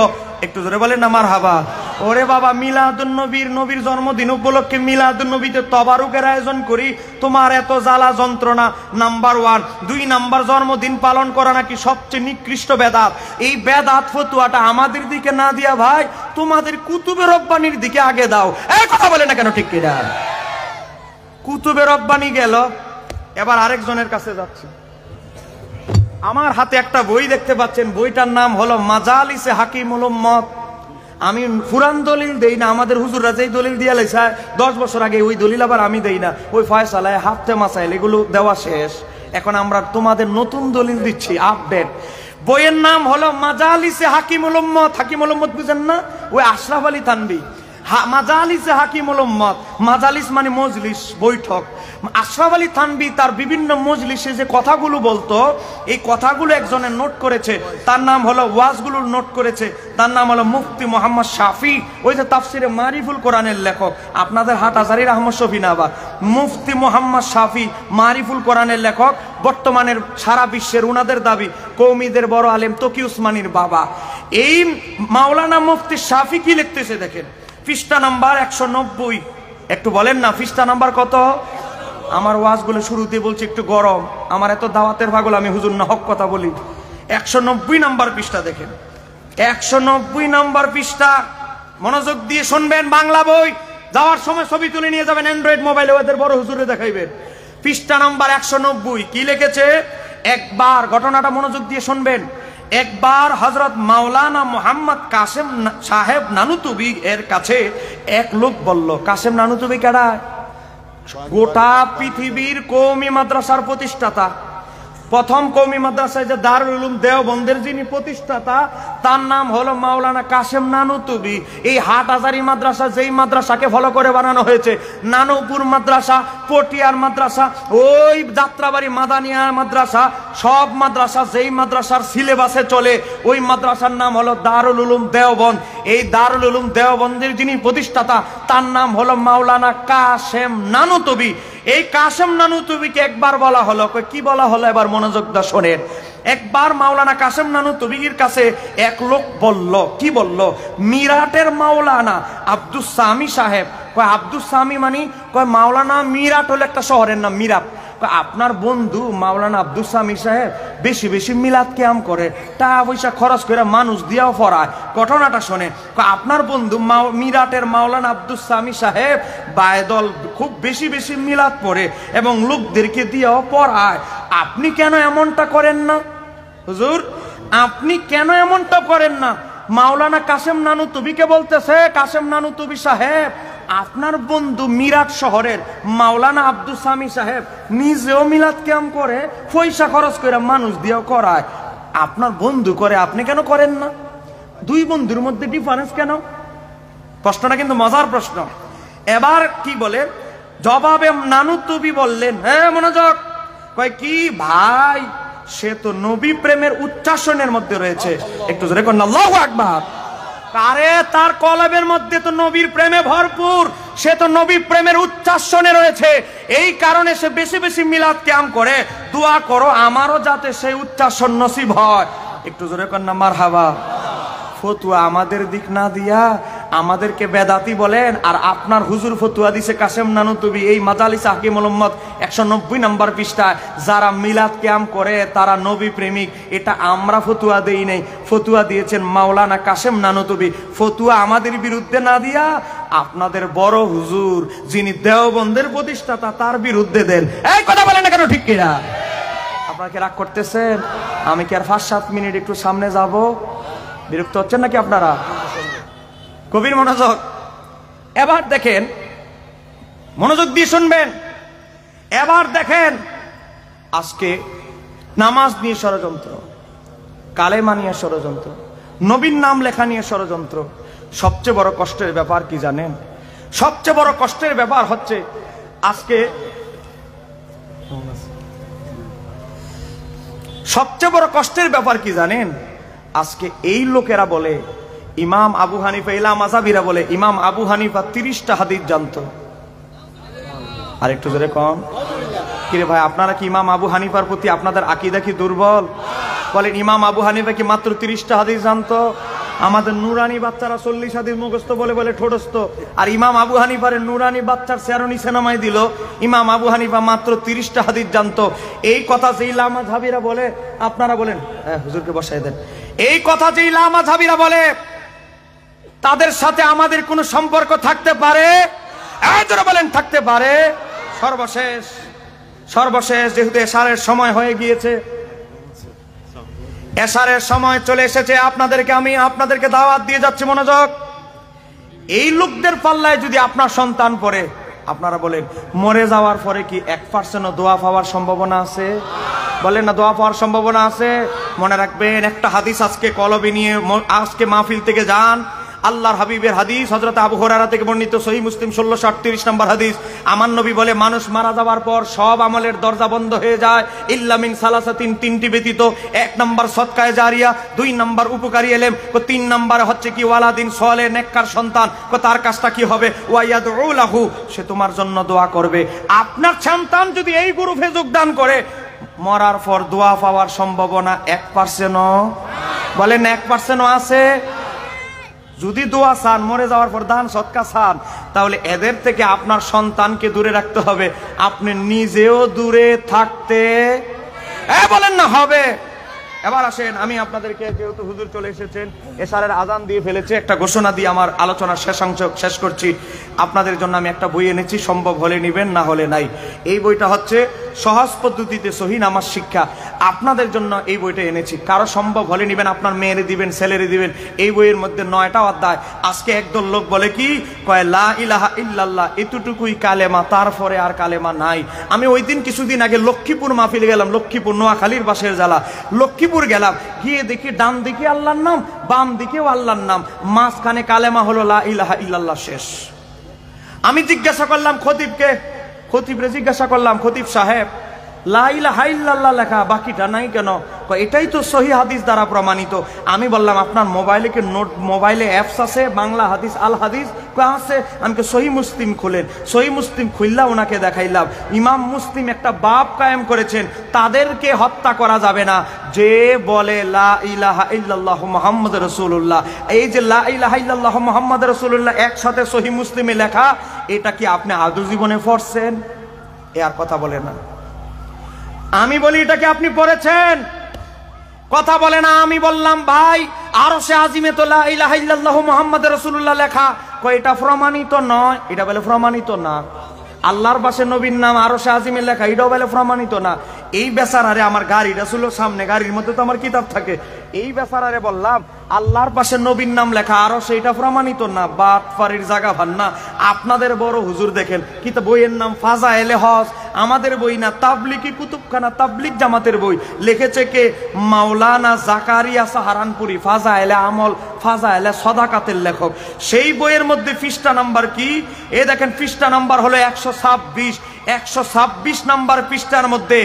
একটু জোরে বলেন না মারহাবা। ওরে বাবা, মিলাদুন নবীর, নবীর জন্মদিন উপলক্ষে মিলাদুন নবীতে তবারুকের আয়োজন করি, তোমার এত জ্বালা যন্ত্রণা। নাম্বার 1। 2 নাম্বার, জন্মদিন পালন করা নাকি সবচেয়ে নিকৃষ্ট বেদাত। এই বেদাত ফতুয়াটা আমাদের দিকে না দিয়া ভাই, তোমাদের কুতুবে রব্বানির দিকে আগে দাও। এই কথা বলে না কেন ঠিক কিনা? কুতুবে রব্বানি গেল, এবার আরেকজনের কাছে যাচ্ছে। আমার হাতে একটা বই দেখতে পাচ্ছেন, বইটার নাম হলো মাজালিসে হাকিমুল উম্মত। আমি পুরান দলিল দেই না, আমাদের হুজুররা যেই দলিল দিয়ে লেছে 10 বছর আগে, ওই দলিল আবার আমি দেই না। ওই ফয়সালায় হাফতে মাসাইল এগুলো দেওয়া শেষ, এখন আমরা তোমাদের নতুন দলিল দিচ্ছি, আপডেট। বইয়ের নাম হলো মাজালিসে হাকিমুল উম্মত। হাকিমুল উম্মত বুঝেন না? ওই আশরাফ আলী থানভী। মাজালিসে হাকিমুল উম্মত, মাজালিস মানে মজলিস, বৈঠক। আশরাফ আলী থানভী তার বিভিন্ন মজলিসে যে কথাগুলো বলতো, এই কথাগুলো একজনের নোট করেছে, তার নাম হলো ওয়াজগুলোর নোট করেছে, তার নাম হলো মুফতি মোহাম্মদ শাফি। ওই যে তাফসিরে মারিফুল কোরআনের লেখক, আপনাদের হাটহাজারীর আহমদ শফি না, আবার মুফতি মোহাম্মদ শাফি মারিফুল কোরআনের লেখক, বর্তমানের সারা বিশ্বের উনাদের দাবি কওমিদের বড় আলেম তকি উসমানীর বাবা। এই মাওলানা মুফতি শাফি কি লিখতেছে দেখেন, পৃষ্ঠা নাম্বার 190। একটু বলেন না পৃষ্ঠা নাম্বার কত? আমার ওয়াজগুলো শুরুতে বলছি একটু গরম, আমার এত দাওয়াতের পাগল আমি, হুজুর না হক কথা বলি। 190 নাম্বার পৃষ্ঠা দেখেন, 190 নাম্বার পৃষ্ঠা, মনোযোগ দিয়ে শুনবেন। বাংলা বই, যাওয়ার সময় ছবি তুলে নিয়ে যাবেন, অ্যান্ড্রয়েড মোবাইলে ওদের বড় হুজুরে দেখাইবেন। পৃষ্ঠা নাম্বার 190 কি লিখেছে? একবার ঘটনাটা মনোযোগ দিয়ে শুনবেন। একবার হযরত মাওলানা মোহাম্মদ কাসেম সাহেব নানুতুবি এর কাছে এক লোক বলল, কাসেম নানুতুবি কারা? গোটা পৃথিবীর কওমি মাদ্রাসার প্রতিষ্ঠাতা, প্রথম কওমি মাদ্রাসায় যে দারুল উলুম দেওবন্দের যিনি প্রতিষ্ঠাতা, তার নাম হলো মাওলানা কাশেম নানুতুবি। এই হাটহাজারী মাদ্রাসা, যেই মাদ্রাসাকে ফলো করে বানানো হয়েছে, নানুপুর মাদ্রাসা, পটিয়ার মাদ্রাসা, ওই যাত্রাবাড়ি মাদানিয়া মাদ্রাসা, সব মাদ্রাসা যেই মাদ্রাসার সিলেবাসে চলে, ওই মাদ্রাসার নাম হলো দারুল উলুম দেওবন্দ। এই দারুল উলুম দেওবন্দের যিনি প্রতিষ্ঠাতা, তার নাম হলো মাওলানা কাশেম নানুতুবি। এই কাশেম নানুতুবিকে একবার বলা হলো, কি বলা হলো এবার মনোযোগ দিয়ে শোনেন। একবার মাওলানা কাশেম নানুতুবির কাছে এক লোক বলল, কি বলল? মিরাটের মাওলানা আব্দুস সামি সাহেব। কয় আব্দুস সামি মানে? কয় মাওলানা মিরাট হলো একটা শহরের নাম, মিরাট। আপনার বন্ধু মাওলানা আব্দুস সামি সাহেব বেশি বেশি মিলাদ কিয়াম করে, টাকা পয়সা খরচ করে মানুষ দিয়েও পড়ায়। ঘটনাটা শোনে। আপনার বন্ধু মিরাটের মাওলানা আব্দুস সামি সাহেব বায়দল খুব বেশি বেশি মিলাদ পড়ে এবং লোকদেরকে দিয়েও পড়ায়, আপনি কেন এমনটা করেন না হুজুর? আপনি কেন এমনটা করেন না? মাওলানা কাশেম নানুতুবিকে বলতেছে, কাশেম নানুতুবি সাহেব, আপনার বন্ধু মিরাট শহরের মাওলানা আব্দুস সামি সাহেব নিজেও মিলাদ কিয়াম করে, পয়সা খরচ করে মানুষ দিয়েও করায়, আপনার বন্ধু করে, আপনি কেন করেন না? দুই বন্ধুর মধ্যে ডিফারেন্স কেন? প্রশ্নটা কিন্তু মজার প্রশ্ন। এবার কি বলে জবাবে নানুতুবি বললেন, হ্যাঁ মনোযোগ, কয় কি ভাই, সে তো নবী প্রেমের উচ্চাসনের মধ্যে রয়েছে। একটু জোরে কর না আল্লাহু আকবার। আরে তার কলবের মধ্যে তো নবীর প্রেমে ভরপুর, সে তো নবী প্রেমের উচ্চাসনে রয়েছে, এই কারণে সে বেশি বেশি মিলাদ কিয়াম করে। দোয়া করো আমারও যাতে সেই উচ্চাসন নসিব হয়। একটু জোরে কর না মারহাবা। ফতুয়া আমাদের দিক না দিয়া আমাদেরকে বেদাতি বলেন, আর আপনার হুজুর ফতুয়া দিছে কাশেম নানুতুবি এই মাজালিস হাকিম মোহাম্মদ 190 নম্বর পৃষ্ঠায়, যারা মিলাদ কিয়াম করে তারা নবী প্রেমিক। এটা আমরা ফতুয়া দেই নাই, ফতুয়া দিয়েছেন মাওলানা কাশেম নানুতুবি। ফতুয়া আমাদের বিরুদ্ধে না দিয়া আপনাদের বড় হুজুর যিনি দেওবন্দের প্রতিষ্ঠাতা তার বিরুদ্ধে দেন। এই কথা বলেন না কেন? ঠিক কিনা? আপনারা কি রাগ করতেছেন? আমি কি আর 5-7 মিনিট একটু সামনে যাব? বিরক্ত হচ্ছেন নাকি আপনারা? কবির মনোযোগ। এবার দেখেন, মনোযোগ দিয়ে শুনবেন। এবার দেখেন, আজকে নামাজ নিয়ে ষড়যন্ত্র, কালেমা নিয়ে ষড়যন্ত্র, নবীর নাম লেখা নিয়ে ষড়যন্ত্র। সবচেয়ে বড় কষ্টের ব্যাপার কি জানেন? সবচেয়ে বড় কষ্টের ব্যাপার হচ্ছে আজকে, সবচেয়ে বড় কষ্টের ব্যাপার কি জানেন? আজকে এই লোকেরা বলে ইমাম আবু হানিফা, ইলা মাযহাবিরা বলে ইমাম আবু হানিফা 30টা হাদিস জানতো। আর একটু জোরে কম। কিরে ভাই, আপনারা কি ইমাম আবু হানিফার প্রতি আপনাদের আকীদা কি দুর্বল? বলেন ইমাম আবু হানিফা কি মাত্র 30টা হাদিস জানতো? আমাদের নুরানি বাচ্চারা 40 হাদিস মুখস্থ বলে বলে ঠোঁটস্থ, আর ইমাম আবু হানিফার নুরানি বাচ্চার সেরনি সেনামাই দিল, ইমাম আবু হানিফা মাত্র 30টা হাদিস জানতো। এই কথা যে ইলা মাযহাবিরা বলে, আপনারা বলেন হুজুরকে বসাই দেন, এই কথা যে ইলা মাযহাবিরা বলে, তাদের সাথে আমাদের কোনো সম্পর্ক থাকতে পারে? যারা বলেন থাকতে পারে। সর্বশেষ সর্বশেষ যেহেতু এশারের সময় হয়ে গিয়েছে, এশারের সময় চলে এসেছে, আপনাদেরকে দাওয়াত দিয়ে যাচ্ছি। মনোযোগ। এই লোকদের পাল্লায় যদি আপনার সন্তান পড়ে, আপনারা বলেন মরে যাওয়ার পরে কি 1% দোয়া পাওয়ার সম্ভাবনা আছে? বলেন না দোয়া পাওয়ার সম্ভাবনা আছে? মনে রাখবেন, একটা হাদিস আজকে কলবে নিয়ে আজকে মাহফিল থেকে যান। আল্লাহর হাবিবের হাদিস, হযরত আবু হুরায়রা থেকে বর্ণিত, সহিহ মুসলিম 1638 নম্বর হাদিস। আমার নবী বলে, মানুষ মারা যাওয়ার পর সব আমলের দরজা বন্ধ হয়ে যায় ইল্লা মিন সালাসাতিন, 3টি ব্যতীত। 1 নম্বর সদকায়ে জারিয়া, 2 নম্বর উপকারী ইলম, 3 নম্বর হচ্ছে কি ওয়ালাদিন সালেহ, নেককার সন্তান। তার কাজটা কি হবে? ওয়ায়াদউ লাহু, সে তোমার জন্য দোয়া করবে। আপনার সন্তান যদি এই গ্রুপে যোগদান করে, মরার পর দোয়া পাওয়ার সম্ভাবনা 1%ও, বলেন 1%ও আছে? যদি দোয়া চান, মরে যাওয়ার পর দান সদকা চান, তাহলে এদের থেকে আপনার সন্তানকে দূরে রাখতে হবে, আপনি নিজেও দূরে থাকতে বলেন না হবে। এবার আসেন, আমি আপনাদেরকে, যেহেতু হুজুর চলে এসেছেন, এশারের আজান দিয়ে ফেলেছে, একটা ঘোষণা দিয়ে আমার আলোচনার শেষাংশ শেষ করছি। আপনাদের জন্য আমি একটা বই এনেছি, সম্ভব হলে নিবেন, না হলে নাই। এই বইটা হচ্ছে সহজ পদ্ধতিতে সহি নামাজ শিক্ষা। আপনাদের জন্য এই বইটা এনেছি, কারো সম্ভব হলে নিবেন, আপনার মেয়েরে দিবেন, ছেলেরে দিবেন। এই বইয়ের মধ্যে 9টা অধ্যায়। আজকে একদল লোক বলে কি কয়, লা ইলাহা ইল্লাল্লাহ এতটুকুই কালেমা, তারপরে আর কালেমা নাই। আমি ওই দিন কিছুদিন আগে লক্ষ্মীপুর মাহফিলে গেলাম, লক্ষ্মীপুর নোয়াখালীর বাসের জ্বালা, লক্ষ্মীপুর গেলাম, গিয়ে দেখি ডান দিকে আল্লাহর নাম, বাম দিকেও আল্লাহর নাম, মাঝখানে কালেমা হলো লা ইলাহা ইল্লাল্লাহ, শেষ। আমি জিজ্ঞাসা করলাম খতিবরে জিজ্ঞাসা করলাম, খতিব সাহেব লা ইলাহা ইল্লাল্লাহ লেখা, বাকিটা নাই কেন? এটাই তো সহি হাদিস দ্বারা প্রমাণিত। আমি বললাম, আপনার মোবাইলে অ্যাপস আছে বাংলা হাদিস, আল হাদিস আছে? আমাকে সহি মুসলিম খুলেন। সহি মুসলিম খুললা ওনাকে দেখাইলাম, ইমাম মুসলিম একটা বাব কায়েম করেছেন, তাদেরকে হত্যা করা যাবে না যে বলে লা ইলাহা ইল্লাল্লাহু মুহাম্মাদুর রাসূলুল্লাহ। এই যে লা ইলাহা ইল্লাল্লাহু মুহাম্মাদুর রাসূলুল্লাহ একসাথে সহি মুসলিমে লেখা, এটা কি আপনি আদৌ জীবনে পড়ছেন? এ আর কথা বলে না। আমি বলি, এটা কি আপনি পড়েছেন? কথা বলে না। আমি বললাম, ভাই আরশে আজিমে তো লা ইলাহা ইল্লাল্লাহু মুহাম্মাদুর রাসূলুল্লাহ লেখা, কয় এটা প্রমাণিত নয়। এটা বলে প্রমাণিত না। আল্লাহর পাশে নবীর নাম আরশে আজিমে লেখা, এটাও বলে প্রমাণিত না। এই বেচারারে, আমার গাড়িটা ছিল সামনে, গাড়ির মধ্যে তো আমার কিতাব থাকে, এই বেচারারে বললাম আল্লাহর পাশে নবীর নাম লেখা আরশে, এটা প্রমাণিত না। বাটপাড়ির জায়গা ভান না। আপনাদের বড় হুজুর দেখেন, কিতাব বইয়ের নাম ফাজায়েলে হজ, আমাদের বই না, তাবলিগি কুতুবখানা, তাবলিগ জামাতের বই। লিখেছে কে? মাওলানা জাকারিয়া সাহারানপুরি, ফাজায়েলে আমল, ফাজায়েলে সাদাকাতের লেখক। সেই বইয়ের মধ্যে পৃষ্ঠা নাম্বার কি? এ দেখেন, পৃষ্ঠা নাম্বার হলো 126। 126 নাম্বার পৃষ্ঠার মধ্যে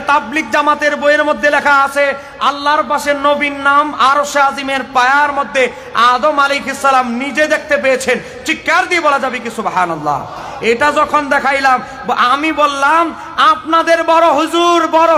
তাবলিগ জামাতের বইয়ের মধ্যে লেখা আছে, আল্লাহর পাশে নবীর নাম আরশে আজিমের পায়ার মধ্যে আদম আলাইহিস সালাম নিজে দেখতে পেয়েছেন। চিৎকার দিয়ে বলা যাবে কি সুবহানাল্লাহ? এটা যখন দেখাইলাম, আমি বললাম, আপনাদের বড়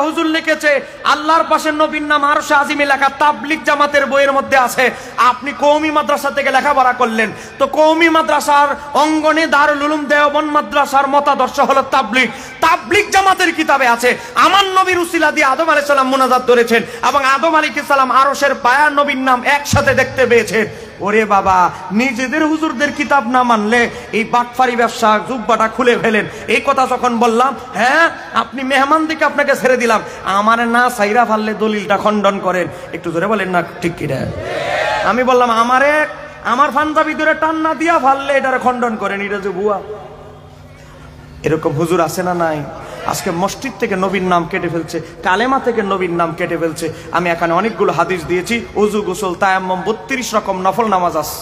হুজুর লিখেছে আল্লাহর পাশে নবীর নাম আরশে আজিমে লেখা, তাবলিগ জামাতের বইয়ের মধ্যে আছে। আপনি কওমি মাদ্রাসা থেকে লেখাপড়া করলেন, তো কওমি মাদ্রাসার অঙ্গনে দারুল উলুম দেওবন্দ মাদ্রাসার মতাদর্শ হলো তাবলিগ। তাবলিগ জামাতের কিতাবে আছে, আমার নবীর উসিলা দিয়ে আদম আলাইহিস সালাম মুনাজাত ধরেছেন, এবং আদম আলাইহিস সালাম আরশের পায়ার নবীর নাম একসাথে দেখতে পেয়েছেন। ওরে বাবা, নিজেদের হুজুরদের কিতাব না মানলে এই বাটফারি ব্যবসা জুব্বাটা খুলে ফেলেন। এই কথা যখন বললাম, হ্যাঁ আপনি মেহমান দিকে আপনাকে ছেড়ে দিলাম, আমার না সাইরা ফাললে দলিলটা খণ্ডন করেন। একটু জোরে বলেন না ঠিক কিনা? আমি বললাম, আমার পাঞ্জাবি ধরে টান না দিয়া ফাললে এটারে খণ্ডন করেন, এটা যে ভুয়া। এরকম হুজুর আছে না নাই? আজকে মসজিদ থেকে নবীর নাম কেটে ফেলছে, কালেমা থেকে নবীর নাম কেটে ফেলছে। আমি এখানে অনেকগুলো হাদিস দিয়েছি, ওযু, গোসল, তায়াম্মুম, 32 রকম নফল নামাজ আছে।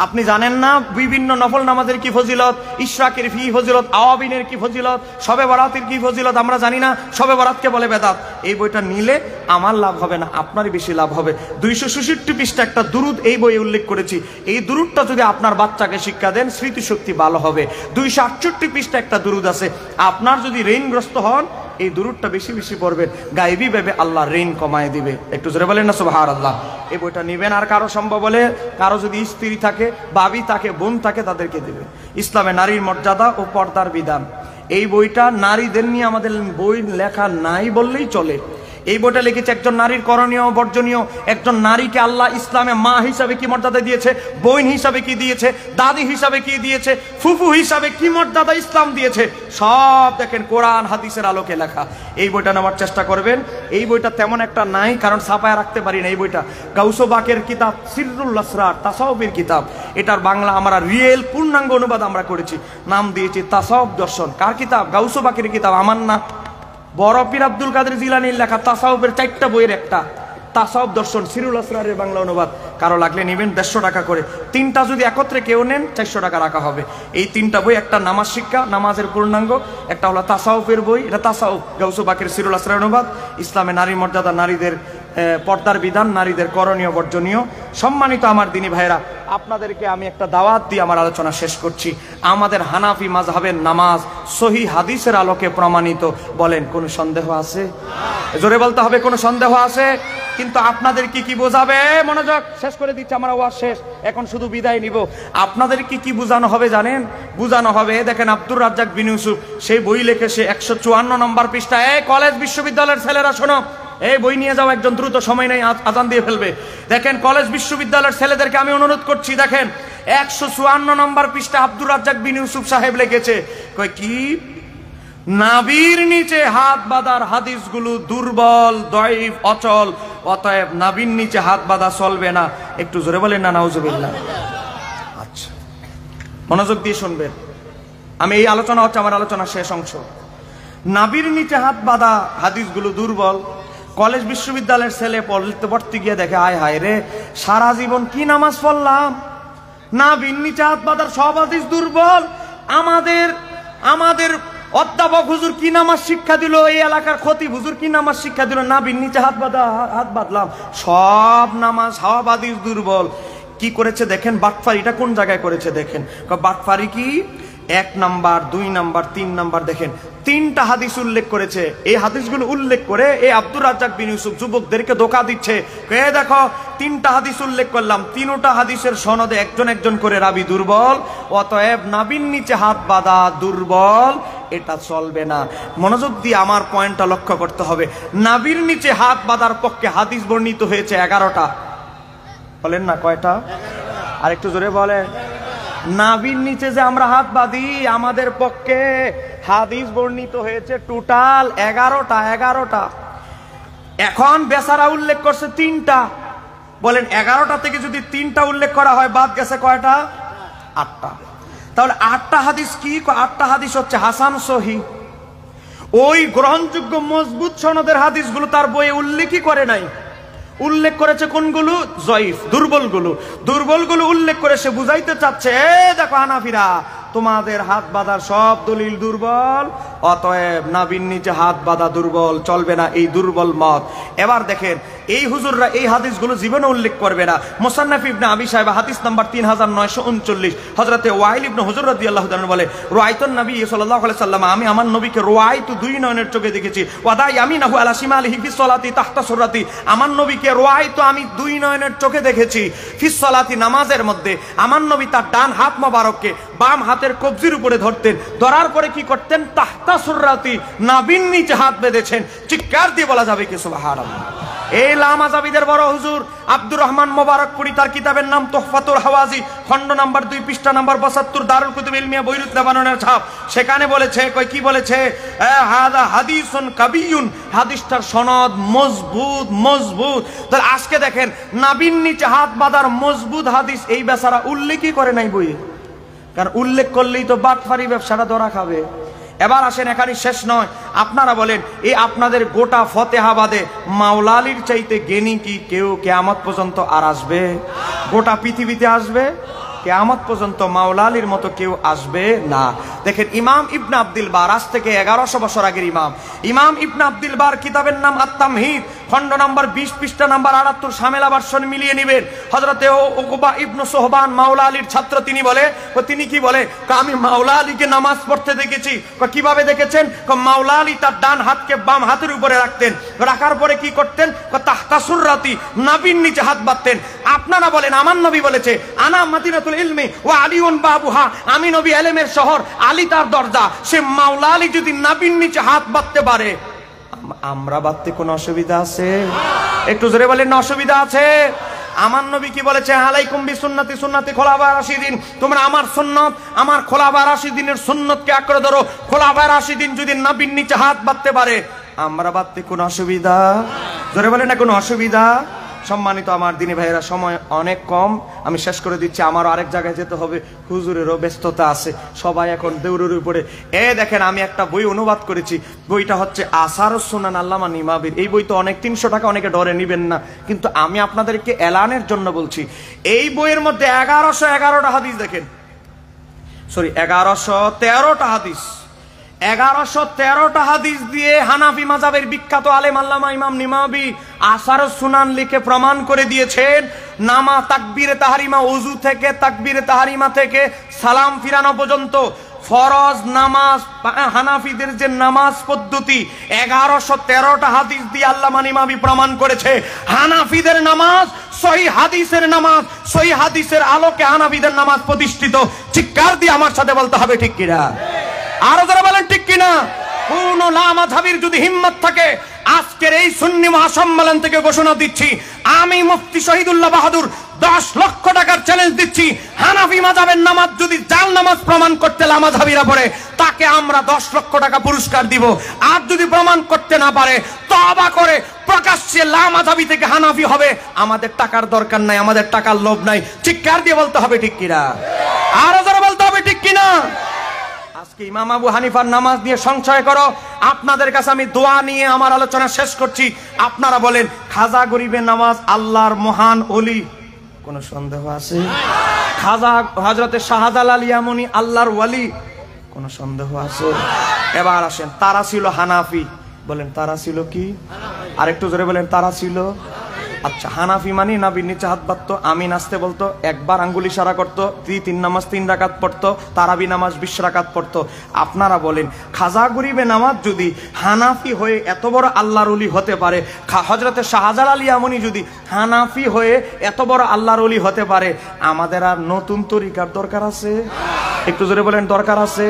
আপনি জানেন না বিভিন্ন নফল নামাজের কি ফজিলত, ইশরাকের কি ফজিলত, আওয়াবিনের কি ফজিলত, শবে বরাতের কি ফজিলত আমরা জানি না। শবে বরাতকে বলে বেদাত। এই বইটা নিলে আমার লাভ হবে না, আপনারই বেশি লাভ হবে। 266 পৃষ্ঠা একটা দুরুদ এই বইয়ে উল্লেখ করেছি। এই দুরুদটা যদি আপনার বাচ্চাকে শিক্ষা দেন, স্মৃতিশক্তি ভালো হবে। 268 পৃষ্ঠা একটা দুরুদ আছে। আপনার যদি ঋণগ্রস্ত হন, এই দুরুদটা বেশি বেশি পড়বেন, গায়েবী ভাবে আল্লাহ ঋণ কমায় দিবে। একটু জোরে বলেন না সুবহানাল্লাহ। এই বইটা নেবেন, আর কারো সম্ভব হলে, কারো যদি স্ত্রী থাকে, ভাবি থাকে, বোন থাকে, তাদেরকে দেবে। ইসলামে নারীর মর্যাদা ও পর্দার বিধান, এই বইটা নারীদের নিয়ে আমাদের বই লেখা নাই বললেই চলে। এই বইটা লিখেছে একজন নারীর করণীয় বর্জনীয়। একজন নারীকে আল্লাহ ইসলামে মা হিসাবে কি মর্যাদা দিয়েছে, বোন হিসাবে কি দিয়েছে, দাদি হিসাবে কি দিয়েছে, ফুফু হিসাবে কি মর্যাদা ইসলাম দিয়েছে, সব দেখেন কোরআন হাদিসের আলোকে লেখা। এই বইটা নেওয়ার চেষ্টা করবেন। এই বইটা তেমন একটা নাই, কারণ ছাপায় রাখতে পারি না। এই বইটা গাউস বাকের কিতাব, সিররুল আসরার, তাসাউফের কিতাব। এটার বাংলা আমরা রিয়েল পূর্ণাঙ্গ অনুবাদ আমরা করেছি, নাম দিয়েছি তাসাউফ দর্শন। কার কিতাব? গাউস বাকের কিতাব, আমার না। বড় পীর আব্দুল কাদের জিলানীর লেখা তাসাউফের 4টা বইয়ের একটা, তাসাউফ দর্শন, সিরুল আসরারের বাংলা অনুবাদ। কারো লাগলে নেবেন, 150 টাকা করে। 3টা যদি একত্রে কেউ নেন, 400 টাকা রাখা হবে। এই 3টা বই, একটা নামাজ শিক্ষা, নামাজের পূর্ণাঙ্গ, একটা হলো তাসাউফের বই, এটা তাসাউফ গাউস বাকের সিরুল আসরার অনুবাদ। ইসলামে নারীর মর্যাদা, নারীদের পর্দার বিধান, নারীদের করণীয় বর্জনীয়। সম্মানিত আমার দিনী ভাইরা, আপনাদেরকে আমি একটা দাওয়াত দিয়ে আমার আলোচনা শেষ করছি। আমাদের হানাফি মাযহাবের নামাজ সহি হাদিসের আলোকে প্রমাণিত। বলেন, কোনো সন্দেহ আছে? জোরে বলতে হবে, কোনো সন্দেহ আছে? কিন্তু আপনাদের কি বোঝাবে? মনোযোগ, শেষ করে দিচ্ছি, আমার ওয়াজ শেষ, এখন শুধু বিদায় নিব। আপনাদের কি বোঝানো হবে জানেন? বোঝানো হবে, দেখেন আব্দুর রাজ্জাক বিন ইউসুফ সেই বই লিখে, সে 154 নম্বর পৃষ্ঠায়, কলেজ বিশ্ববিদ্যালয়ের ছেলেরা শোনো, এই বই নিয়ে যাও একজন, দ্রুত, সময় নেই, আজান দিয়ে ফেলবে। দেখেন কলেজ বিশ্ববিদ্যালয়ের ছেলেদেরকে আমি অনুরোধ করছি, দেখেন 154 নম্বর পৃষ্ঠা আব্দুর রাজ্জাক বিন ইউসুফ সাহেব লিখেছে, কয় কি, নাভির নিচে হাত বাঁধার হাদিসগুলো দুর্বল, দয়ীফ, অচল, অতএব নাভির নিচে হাত বাঁধা চলবে না। একটু জোরে বলেন না নাউজুবিল্লাহ। আচ্ছা, মনোযোগ দিয়ে শুনবেন, আমি এই আলোচনা হচ্ছে আমার আলোচনার শেষ অংশ। নাভির নিচে হাত বাঁধা হাদিসগুলো দুর্বল। কলেজ বিশ্ববিদ্যালয়ের ছেলে পড়তে গিয়ে দেখে, আয় হায় রে, সারা জীবন কি নামাজ পড়লাম, নাভির নিচে হাত বাঁধার সব হাদিস দুর্বল। আমাদের অধ্যাপক হুজুর কি নামাজ শিক্ষা দিল, এই এলাকার খতিব হুজুর কি নামাজ শিক্ষা দিল, নাভির নিচে হাত বাঁধলাম, সব নামাজ, সব হাদিস দুর্বল। কি করেছে দেখেন, বাটফারিটা কোন জায়গায় করেছে দেখেন। বাটফারি কি, 1 নাম্বার, 2 নাম্বার, 3 নাম্বার, দেখেন 3টা হাদিস উল্লেখ করেছে। এই হাদিসগুলো উল্লেখ করে এই আব্দুর রাজ্জাক বিন ইউসুফ যুবকদেরকে ধোঁকা দিচ্ছে। দেখো 3টা হাদিস উল্লেখ করলাম, 3টা হাদিসের সনদে একজন করে রাবি দুর্বল, অতএব নাভির নিচে হাত বাঁধা দুর্বল, এটা চলবে না। মনোযোগ দিয়ে আমার পয়েন্টটা লক্ষ্য করতে হবে। নাভির নিচে হাত বাঁধার পক্ষে হাদিস বর্ণিত হয়েছে 11টা। বলেন না কয়টা? আর একটু জোরে বলেন। নাভির নিচে যে আমরা হাত বাঁধি, আমাদের পক্ষে হাদিস বর্ণিত হয়েছে টোটাল 11টা। এখন বেচারা উল্লেখ করছে 3টা। বলেন 11টা থেকে যদি 3টা উল্লেখ করা হয়, বাদ গেছে কয়টা? 8টা। তাহলে 8টা হাদিস কি? 8টা হাদিস হচ্ছে হাসান সহিহ। ওই গ্রহণযোগ্য মজবুত সনদের হাদিসগুলো তার বইয়ে উল্লেখই করে নাই। উল্লেখ করেছে কোনগুলো? জয়ীফ, দুর্বলগুলো উল্লেখ করে সে বুঝাইতে চাচ্ছে, দেখো হানাফিরা, তোমাদের হাত বাঁধার সব দলিল দুর্বল, অতএব নাভির নিচে হাত বাঁধা দুর্বল, চলবে না, এই দুর্বল মত। এবার দেখেন এই হুজুররা এই হাদিসগুলো জীবনে উল্লেখ করবে না। মুসান্নাফ ইবনে আবি শাইবা হাদিস নাম্বার 3939, হযরতে ওয়াইল ইবনে হুজর রাদিয়াল্লাহু তাআলা বলে, রাআইতুন নবী সাল্লাল্লাহু আলাইহি সাল্লাম, আমি আমার নবীকে রাআইতু, 2 নয়নের চোখে দেখেছি, ওয়াদা ইয়ামিনাহু আলা শিমালিহি ফিস সালাতি তাহতা সুররাতি, আমার নবীকে রাআইতু, আমি 2 নয়নের চোখে দেখেছি, ফিস সালাতি, নামাজের মধ্যে। আমার নবী তার ডান হাত মোবারককে বাম হাতের কবজির উপরে ধরতেন, ধরার পরে কি করতেন? তাহতা সুররাতি, নাভির নিচে হাত বেঁধেছেন। চিৎকার দিয়ে বলা যাবে কি সুবহানাল্লাহ। এই লামাজাবিদের বড় হুজুর আব্দুর রহমান মোবারকপুরি, তার কিতাবের নাম তোহফাতুল হাওয়াজি, খণ্ড নাম্বার 2, পৃষ্ঠা নাম্বার 72, দারুল কুতুব ইলমিয়া বৈরুত লেবাননের ছাপ। সেখানে বলেছে, কি বলেছে? হাদা হাদিসুন কাবিয়ুন, হাদিসটার সনদ মজবুত। তাহলে আজকে দেখেন নাভির নিচে হাত বাঁধার মজবুত হাদিস এই বেচারা উল্লেখই করে নাই বইয়ে, কারণ উল্লেখ করলেই তো বাটফারি ব্যবসাটা ধরা খাবে। এবার আসেন, এখানে শেষ নয়। আপনারা বলেন, এই আপনাদের গোটা ফতেহাবাদে মাওলা আলীর চাইতে জ্ঞানী কি কেউ কিয়ামত পর্যন্ত আর আসবে? গোটা পৃথিবীতে আসবে? কিয়ামত পর্যন্ত মাওলা আলীর মতো কেউ আসবে না। দেখেন ইমাম ইবনে আব্দুল বার, আজ থেকে 1100 বছর আগের ইমাম ইবনে আব্দুল বার, কিতাবের নাম আত-তামহিদ, খণ্ড নাম্বার 20, পৃষ্ঠা নাম্বার 78, শামেলা ভার্সন মিলিয়ে নেবেন। হযরতে উকবা ইবনে সোহবান মাওলা আলীর ছাত্র, তিনি কি বলে? আমি মাওলা আলীকে নামাজ পড়তে দেখেছি। কিভাবে দেখেছেন? মাওলা আলী তার ডান হাতকে বাম হাতের উপরে রাখতেন, রাখার পরে কি করতেন? তাহতা সুররাতি, নাভির নিচে হাত বাঁধতেন। আপনারা বলেন, আমার নবী বলেছে, আনা মাদিনাতুল ইলমি ওয়া আলিউন বাবুহা, আমি নবী ইলমের শহর, আলী তার দরজা। সে মাওলা আলী যদি নাভির নিচে হাত বাঁধতে পারে, আমরা বাঁধতে কোনো অসুবিধা আছে? একটু জোরে বলেন, না অসুবিধা আছে? আমার নবী কি বলেছে? আলাইকুম বিসুন্নতি সুন্নতি খোলাফায়ে রাশিদিন, তোমরা আমার সুন্নত, আমার খোলাফায়ে রাশিদিনের সুন্নতকে আঁকড়ে ধরো। খোলাফায়ে রাশিদিন যদি নাভির নিচে হাত বাঁধতে পারে, আমরা বাঁধতে কোনো অসুবিধা? জোরে বলেন না, কোনো অসুবিধা? সম্মানিত আমার দিনী ভাইয়েরা, সময় অনেক কম, আমি শেষ করে দিচ্ছি। আমারও আরেক জায়গায় যেতে হবে, হুজুরেরও ব্যস্ততা আছে, সবাই এখন দৌড়ের উপরে। দেখেন আমি একটা বই অনুবাদ করেছি, বইটা হচ্ছে আসারুস সুনান আল্লামা নিমাবির। এই বই তো অনেক 300 টাকা, অনেকে ডরে নিবেন না, কিন্তু আমি আপনাদেরকে এলানের জন্য বলছি। এই বইয়ের মধ্যে 1111টা হাদিস, দেখেন 1113টা হাদিস, 1113টা হাদিস দিয়ে হানাফি মাযহাবের বিখ্যাত আলেম আল্লামা ইমাম নিমাবি আসারুস সুনান লিখে প্রমাণ করে দিয়েছেন, তাকবীরে তাহরিমা, ওযু থেকে তাকবীরে তাহরিমা থেকে সালাম ফিরানো পর্যন্ত ফরজ নামাজ, হানাফিদের যে নামাজ পদ্ধতি, 1113টা হাদিস দিয়ে আল্লামা নিমাবি প্রমাণ করেছে হানাফিদের নামাজ সহিহ হাদিসের নামাজ, সহিহ হাদিসের আলোকে হানাফিদের নামাজ প্রতিষ্ঠিত। চিৎকার দিয়ে আমার সাথে বলতে হবে, ঠিক কিনা? আরো যারা বলেন ঠিক কিনা? কোন লামাযহাবির যদি হিম্মত থাকে, আজ আজকের এই সুন্নি মহাসম্মেলন থেকে ঘোষণা দিচ্ছি, আমি মুফতি শহীদুল্লাহ বাহাদুর 10 লক্ষ টাকার চ্যালেঞ্জ দিচ্ছি, হানাফি মাযহাবের নামাজ যদি জাল নামাজ প্রমাণ করতে লামাযহাবীরা পড়ে, তাকে আমরা 10 লক্ষ টাকা পুরস্কার দিব। আর যদি প্রমাণ করতে না পারে, তওবা করে প্রকাশ্যে লামাযহাবী থেকে হানাফি হবে। আমাদের টাকার দরকার নাই, আমাদের টাকার লোভ নাই। চিৎকার দিয়ে বলতে হবে ঠিক কিনা? আরো জোরে বলতে হবে ঠিক কিনা? আজকে ইমাম আবু হানিফার নামাজ নিয়ে সংশয় করো, আপনাদের কাছে আমি দোয়া নিয়ে আমার আলোচনা শেষ করছি। আপনারা বলেন, খাজা গরিবের নামাজ আল্লাহর মহান ওলি, কোনো সন্দেহ আছে? খাজা হযরতে শাহজালাল ইয়ামানি আল্লাহর ওয়ালি, কোনো সন্দেহ আছে? এবার আসেন, তারা ছিল হানাফি, বলেন তারা ছিল কি? আরেকটু জোরে বলেন, তারা ছিল। আচ্ছা, হানাফি মানে নবীর নিচে হাত বাঁধতো, আমিন আসতে বলতো, একবার আঙ্গুল ইশারা করতো, 3 নামাজ 3 রাকাত পড়তো, তারাবি নামাজ 20 রাকাত পড়তো। আপনারা বলেন, খাজা গরিবে নামাজ যদি হানাফি হয়ে এত বড় আল্লাহর ওলি হতে পারে, হযরতে শাহজালাল ইয়ামানি যদি হানাফি হয়ে এত বড় আল্লাহর ওলি হতে পারে, আমাদের আর নতুন তরিকার দরকার আছে? একটু জোরে বলেন, দরকার আছে?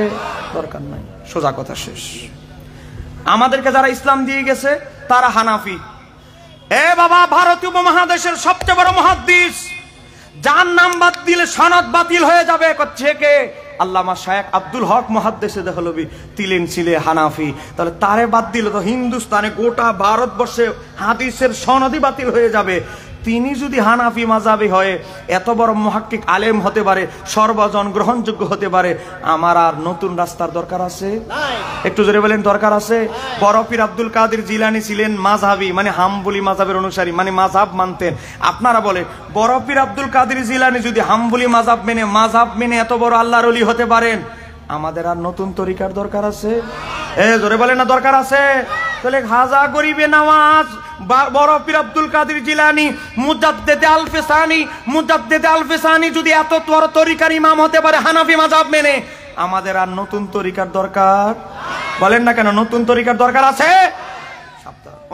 দরকার নাই। সোজা কথা শেষ। আমাদেরকে যারা ইসলাম দিয়ে গেছে তারা হানাফি। এ বাবা, ভারতীয় উপমহাদেশের সবচেয়ে বড় মুহাদ্দিস, যার নাম বাদ দিলে সনদ বাতিল হয়ে যাবে, করছে কে? আল্লামা শায়েখ আব্দুল হক মুহাদ্দিসে দেহলভী তিলেন ছিলে হানাফি। তাহলে তারে বাদ দিলে তো হিন্দুস্তানে গোটা ভারতবর্ষে হাদিসের সনদই বাতিল হয়ে যাবে। তিনি যদি হানাফি মাযহাবী হয়ে এত বড় মুহাক্কিক আলেম হতে পারে, সর্বজন গ্রহণযোগ্য হতে পারে, আমার আর নতুন রাস্তার দরকার আছে? একটু জোরে বলেন, দরকার আছে? বড় পীর আব্দুল কাদের জিলানী ছিলেন মাযহাবী, মানে হাম্বলি মাযহাবের অনুসারী, মানে মাযহাব মানতেন। আপনারা বলেন, বড় পীর আব্দুল কাদের জিলানী যদি হাম্বলি মাযহাব মেনে এত বড় আল্লাহর ওলি হতে পারেন, আমাদের আর নতুন তরিকার দরকার আছে? জোরে বলেন না, দরকার আছে? তাহলে খাজা গরিবে নামাজ, বড় পীর আব্দুল কাদের জিলানী, মুজাদ্দেদে আল ফিসানি যদি এত বড় তরিকার ইমাম হতে পারে হানাফি মাযহাব মেনে, আমাদের আর নতুন তরিকার দরকার? বলেন না কেন, নতুন তরিকার দরকার আছে?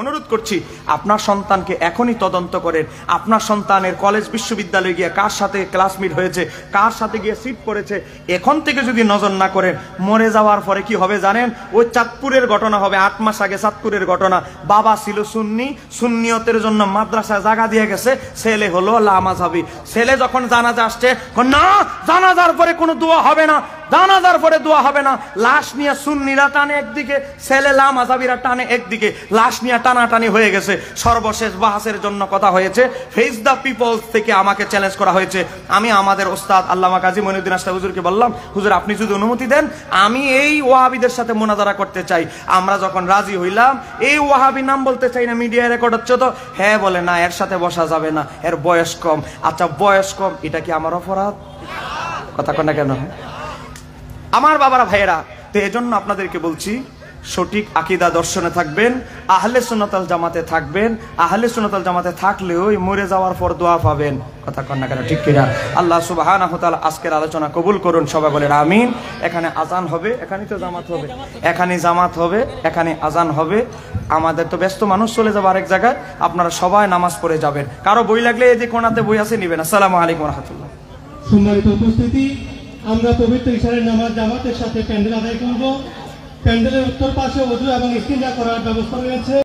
অনুরোধ করছি, আপনার সন্তানকে এখনই তদন্ত করেন। আপনার সন্তানের কলেজ বিশ্ববিদ্যালয়ে গিয়ে কার সাথে ক্লাসমেট হয়েছে, কার সাথে গিয়ে সিট পড়েছে, এখন থেকে যদি নজর না করেন, মরে যাওয়ার পরে কি হবে জানেন? ওই চাঁদপুরের ঘটনা হবে। 8 মাস আগে চাঁদপুরের ঘটনা। বাবা ছিল সুন্নি, সুন্নিয়তের জন্য মাদ্রাসায় জায়গা দিয়ে গেছে, ছেলে হলো লামাযহাবী। ছেলে যখন জানাজা আসছে, না জানাজার পরে কোনো দোয়া হবে না, জানাজার পরে দোয়া হবে না। লাশ নিয়ে সুন্নিরা টানে একদিকে, ছেলে লামাযহাবীরা টানে একদিকে, লাশ নিয়ে টানাটানি হয়ে গেছে। সর্বশেষ বাহাসের জন্য কথা হয়েছে, ফেস দ্য পিপলস থেকে আমাকে চ্যালেঞ্জ করা হয়েছে। আমি আমাদের ওস্তাদ আল্লামা কাজী মঈনুদ্দিন আশরাফি হুজুরকে বললাম, হুজুর আপনি যদি অনুমতি দেন, আমি এই ওয়াহাবিদের সাথে মুনাজারা করতে চাই। আমরা যখন রাজি হইলাম, এই ওয়াহাবি নাম বলতে চাই না, মিডিয়ায় রেকর্ড হচ্ছে তো। হ্যাঁ বলে, না এর সাথে বসা যাবে না, এর বয়স কম। আচ্ছা বয়স কম, এটা কি আমার অপরাধ? কথা কন না কেন? আমার বাবারা ভাইয়েরা, তো এজন্য আপনাদেরকে বলছি, সঠিক আকীদা দর্শনে থাকবেন, আহলে সুন্নাত ওয়াল জামাতে থাকবেন। আহলে সুন্নাত ওয়াল জামাতে থাকলেও মরে যাওয়ার পর দোয়া পাবেন। কথা কন না কেন, ঠিক কিনা? আল্লাহ সুবহানাহু ওয়া তাআলা আজকের আলোচনা কবুল করুন। সবাই বলেন আমিন। এখানে আজান হবে, এখানেই তো জামাত হবে, এখানে জামাত হবে, এখানে আজান হবে। আমাদের তো ব্যস্ত মানুষ, চলে যাবে আরেক জায়গায়। আপনারা সবাই নামাজ পড়ে যাবেন। কারো বই লাগলে এই যে কোণাতে বই আছে, নিবেন। আসসালামু আলাইকুম ওয়া রাহমাতুল্লাহ। সম্মানিত উপস্থিতি, আমরা পবিত্র ইশারের নামাজ জামাতের সাথে প্যান্ডেল আদায় করব। প্যান্ডেলের উত্তর পাশে ওযু এবং ইস্তিনজা করার ব্যবস্থা রয়েছে।